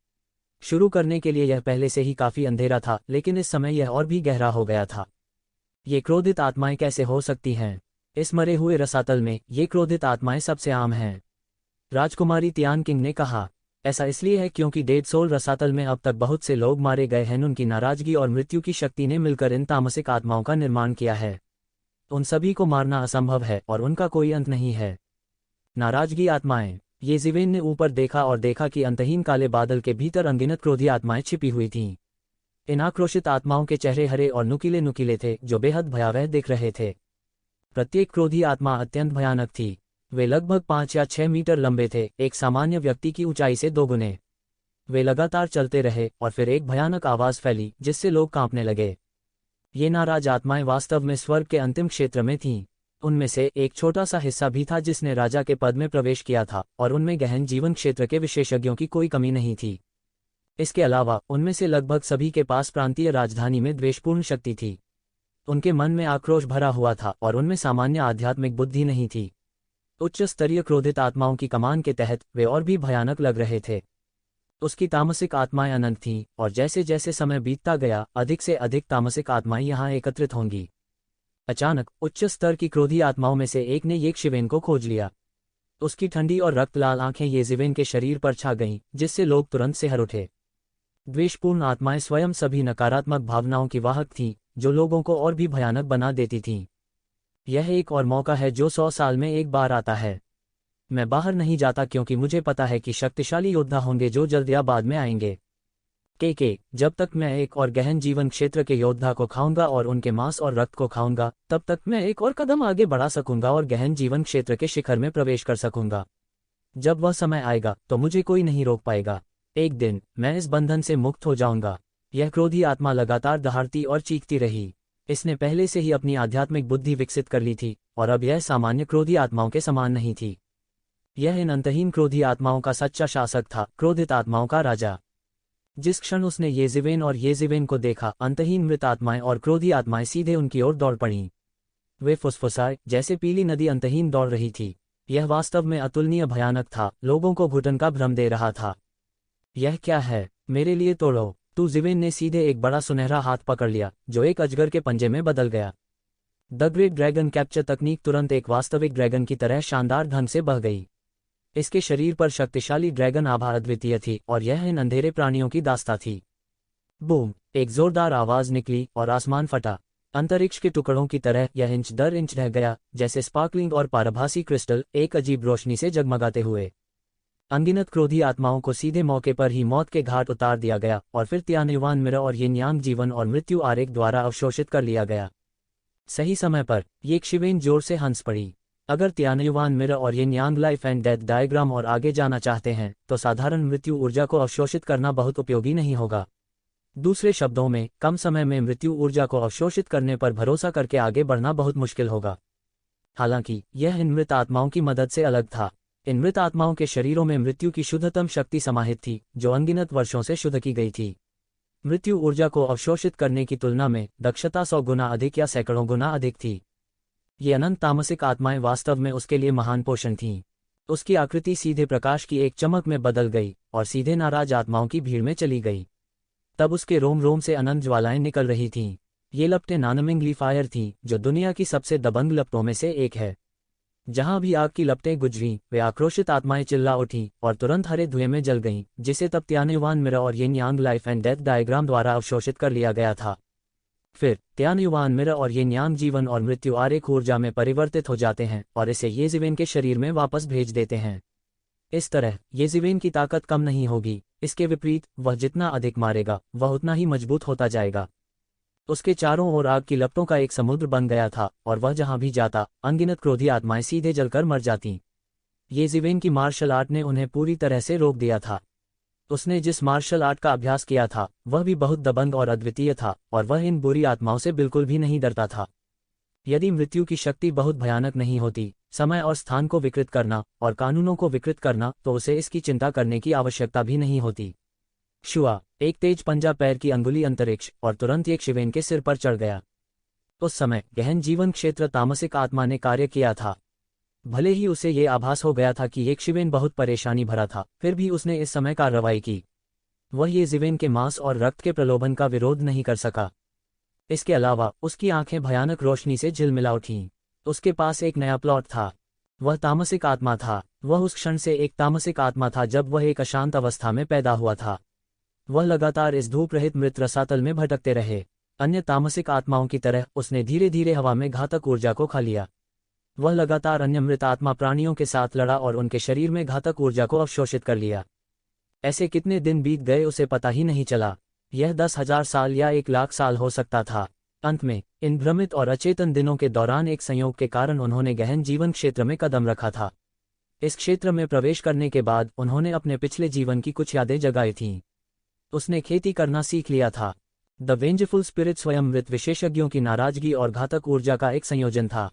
शुरू करने के लिए यह पहले से ही काफी अंधेरा था, लेकिन इस समय यह और भी गहरा हो गया था। ये क्रोधित आत्माएं कैसे हो सकती हैं? इस मरे हुए रसातल में ये क्रोधित आत्माएं सबसे आम हैं। राजकुमारी तियान किंग ने कहा, ऐसा इसलिए है क्योंकि डेड सोल रसातल में अब तक बहुत से लोग मारे गए हैं। उनकी नाराजगी और मृत्यु की शक्ति ने मिलकर इन तामसिक आत्माओं का निर्माण किया है। उन सभी को मारना असंभव है और उनका कोई अंत नहीं है। नाराजगी आत्माएं। येजिवेन ने ऊपर देखा और देखा कि अंतहीन काले बादल के भीतर अनगिनत क्रोधी आत्माएं छिपी हुई थीं। इन आक्रोशित आत्माओं के चेहरे हरे और नुकीले नुकीले थे, जो बेहद भयावह दिख रहे थे। प्रत्येक क्रोधी आत्मा अत्यंत भयानक थी। वे लगभग 5 या 6 मीटर लंबे थे, एक सामान्य व्यक्ति की ऊंचाई से 2 गुने। वे लगातार चलते रहे और फिर एक भयानक आवाज फैली, जिससे लोग कांपने लगे। ये नाराज आत्माएं वास्तव में स्वर्ग के अंतिम क्षेत्र में थीं। उनमें से एक छोटा सा हिस्सा भी था जिसने राजा के पद में प्रवेश किया था, और उनमें गहन जीवन क्षेत्र के विशेषज्ञों की कोई कमी नहीं थी। इसके अलावा उनमें से लगभग सभी के पास प्रांतीय राजधानी में द्वेषपूर्ण शक्ति थी। उनके मन में आक्रोश भरा हुआ था और उनमें सामान्य आध्यात्मिक बुद्धि नहीं थी। उच्च स्तरीय क्रोधित आत्माओं की कमान के तहत वे और भी भयानक लग रहे थे। उसकी तामसिक आत्माएं अनंत थीं, और जैसे जैसे समय बीतता गया, अधिक से अधिक तामसिक आत्माएं यहां एकत्रित होंगी। अचानक उच्च स्तर की क्रोधी आत्माओं में से एक ने येशिवेन को खोज लिया। उसकी ठंडी और रक्त लाल आंखें येजिवेन के शरीर पर छा गईं, जिससे लोग तुरंत से हर उठे। द्वेषपूर्ण आत्माएं स्वयं सभी नकारात्मक भावनाओं की वाहक थीं, जो लोगों को और भी भयानक बना देती थीं। यह एक और मौका है जो 100 साल में एक बार आता है। मैं बाहर नहीं जाता क्योंकि मुझे पता है कि शक्तिशाली योद्धा होंगे जो जल्द या बाद में आएंगे। जब तक मैं एक और गहन जीवन क्षेत्र के योद्धा को खाऊंगा और उनके मांस और रक्त को खाऊंगा, तब तक मैं एक और कदम आगे बढ़ा सकूंगा और गहन जीवन क्षेत्र के शिखर में प्रवेश कर सकूंगा। जब वह समय आएगा तो मुझे कोई नहीं रोक पाएगा। एक दिन मैं इस बंधन से मुक्त हो जाऊंगा। यह क्रोधी आत्मा लगातार दहाड़ती और चीखती रही। इसने पहले से ही अपनी आध्यात्मिक बुद्धि विकसित कर ली थी, और अब यह सामान्य क्रोधी आत्माओं के समान नहीं थी। यह इन अंतहीन क्रोधी आत्माओं का सच्चा शासक था, क्रोधित आत्माओं का राजा। जिस क्षण उसने येजिवेन और येजिवेन को देखा, अंतहीन मृत आत्माएं और क्रोधी आत्माएं सीधे उनकी ओर दौड़ पड़ीं। वे फुसफुसाए जैसे पीली नदी अंतहीन दौड़ रही थी। यह वास्तव में अतुलनीय भयानक था, लोगों को घुटन का भ्रम दे रहा था। यह क्या है? मेरे लिए तोड़ो। येजिवेन ने सीधे एक बड़ा सुनहरा हाथ पकड़ लिया, जो एक अजगर के पंजे में बदल गया। द ग्रेट ड्रैगन कैप्चर तकनीक तुरंत एक वास्तविक ड्रैगन की तरह शानदार ढंग से बह गई। इसके शरीर पर शक्तिशाली ड्रैगन आभा अद्वितीय थी, और यह इन अंधेरे प्राणियों की दास्तां थी। बूम! एक जोरदार आवाज निकली और आसमान फटा। अंतरिक्ष के टुकड़ों की तरह यह इंच दर इंच ढह गया, जैसे स्पार्कलिंग और पारभासी क्रिस्टल एक अजीब रोशनी से जगमगाते हुए। अनगिनत क्रोधी आत्माओं को सीधे मौके पर ही मौत के घाट उतार दिया गया, और फिर तियानयुआन मिरर और यिन यांग जीवन और मृत्यु आरेख द्वारा अवशोषित कर लिया गया। सही समय पर येशिवेन जोर से हंस पड़ी। अगर तियानयुआन मिरर और यिन यांग लाइफ एंड डेथ डायग्राम और आगे जाना चाहते हैं, तो साधारण मृत्यु ऊर्जा को अवशोषित करना बहुत उपयोगी नहीं होगा। दूसरे शब्दों में, कम समय में मृत्यु ऊर्जा को अवशोषित करने पर भरोसा करके आगे बढ़ना बहुत मुश्किल होगा। हालांकि यह इन मृत आत्माओं की मदद से अलग था। इन मृत आत्माओं के शरीरों में मृत्यु की शुद्धतम शक्ति समाहित थी, जो अनगिनत वर्षों से शुद्ध की गई थी। मृत्यु ऊर्जा को अवशोषित करने की तुलना में दक्षता 100 गुना अधिक या सैकड़ों गुना अधिक थी। ये अनंत तामसिक आत्माएं वास्तव में उसके लिए महान पोषण थीं। उसकी आकृति सीधे प्रकाश की एक चमक में बदल गई और सीधे नाराज आत्माओं की भीड़ में चली गई। तब उसके रोम रोम से अनंत ज्वालाएं निकल रही थीं। ये लपटें नानमिंगली फायर थीं, जो दुनिया की सबसे दबंग लपटों में से एक है। जहां भी आग की लपटें गुजरीं, वे आक्रोशित आत्माएं चिल्ला उठीं और तुरंत हरे धुएं में जल गईं, जिसे तब तियानयुआन मिरर और यिन यांग लाइफ एंड डेथ डायग्राम द्वारा अवशोषित कर लिया गया था। फिर तियानयुआन मिरर और यिन यांग जीवन और मृत्यु आरेख ऊर्जा में परिवर्तित हो जाते हैं और इसे येजिवेन के शरीर में वापस भेज देते हैं। इस तरह येजिवेन की ताकत कम नहीं होगी, इसके विपरीत वह जितना अधिक मारेगा, वह उतना ही मजबूत होता जाएगा। उसके चारों ओर आग की लपटों का एक समुद्र बन गया था, और वह जहां भी जाता, अनगिनत क्रोधी आत्माएं सीधे जलकर मर जातीं। येजिवेन की मार्शल आर्ट ने उन्हें पूरी तरह से रोक दिया था। उसने जिस मार्शल आर्ट का अभ्यास किया था, वह भी बहुत दबंग और अद्वितीय था, और वह इन बुरी आत्माओं से बिल्कुल भी नहीं डरता था। यदि मृत्यु की शक्ति बहुत भयानक नहीं होती, समय और स्थान को विकृत करना और कानूनों को विकृत करना, तो उसे इसकी चिंता करने की आवश्यकता भी नहीं होती। शुआ! एक तेज पंजा पैर की अंगुली अंतरिक्ष, और तुरंत येशिवेन के सिर पर चढ़ गया। उस समय गहन जीवन क्षेत्र तामसिक आत्मा ने कार्य किया था। भले ही उसे ये आभास हो गया था कि येशिवेन बहुत परेशानी भरा था, फिर भी उसने इस समय कार्रवाई की। वह येशिवेन के मांस और रक्त के प्रलोभन का विरोध नहीं कर सका। इसके अलावा उसकी आंखें भयानक रोशनी से झिलमिला उठीं। उसके पास एक नया प्लॉट था। वह तामसिक आत्मा था। वह उस क्षण से एक तामसिक आत्मा था जब वह एक अशांत अवस्था में पैदा हुआ था। वह लगातार इस धूप रहित मृत रसातल में भटकते रहे। अन्य तामसिक आत्माओं की तरह उसने धीरे धीरे हवा में घातक ऊर्जा को खा लिया। वह लगातार अन्य मृत आत्मा प्राणियों के साथ लड़ा और उनके शरीर में घातक ऊर्जा को अवशोषित कर लिया। ऐसे कितने दिन बीत गए उसे पता ही नहीं चला। यह 10,000 साल या 1,00,000 साल हो सकता था। अंत में इन भ्रमित और अचेतन दिनों के दौरान एक संयोग के कारण उन्होंने गहन जीवन क्षेत्र में कदम रखा था। इस क्षेत्र में प्रवेश करने के बाद उन्होंने अपने पिछले जीवन की कुछ यादें जगाई थीं। उसने खेती करना सीख लिया था। द वेंजफुल स्पिरिट स्वयं मृत विशेषज्ञों की नाराजगी और घातक ऊर्जा का एक संयोजन था।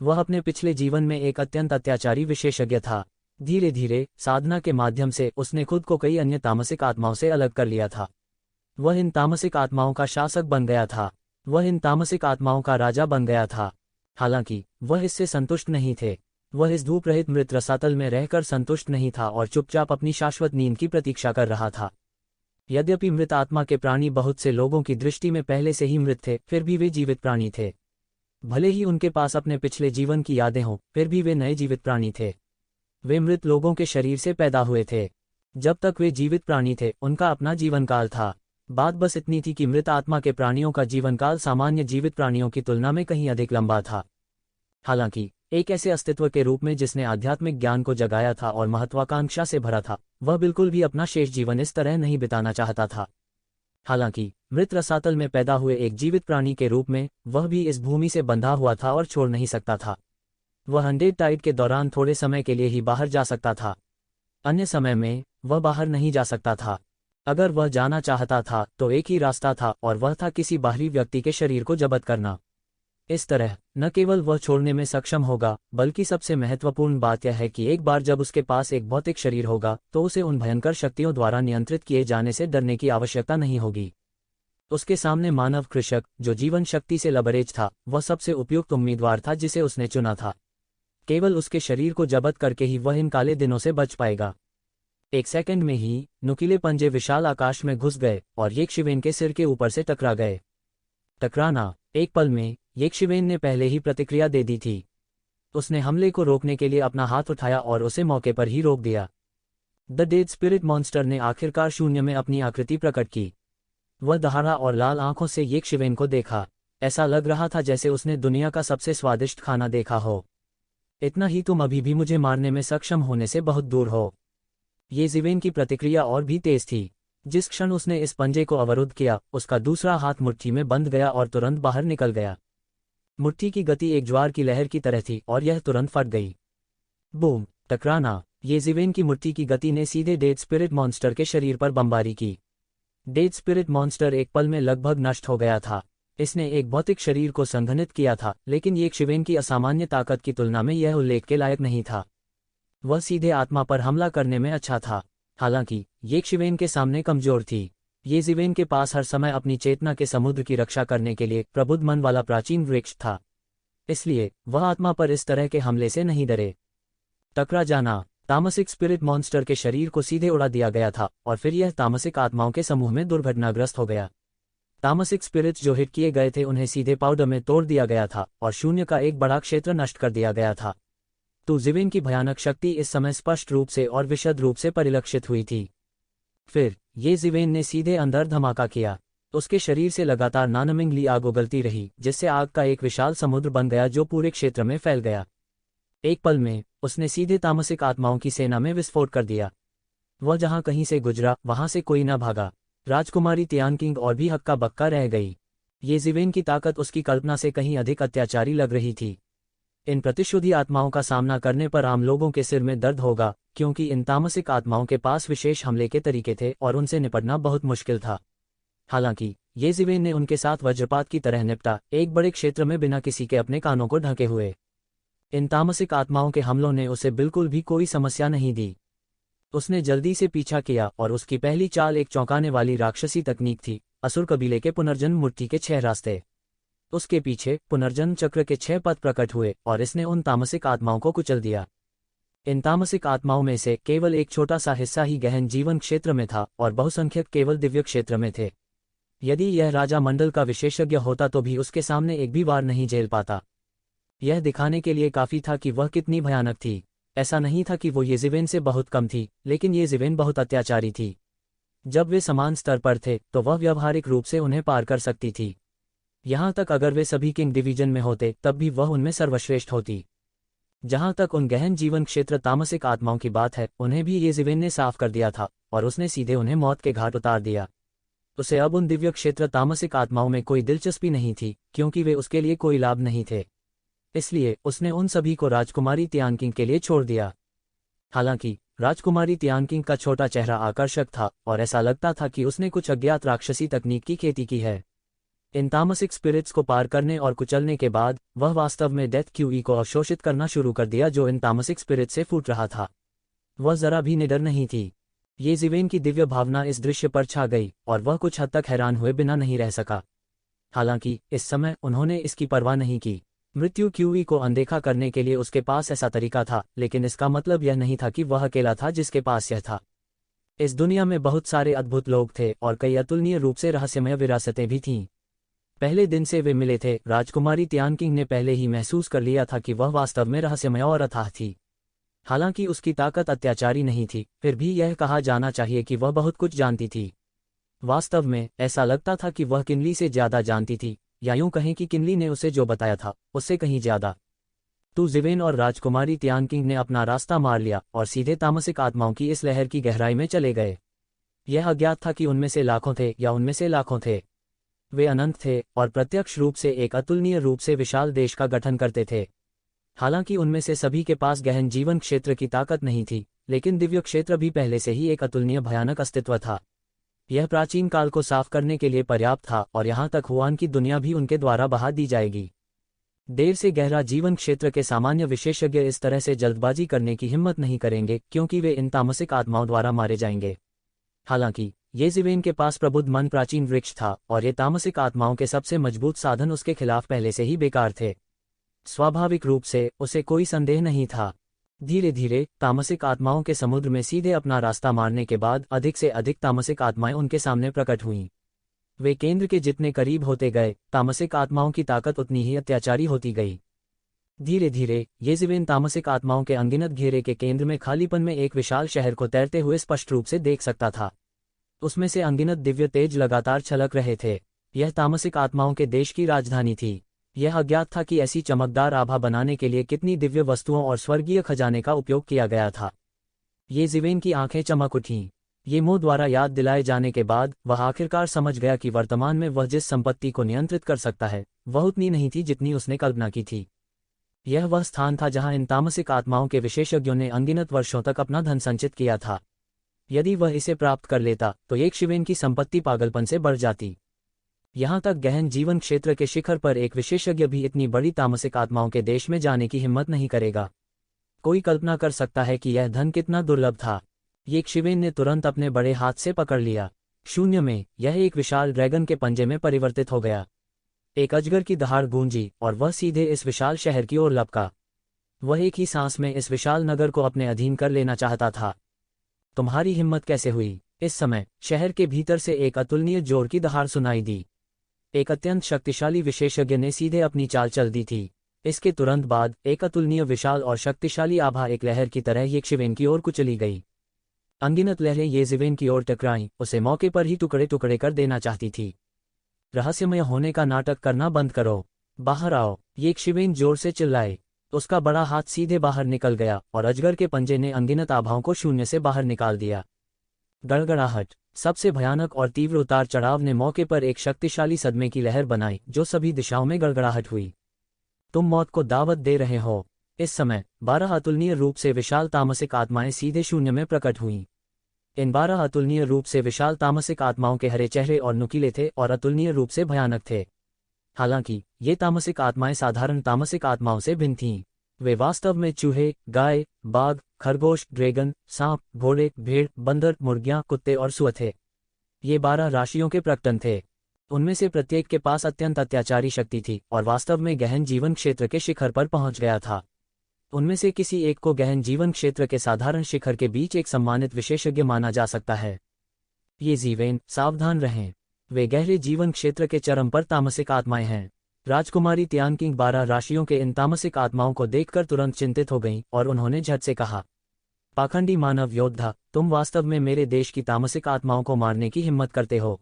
वह अपने पिछले जीवन में एक अत्यंत अत्याचारी विशेषज्ञ था। धीरे धीरे साधना के माध्यम से उसने खुद को कई अन्य तामसिक आत्माओं से अलग कर लिया था। वह इन तामसिक आत्माओं का शासक बन गया था। वह इन तामसिक आत्माओं का राजा बन गया था। हालांकि वह इससे संतुष्ट नहीं थे। वह इस धूप रहित मृत रसातल में रहकर संतुष्ट नहीं था और चुपचाप अपनी शाश्वत नींद की प्रतीक्षा कर रहा था। यद्यपि मृत आत्मा के प्राणी बहुत से लोगों की दृष्टि में पहले से ही मृत थे, फिर भी वे जीवित प्राणी थे। भले ही उनके पास अपने पिछले जीवन की यादें हों, फिर भी वे नए जीवित प्राणी थे। वे मृत लोगों के शरीर से पैदा हुए थे। जब तक वे जीवित प्राणी थे, उनका अपना जीवनकाल था। बात बस इतनी थी कि मृत आत्मा के प्राणियों का जीवनकाल सामान्य जीवित प्राणियों की तुलना में कहीं अधिक लंबा था। हालांकि एक ऐसे अस्तित्व के रूप में जिसने आध्यात्मिक ज्ञान को जगाया था और महत्वाकांक्षा से भरा था, वह बिल्कुल भी अपना शेष जीवन इस तरह नहीं बिताना चाहता था। हालांकि मृत रसातल में पैदा हुए एक जीवित प्राणी के रूप में वह भी इस भूमि से बंधा हुआ था और छोड़ नहीं सकता था। वह अनडेड टाइड के दौरान थोड़े समय के लिए ही बाहर जा सकता था। अन्य समय में वह बाहर नहीं जा सकता था। अगर वह जाना चाहता था तो एक ही रास्ता था, और वह था किसी बाहरी व्यक्ति के शरीर को जब्त करना। इस तरह न केवल वह छोड़ने में सक्षम होगा, बल्कि सबसे महत्वपूर्ण बात यह है कि एक बार जब उसके पास एक भौतिक शरीर होगा तो उसे उन भयंकर शक्तियों द्वारा नियंत्रित किए जाने से डरने की आवश्यकता नहीं होगी। उसके सामने मानव कृषक, जो जीवन शक्ति से लबरेज था, वह सबसे उपयुक्त उम्मीदवार था जिसे उसने चुना था। केवल उसके शरीर को जब्त करके ही वह इन काले दिनों से बच पाएगा। एक सेकंड में ही नुकीले पंजे विशाल आकाश में घुस गए और येशिवेन के सिर के ऊपर से टकरा गए। टकराना एक पल में येशिवेन ने पहले ही प्रतिक्रिया दे दी थी। उसने हमले को रोकने के लिए अपना हाथ उठाया और उसे मौके पर ही रोक दिया। द डेड स्पिरिट मॉन्स्टर ने आखिरकार शून्य में अपनी आकृति प्रकट की। वह दहाड़ा और लाल आंखों से येशिवेन को देखा। ऐसा लग रहा था जैसे उसने दुनिया का सबसे स्वादिष्ट खाना देखा हो। इतना ही, तुम अभी भी मुझे मारने में सक्षम होने से बहुत दूर हो। येशिवेन की प्रतिक्रिया और भी तेज थी। जिस क्षण उसने इस पंजे को अवरुद्ध किया, उसका दूसरा हाथ मुट्ठी में बंध गया और तुरंत बाहर निकल गया। मुट्ठी की गति एक ज्वार की लहर की तरह थी और यह तुरंत फट गई। बूम! टकराना। येशिवेन की मुट्ठी की गति ने सीधे डेड स्पिरिट मॉन्स्टर के शरीर पर बमबारी की। डेड स्पिरिट मॉन्स्टर एक पल में लगभग नष्ट हो गया था। इसने एक भौतिक शरीर को संघनित किया था, लेकिन येशिवेन की असामान्य ताकत की तुलना में यह उल्लेख के लायक नहीं था। वह सीधे आत्मा पर हमला करने में अच्छा था। हालांकि येशिवेन के सामने कमजोर थी। येशिवेन के पास हर समय अपनी चेतना के समुद्र की रक्षा करने के लिए प्रबुद्ध मन वाला प्राचीन वृक्ष था। इसलिए वह आत्मा पर इस तरह के हमले से नहीं डरे। टकरा जाना। तामसिक स्पिरिट मॉन्स्टर के शरीर को सीधे उड़ा दिया गया था और फिर यह तामसिक आत्माओं के समूह में दुर्घटनाग्रस्त हो गया। तामसिक स्पिरिट्स जो हिट किए गए थे उन्हें सीधे पाउडर में तोड़ दिया गया था और शून्य का एक बड़ा क्षेत्र नष्ट कर दिया गया था। तो येशिवेन की भयानक शक्ति इस समय स्पष्ट रूप से और विशद रूप से परिलक्षित हुई थी। फिर येशिवेन ने सीधे अंदर धमाका किया। उसके शरीर से लगातार नानमिंगली आग उगलती रही, जिससे आग का एक विशाल समुद्र बन गया जो पूरे क्षेत्र में फैल गया। एक पल में उसने सीधे तामसिक आत्माओं की सेना में विस्फोट कर दिया। वह जहां कहीं से गुजरा वहां से कोई न भागा। राजकुमारी तियानकिंग और भी हक्का बक्का रह गई। येशिवेन की ताकत उसकी कल्पना से कहीं अधिक अत्याचारी लग रही थी। इन प्रतिशोधी आत्माओं का सामना करने पर आम लोगों के सिर में दर्द होगा, क्योंकि इन तामसिक आत्माओं के पास विशेष हमले के तरीके थे और उनसे निपटना बहुत मुश्किल था। हालांकि येशिवेन ने उनके साथ वज्रपात की तरह निपटा, एक बड़े क्षेत्र में बिना किसी के अपने कानों को ढके हुए। इन तामसिक आत्माओं के हमलों ने उसे बिल्कुल भी कोई समस्या नहीं दी। उसने जल्दी से पीछा किया और उसकी पहली चाल एक चौंकाने वाली राक्षसी तकनीक थी, असुर कबीले के पुनर्जन्म मुट्ठी के 6 रास्ते। उसके पीछे पुनर्जन्म चक्र के 6 पथ प्रकट हुए और इसने उन तामसिक आत्माओं को कुचल दिया। इन तामसिक आत्माओं में से केवल एक छोटा सा हिस्सा ही गहन जीवन क्षेत्र में था और बहुसंख्यक केवल दिव्य क्षेत्र में थे। यदि यह राजा मंडल का विशेषज्ञ होता तो भी उसके सामने एक भी वार नहीं झेल पाता। यह दिखाने के लिए काफी था कि वह कितनी भयानक थी। ऐसा नहीं था कि वो येज़ेबेल से बहुत कम थी, लेकिन येज़ेबेल बहुत अत्याचारी थी। जब वे समान स्तर पर थे तो वह व्यावहारिक रूप से उन्हें पार कर सकती थी। यहाँ तक अगर वे सभी किंग डिवीजन में होते तब भी वह उनमें सर्वश्रेष्ठ होती। जहाँ तक उन गहन जीवन क्षेत्र तामसिक आत्माओं की बात है, उन्हें भी येज़ेबेल ने साफ कर दिया था और उसने सीधे उन्हें मौत के घाट उतार दिया। उसे अब उन दिव्य क्षेत्र तामसिक आत्माओं में कोई दिलचस्पी नहीं थी, क्योंकि वे उसके लिए कोई लाभ नहीं थे। इसलिए उसने उन सभी को राजकुमारी तियानकिंग के लिए छोड़ दिया। हालांकि राजकुमारी तियानकिंग का छोटा चेहरा आकर्षक था और ऐसा लगता था कि उसने कुछ अज्ञात राक्षसी तकनीक की खेती की है। इन तामसिक स्पिरिट्स को पार करने और कुचलने के बाद वह वास्तव में डेथ क्यूई को अवशोषित करना शुरू कर दिया, जो इन तामसिक स्पिरिट से फूट रहा था। वह जरा भी निडर नहीं थी। येज़ेबेल की दिव्य भावना इस दृश्य पर छा गई और वह कुछ हद तक हैरान हुए बिना नहीं रह सका। हालांकि इस समय उन्होंने इसकी परवाह नहीं की। मृत्यु क्यूई को अनदेखा करने के लिए उसके पास ऐसा तरीका था, लेकिन इसका मतलब यह नहीं था कि वह अकेला था जिसके पास यह था। इस दुनिया में बहुत सारे अद्भुत लोग थे और कई अतुलनीय रूप से रहस्यमय विरासतें भी थीं। पहले दिन से वे मिले थे, राजकुमारी तियानकिंग ने पहले ही महसूस कर लिया था कि वह वास्तव में रहस्यमय और अथाह थी। हालांकि उसकी ताकत अत्याचारी नहीं थी, फिर भी यह कहा जाना चाहिए कि वह बहुत कुछ जानती थी। वास्तव में ऐसा लगता था कि वह किनली से ज्यादा जानती थी, या यूं कहें कि किनली ने उसे जो बताया था उससे कहीं ज्यादा। तो ज़ेवेन और राजकुमारी तियानकिंग ने अपना रास्ता मार लिया और सीधे तामसिक आत्माओं की इस लहर की गहराई में चले गए। यह अज्ञात था कि उनमें से लाखों थे या उनमें से लाखों थे। वे अनंत थे और प्रत्यक्ष रूप से एक अतुलनीय रूप से विशाल देश का गठन करते थे। हालांकि उनमें से सभी के पास गहन जीवन क्षेत्र की ताकत नहीं थी, लेकिन दिव्य क्षेत्र भी पहले से ही एक अतुलनीय भयानक अस्तित्व था। यह प्राचीन काल को साफ करने के लिए पर्याप्त था और यहाँ तक हुआन की दुनिया भी उनके द्वारा बहा दी जाएगी। देर से गहरा जीवन क्षेत्र के सामान्य विशेषज्ञ इस तरह से जल्दबाजी करने की हिम्मत नहीं करेंगे, क्योंकि वे इन तामसिक आत्माओं द्वारा मारे जाएंगे। हालांकि येज़ेबेल के पास प्रबुद्ध मन प्राचीन वृक्ष था और ये तामसिक आत्माओं के सबसे मजबूत साधन उसके खिलाफ पहले से ही बेकार थे। स्वाभाविक रूप से उसे कोई संदेह नहीं था। धीरे धीरे तामसिक आत्माओं के समुद्र में सीधे अपना रास्ता मारने के बाद अधिक से अधिक तामसिक आत्माएं उनके सामने प्रकट हुईं। वे केंद्र के जितने करीब होते गए, तामसिक आत्माओं की ताकत उतनी ही अत्याचारी होती गई। धीरे धीरे येज़ेबेल तामसिक आत्माओं के अनगिनत घेरे के केंद्र में खालीपन में एक विशाल शहर को तैरते हुए स्पष्ट रूप से देख सकता था। उसमें से अनगिनत दिव्य तेज लगातार छलक रहे थे। यह तामसिक आत्माओं के देश की राजधानी थी। यह अज्ञात था कि ऐसी चमकदार आभा बनाने के लिए कितनी दिव्य वस्तुओं और स्वर्गीय खजाने का उपयोग किया गया था। येज़ेबेल की आंखें चमक उठीं। ये मोह द्वारा याद दिलाए जाने के बाद वह आखिरकार समझ गया कि वर्तमान में वह जिस संपत्ति को नियंत्रित कर सकता है वह उतनी नहीं थी जितनी उसने कल्पना की थी। यह वह स्थान था जहां इन तामसिक आत्माओं के विशेषज्ञों ने अनगिनत वर्षों तक अपना धन संचित किया था। यदि वह इसे प्राप्त कर लेता तो एक शिवेन की संपत्ति पागलपन से बढ़ जाती। यहाँ तक गहन जीवन क्षेत्र के शिखर पर एक विशेषज्ञ भी इतनी बड़ी तामसिक आत्माओं के देश में जाने की हिम्मत नहीं करेगा। कोई कल्पना कर सकता है कि यह धन कितना दुर्लभ था। एक शिवेन ने तुरंत अपने बड़े हाथ से पकड़ लिया। शून्य में यह एक विशाल ड्रैगन के पंजे में परिवर्तित हो गया। एक अजगर की दहाड़ गूंजी और वह सीधे इस विशाल शहर की ओर लपका। वह एक ही सांस में इस विशाल नगर को अपने अधीन कर लेना चाहता था। तुम्हारी हिम्मत कैसे हुई? इस समय शहर के भीतर से एक अतुलनीय जोर की दहाड़ सुनाई दी। एक अत्यंत शक्तिशाली विशेषज्ञ ने सीधे अपनी चाल चल दी थी। इसके तुरंत बाद एक अतुलनीय विशाल और शक्तिशाली आभा एक लहर की तरह येज़ेबेल की ओर कुचली गई। अनगिनत लहरें येज़ेबेल की ओर टकराईं, उसे मौके पर ही टुकड़े टुकड़े कर देना चाहती थी। रहस्यमय होने का नाटक करना बंद करो, बाहर आओ, येज़ेबेल जोर से चिल्लाए। उसका बड़ा हाथ सीधे बाहर निकल गया और अजगर के पंजे ने अनगिनत आभाओं को शून्य से बाहर निकाल दिया। गड़गड़ाहट, सबसे भयानक और तीव्र उतार चढ़ाव ने मौके पर एक शक्तिशाली सदमे की लहर बनाई जो सभी दिशाओं में गड़गड़ाहट हुई। तुम मौत को दावत दे रहे हो। इस समय 12 अतुलनीय रूप से विशाल तामसिक आत्माएं सीधे शून्य में प्रकट हुईं। इन 12 अतुलनीय रूप से विशाल तामसिक आत्माओं के हरे चेहरे और नुकीले थे और अतुलनीय रूप से भयानक थे। हालांकि ये तामसिक आत्माएं साधारण तामसिक आत्माओं से भिन्न थीं। वे वास्तव में चूहे, गाय, बाघ, खरगोश, ड्रैगन, सांप, घोड़े, भेड़, बंदर, मुर्गियां, कुत्ते और सुअर थे। ये 12 राशियों के प्रकटन थे। उनमें से प्रत्येक के पास अत्यंत अत्याचारी शक्ति थी और वास्तव में गहन जीवन क्षेत्र के शिखर पर पहुंच गया था। उनमें से किसी एक को गहन जीवन क्षेत्र के साधारण शिखर के बीच एक सम्मानित विशेषज्ञ माना जा सकता है। ये जीवेन, सावधान रहें, वे गहरे जीवन क्षेत्र के चरम पर तामसिक आत्माएं हैं। राजकुमारी तियानकिंग 12 राशियों के इन तामसिक आत्माओं को देखकर तुरंत चिंतित हो गईं और उन्होंने झट से कहा, पाखंडी मानव योद्धा, तुम वास्तव में मेरे देश की तामसिक आत्माओं को मारने की हिम्मत करते हो।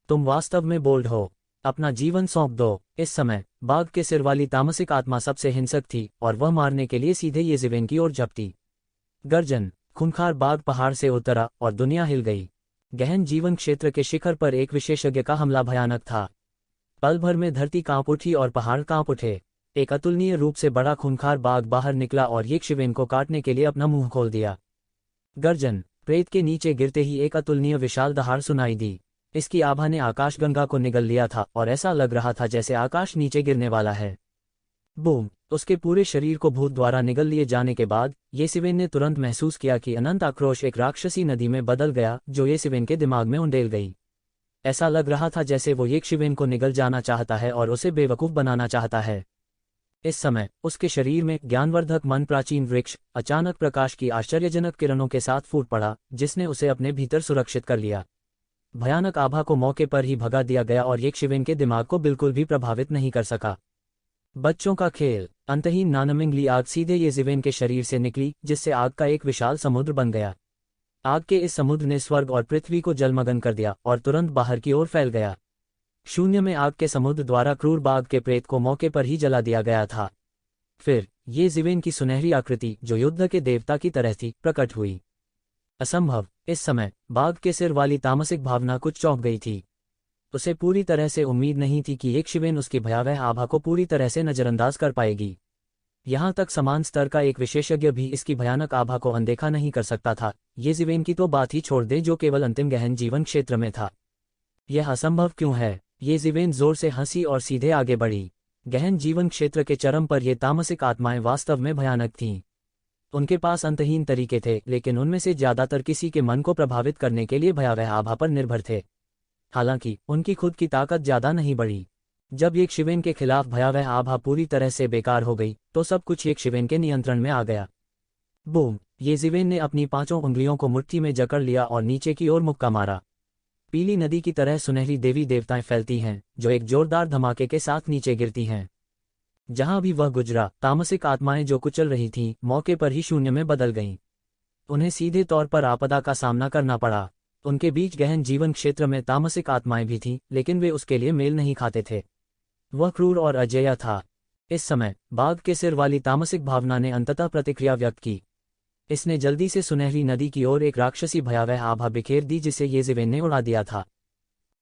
तुम वास्तव में बोल्ड हो, अपना जीवन सौंप दो। इस समय बाघ के सिर वाली तामसिक आत्मा सबसे हिंसक थी और वह मारने के लिए सीधे येज़ेवेन की ओर झपटी। गर्जन, खूंखार बाघ पहाड़ से उतरा और दुनिया हिल गई। गहन जीवन क्षेत्र के शिखर पर एक विशेषज्ञ का हमला भयानक था। पल भर में धरती कांप उठी और पहाड़ कांप उठे। एक अतुलनीय रूप से बड़ा खूंखार बाघ बाहर निकला और येज़ेवेन को काटने के लिए अपना मुंह खोल दिया। गर्जन, प्रेत के नीचे गिरते ही एक अतुलनीय विशाल दहाड़ सुनाई दी। इसकी आभा ने आकाशगंगा को निगल लिया था और ऐसा लग रहा था जैसे आकाश नीचे गिरने वाला है। बूम! उसके पूरे शरीर को भूत द्वारा निगल लिए जाने के बाद येज़ेवेन ने तुरंत महसूस किया कि अनंत आक्रोश एक राक्षसी नदी में बदल गया जो येज़ेवेन के दिमाग में उंडेल गई। ऐसा लग रहा था जैसे वो येज़ेवेन को निगल जाना चाहता है और उसे बेवकूफ़ बनाना चाहता है। इस समय उसके शरीर में ज्ञानवर्धक मन प्राचीन वृक्ष अचानक प्रकाश की आश्चर्यजनक किरणों के साथ फूट पड़ा, जिसने उसे अपने भीतर सुरक्षित कर लिया। भयानक आभा को मौके पर ही भगा दिया गया और येज़ेवेन के दिमाग को बिल्कुल भी प्रभावित नहीं कर सका। बच्चों का खेल। अंतहीन नानमिंगली आग सीधे येज़ेवेन के शरीर से निकली, जिससे आग का एक विशाल समुद्र बन गया। आग के इस समुद्र ने स्वर्ग और पृथ्वी को जलमग्न कर दिया और तुरंत बाहर की ओर फैल गया। शून्य में आग के समुद्र द्वारा क्रूर बाघ के प्रेत को मौके पर ही जला दिया गया था। फिर येज़ेवेन की सुनहरी आकृति, जो युद्ध के देवता की तरह थी, प्रकट हुई। असंभव! इस समय बाघ के सिर वाली तामसिक भावना कुछ चौंक गई थी। उसे पूरी तरह से उम्मीद नहीं थी कि येज़ेवेन उसकी भयावह आभा को पूरी तरह से नजरअंदाज कर पाएगी। यहाँ तक समान स्तर का एक विशेषज्ञ भी इसकी भयानक आभा को अनदेखा नहीं कर सकता था। येज़ेवेन की तो बात ही छोड़ दे, जो केवल अंतिम गहन जीवन क्षेत्र में था। यह असंभव क्यों है? येज़ेवेन जोर से हंसी और सीधे आगे बढ़ी। गहन जीवन क्षेत्र के चरम पर ये तामसिक आत्माएं वास्तव में भयानक थीं। उनके पास अंतहीन तरीके थे, लेकिन उनमें से ज्यादातर किसी के मन को प्रभावित करने के लिए भयावह आभा पर निर्भर थे। हालांकि उनकी खुद की ताकत ज्यादा नहीं बढ़ी। जब येज़ेवेन के खिलाफ भयावह आभा पूरी तरह से बेकार हो गई तो सब कुछ येज़ेवेन के नियंत्रण में आ गया। बूम! येज़ेवेन ने अपनी 5 उंगलियों को मुट्ठी में जकड़ लिया और नीचे की ओर मुक्का मारा। पीली नदी की तरह सुनहरी देवी देवताएं फैलती हैं, जो एक जोरदार धमाके के साथ नीचे गिरती हैं। जहां भी वह गुजरा, तामसिक आत्माएं जो कुचल रही थीं, मौके पर ही शून्य में बदल गईं। उन्हें सीधे तौर पर आपदा का सामना करना पड़ा। उनके बीच गहन जीवन क्षेत्र में तामसिक आत्माएं भी थीं, लेकिन वे उसके लिए मेल नहीं खाते थे। वह क्रूर और अजेय था। इस समय बाघ के सिर वाली तामसिक भावना ने अंततः प्रतिक्रिया व्यक्त की। इसने जल्दी से सुनहरी नदी की ओर एक राक्षसी भयावह आभा बिखेर दी, जिसे येज़ेवेन ने उड़ा दिया था।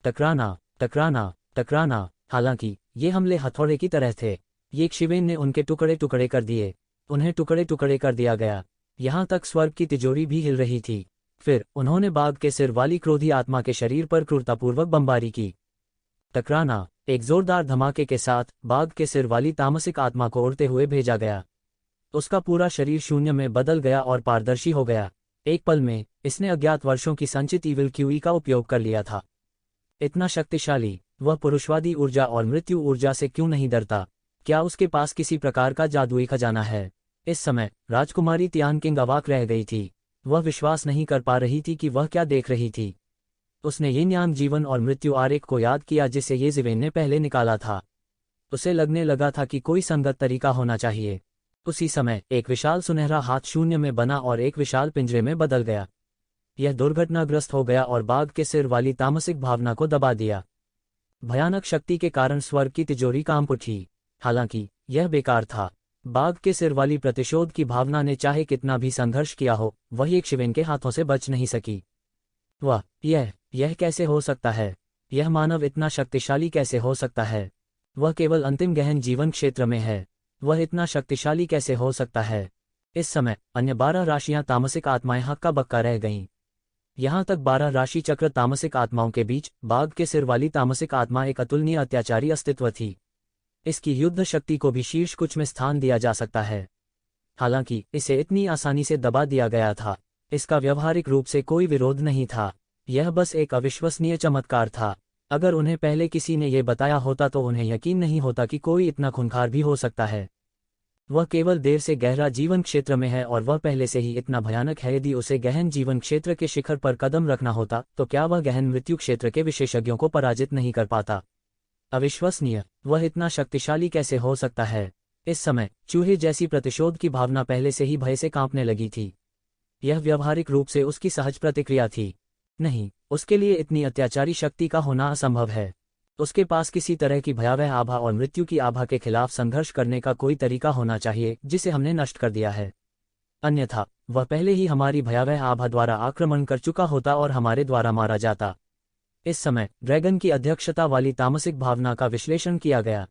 टकराना, टकराना, टकराना। हालांकि ये हमले हथौड़े की तरह थे। येज़ेवेन ने उनके टुकड़े टुकड़े कर दिए। उन्हें टुकड़े टुकड़े कर दिया गया। यहाँ तक स्वर्ग की तिजोरी भी हिल रही थी। फिर उन्होंने बाघ के सिर वाली क्रोधी आत्मा के शरीर पर क्रूरतापूर्वक बमबारी की। टकराना। एक जोरदार धमाके के साथ बाघ के सिर वाली तामसिक आत्मा को उड़ते हुए भेजा गया। उसका पूरा शरीर शून्य में बदल गया और पारदर्शी हो गया। एक पल में इसने अज्ञात वर्षों की संचित ईविल क्यूई का उपयोग कर लिया था। इतना शक्तिशाली, वह पुरुषवादी ऊर्जा और मृत्यु ऊर्जा से क्यों नहीं डरता? क्या उसके पास किसी प्रकार का जादुई खजाना है? इस समय राजकुमारी तियानकिंग अवाक रह गई थी। वह विश्वास नहीं कर पा रही थी कि वह क्या देख रही थी। उसने यिन-यांग जीवन और मृत्यु आरेख को याद किया जिसे येज़ेवेन ने पहले निकाला था। उसे लगने लगा था कि कोई संगत तरीका होना चाहिए। उसी समय एक विशाल सुनहरा हाथ शून्य में बना और एक विशाल पिंजरे में बदल गया। यह दुर्घटनाग्रस्त हो गया और बाघ के सिर वाली तामसिक भावना को दबा दिया। भयानक शक्ति के कारण स्वर्ग की तिजोरी कांप उठी। हालांकि यह बेकार था। बाघ के सिर वाली प्रतिशोध की भावना ने चाहे कितना भी संघर्ष किया हो, वह येज़ेवेन के हाथों से बच नहीं सकी। वह यह कैसे हो सकता है? यह मानव इतना शक्तिशाली कैसे हो सकता है? वह केवल अंतिम गहन जीवन क्षेत्र में है। वह इतना शक्तिशाली कैसे हो सकता है? इस समय अन्य 12 राशियां तामसिक आत्माएं हक्का बक्का रह गईं। यहाँ तक 12 राशि चक्र तामसिक आत्माओं के बीच बाघ के सिर वाली तामसिक आत्मा एक अतुलनीय अत्याचारी अस्तित्व थी। इसकी युद्ध शक्ति को भी शीर्ष कुछ में स्थान दिया जा सकता है। हालांकि इसे इतनी आसानी से दबा दिया गया था। इसका व्यवहारिक रूप से कोई विरोध नहीं था। यह बस एक अविश्वसनीय चमत्कार था। अगर उन्हें पहले किसी ने ये बताया होता तो उन्हें यकीन नहीं होता कि कोई इतना खूंखार भी हो सकता है। वह केवल देर से गहरा जीवन क्षेत्र में है और वह पहले से ही इतना भयानक है। यदि उसे गहन जीवन क्षेत्र के शिखर पर कदम रखना होता तो क्या वह गहन मृत्यु क्षेत्र के विशेषज्ञों को पराजित नहीं कर पाता? अविश्वसनीय, वह इतना शक्तिशाली कैसे हो सकता है? इस समय चूहे जैसी प्रतिशोध की भावना पहले से ही भय से कांपने लगी थी। यह व्यावहारिक रूप से उसकी सहज प्रतिक्रिया थी। नहीं, उसके लिए इतनी अत्याचारी शक्ति का होना असंभव है। उसके पास किसी तरह की भयावह आभा और मृत्यु की आभा के खिलाफ संघर्ष करने का कोई तरीका होना चाहिए जिसे हमने नष्ट कर दिया है। अन्यथा वह पहले ही हमारी भयावह आभा द्वारा आक्रमण कर चुका होता और हमारे द्वारा मारा जाता। इस समय ड्रैगन की अध्यक्षता वाली तामसिक भावना का विश्लेषण किया गया।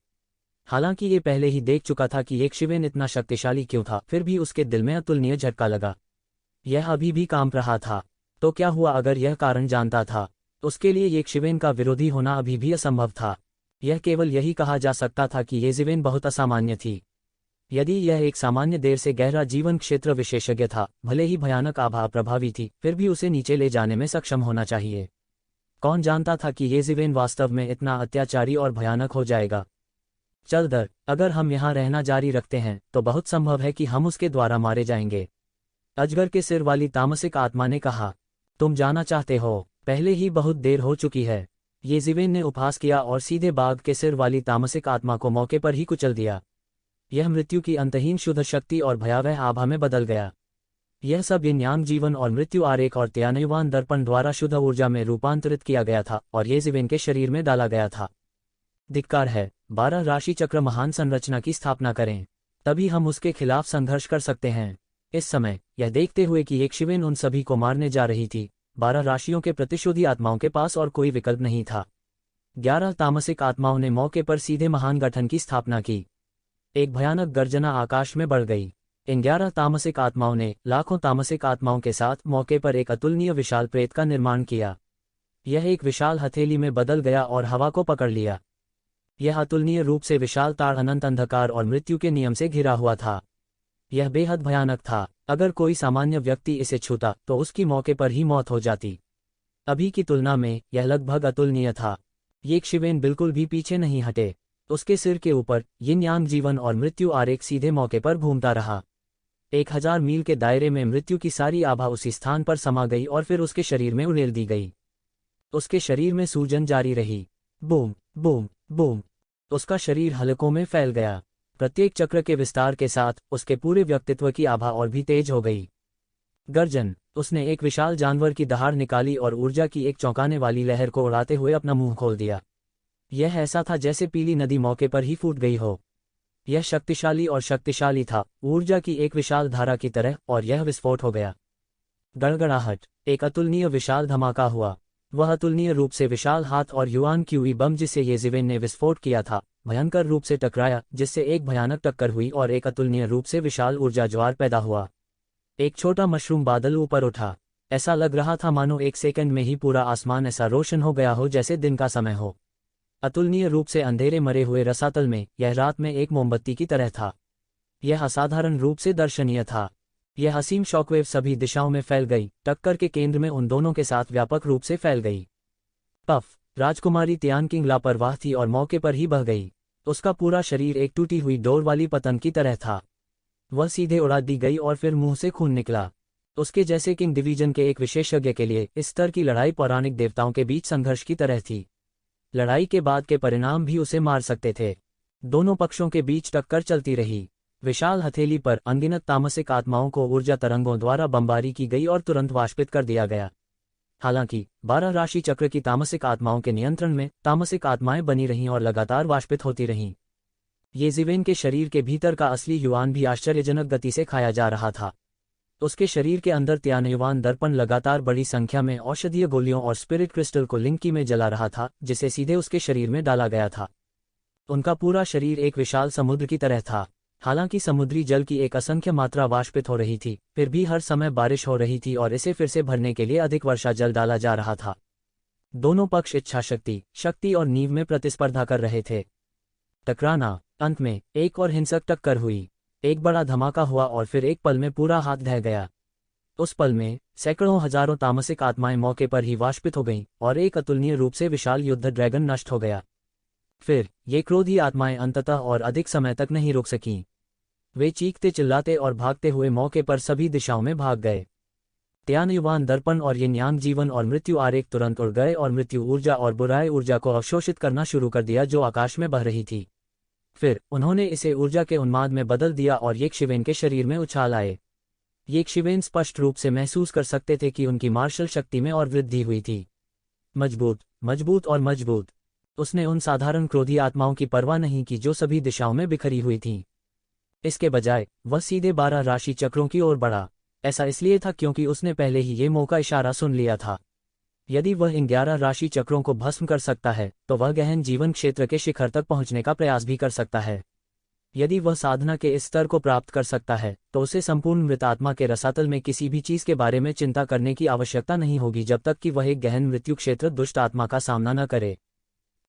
हालांकि ये पहले ही देख चुका था कि यक्षिवेन इतना शक्तिशाली क्यों था, फिर भी उसके दिल में अतुलनीय झटका लगा। यह अभी भी कांप रहा था। तो क्या हुआ अगर यह कारण जानता था? उसके लिए यक्षिवेन का विरोधी होना अभी भी असंभव था। यह केवल यही कहा जा सकता था कि येजिवेन बहुत असामान्य थी। यदि यह एक सामान्य देर से गहरा जीवन क्षेत्र विशेषज्ञ था, भले ही भयानक आभा प्रभावी थी, फिर भी उसे नीचे ले जाने में सक्षम होना चाहिए। कौन जानता था कि येजिवेन वास्तव में इतना अत्याचारी और भयानक हो जाएगा? चल दर, अगर हम यहाँ रहना जारी रखते हैं तो बहुत संभव है कि हम उसके द्वारा मारे जाएंगे। अजगर के सिर वाली तामसिक आत्मा ने कहा। तुम जाना चाहते हो? पहले ही बहुत देर हो चुकी है। येजिवेन ने उपहास किया और सीधे बाघ के सिर वाली तामसिक आत्मा को मौके पर ही कुचल दिया। यह मृत्यु की अंतहीन शुद्ध शक्ति और भयावह आभा में बदल गया। यह सब यिन यांग जीवन और मृत्यु आरेख और त्यानयुवान दर्पण द्वारा शुद्ध ऊर्जा में रूपांतरित किया गया था और येजिवेन के शरीर में डाला गया था। धिक्कार है, 12 राशि चक्र महान संरचना की स्थापना करें, तभी हम उसके खिलाफ संघर्ष कर सकते हैं। इस समय यह देखते हुए कि यक्षिवेन उन सभी को मारने जा रही थी, 12 राशियों के प्रतिशोधी आत्माओं के पास और कोई विकल्प नहीं था। 11 तामसिक आत्माओं ने मौके पर सीधे महान गठन की स्थापना की। एक भयानक गर्जना आकाश में बढ़ गई। इन 11 तामसिक आत्माओं ने लाखों तामसिक आत्माओं के साथ मौके पर एक अतुलनीय विशाल प्रेत का निर्माण किया। यह एक विशाल हथेली में बदल गया और हवा को पकड़ लिया। यह अतुलनीय रूप से विशाल ताड़ अनंत अंधकार और मृत्यु के नियम से घिरा हुआ था। यह बेहद भयानक था। अगर कोई सामान्य व्यक्ति इसे छूता तो उसकी मौके पर ही मौत हो जाती। अभी की तुलना में यह लगभग अतुलनीय था। यक्षिवेन बिल्कुल भी पीछे नहीं हटे। उसके सिर के ऊपर यिन यांग जीवन और मृत्यु आरेख सीधे मौके पर घूमता रहा। 1000 मील के दायरे में मृत्यु की सारी आभा उसी स्थान पर समा गई और फिर उसके शरीर में उड़ेल दी गई। उसके शरीर में सूजन जारी रही। Boom boom boom. उसका शरीर हलकों में फैल गया। प्रत्येक चक्र के विस्तार के साथ उसके पूरे व्यक्तित्व की आभा और भी तेज हो गई। गर्जन, उसने एक विशाल जानवर की दहाड़ निकाली और ऊर्जा की एक चौंकाने वाली लहर को उड़ाते हुए अपना मुंह खोल दिया। यह ऐसा था जैसे पीली नदी मौके पर ही फूट गई हो। यह शक्तिशाली और शक्तिशाली था, ऊर्जा की एक विशाल धारा की तरह, और यह विस्फोट हो गया। गड़गड़ाहट, एक अतुलनीय विशाल धमाका हुआ। वह अतुलनीय रूप से विशाल हाथ और युआन क्यूई बम जिसे येजिवेन ने विस्फोट किया था, भयंकर रूप से टकराया, जिससे एक भयानक टक्कर हुई और एक अतुलनीय रूप से विशाल ऊर्जा ज्वार पैदा हुआ। एक छोटा मशरूम बादल ऊपर उठा। ऐसा लग रहा था मानो एक सेकंड में ही पूरा आसमान ऐसा रोशन हो गया हो जैसे दिन का समय हो। अतुलनीय रूप से अंधेरे मरे हुए रसातल में यह रात में एक मोमबत्ती की तरह था। यह असाधारण रूप से दर्शनीय था। यह असीम शॉकवेव सभी दिशाओं में फैल गई, टक्कर के केंद्र में उन दोनों के साथ व्यापक रूप से फैल गई। पफ, राजकुमारी तियानकिंग लापरवाह थी और मौके पर ही बह गई। उसका पूरा शरीर एक टूटी हुई डोर वाली पतंग की तरह था। वह सीधे उड़ा दी गई और फिर मुंह से खून निकला। उसके जैसे किंग डिवीजन के एक विशेषज्ञ के लिए इस स्तर की लड़ाई पौराणिक देवताओं के बीच संघर्ष की तरह थी। लड़ाई के बाद के परिणाम भी उसे मार सकते थे। दोनों पक्षों के बीच टक्कर चलती रही। विशाल हथेली पर अनगिनत तामसिक आत्माओं को ऊर्जा तरंगों द्वारा बमबारी की गई और तुरंत वाष्पित कर दिया गया। हालांकि 12 राशि चक्र की तामसिक आत्माओं के नियंत्रण में तामसिक आत्माएं बनी रहीं और लगातार वाष्पित होती रहीं। येजिवेन के शरीर के भीतर का असली युआन भी आश्चर्यजनक गति से खाया जा रहा था। उसके शरीर के अंदर त्यानयुवान दर्पण लगातार बड़ी संख्या में औषधीय गोलियों और स्पिरिट क्रिस्टल को लिंकी में जला रहा था, जिसे सीधे उसके शरीर में डाला गया था। उनका पूरा शरीर एक विशाल समुद्र की तरह था। हालांकि समुद्री जल की एक असंख्य मात्रा वाष्पित हो रही थी, फिर भी हर समय बारिश हो रही थी और इसे फिर से भरने के लिए अधिक वर्षा जल डाला जा रहा था। दोनों पक्ष इच्छाशक्ति, शक्ति और नींव में प्रतिस्पर्धा कर रहे थे। टकराना। अंत में एक और हिंसक टक्कर हुई। एक बड़ा धमाका हुआ और फिर एक पल में पूरा हाथ ढह गया। उस पल में सैकड़ों हजारों तामसिक आत्माएं मौके पर ही वाष्पित हो गईं और एक अतुलनीय रूप से विशाल युद्ध ड्रैगन नष्ट हो गया। फिर ये क्रोधी आत्माएं अंततः और अधिक समय तक नहीं रुक सकीं। वे चीखते चिल्लाते और भागते हुए मौके पर सभी दिशाओं में भाग गए। त्यानयुवान दर्पण और यिनयांग जीवन और मृत्यु आरेख तुरंत उड़ गए और मृत्यु ऊर्जा और बुराई ऊर्जा को अवशोषित करना शुरू कर दिया जो आकाश में बह रही थी। फिर उन्होंने इसे ऊर्जा के उन्माद में बदल दिया और येक्षिवेन के शरीर में उछाल आए। येक्षिवेन स्पष्ट रूप से महसूस कर सकते थे कि उनकी मार्शल शक्ति में और वृद्धि हुई थी। मजबूत, मजबूत और मजबूत। उसने उन साधारण क्रोधी आत्माओं की परवाह नहीं की जो सभी दिशाओं में बिखरी हुई थीं। इसके बजाय वह सीधे 12 राशि चक्रों की ओर बढ़ा। ऐसा इसलिए था क्योंकि उसने पहले ही ये मौका इशारा सुन लिया था। यदि वह इन 11 राशि चक्रों को भस्म कर सकता है तो वह गहन जीवन क्षेत्र के शिखर तक पहुंचने का प्रयास भी कर सकता है। यदि वह साधना के इस स्तर को प्राप्त कर सकता है तो उसे संपूर्ण मृतात्मा के रसातल में किसी भी चीज के बारे में चिंता करने की आवश्यकता नहीं होगी जब तक कि वह एक गहन मृत्यु क्षेत्र दुष्ट आत्मा का सामना न करे।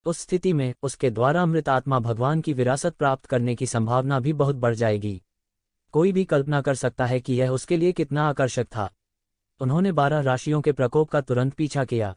उस स्थिति में उसके द्वारा मृत आत्मा भगवान की विरासत प्राप्त करने की संभावना भी बहुत बढ़ जाएगी। कोई भी कल्पना कर सकता है कि यह उसके लिए कितना आकर्षक था। उन्होंने 12 राशियों के प्रकोप का तुरंत पीछा किया।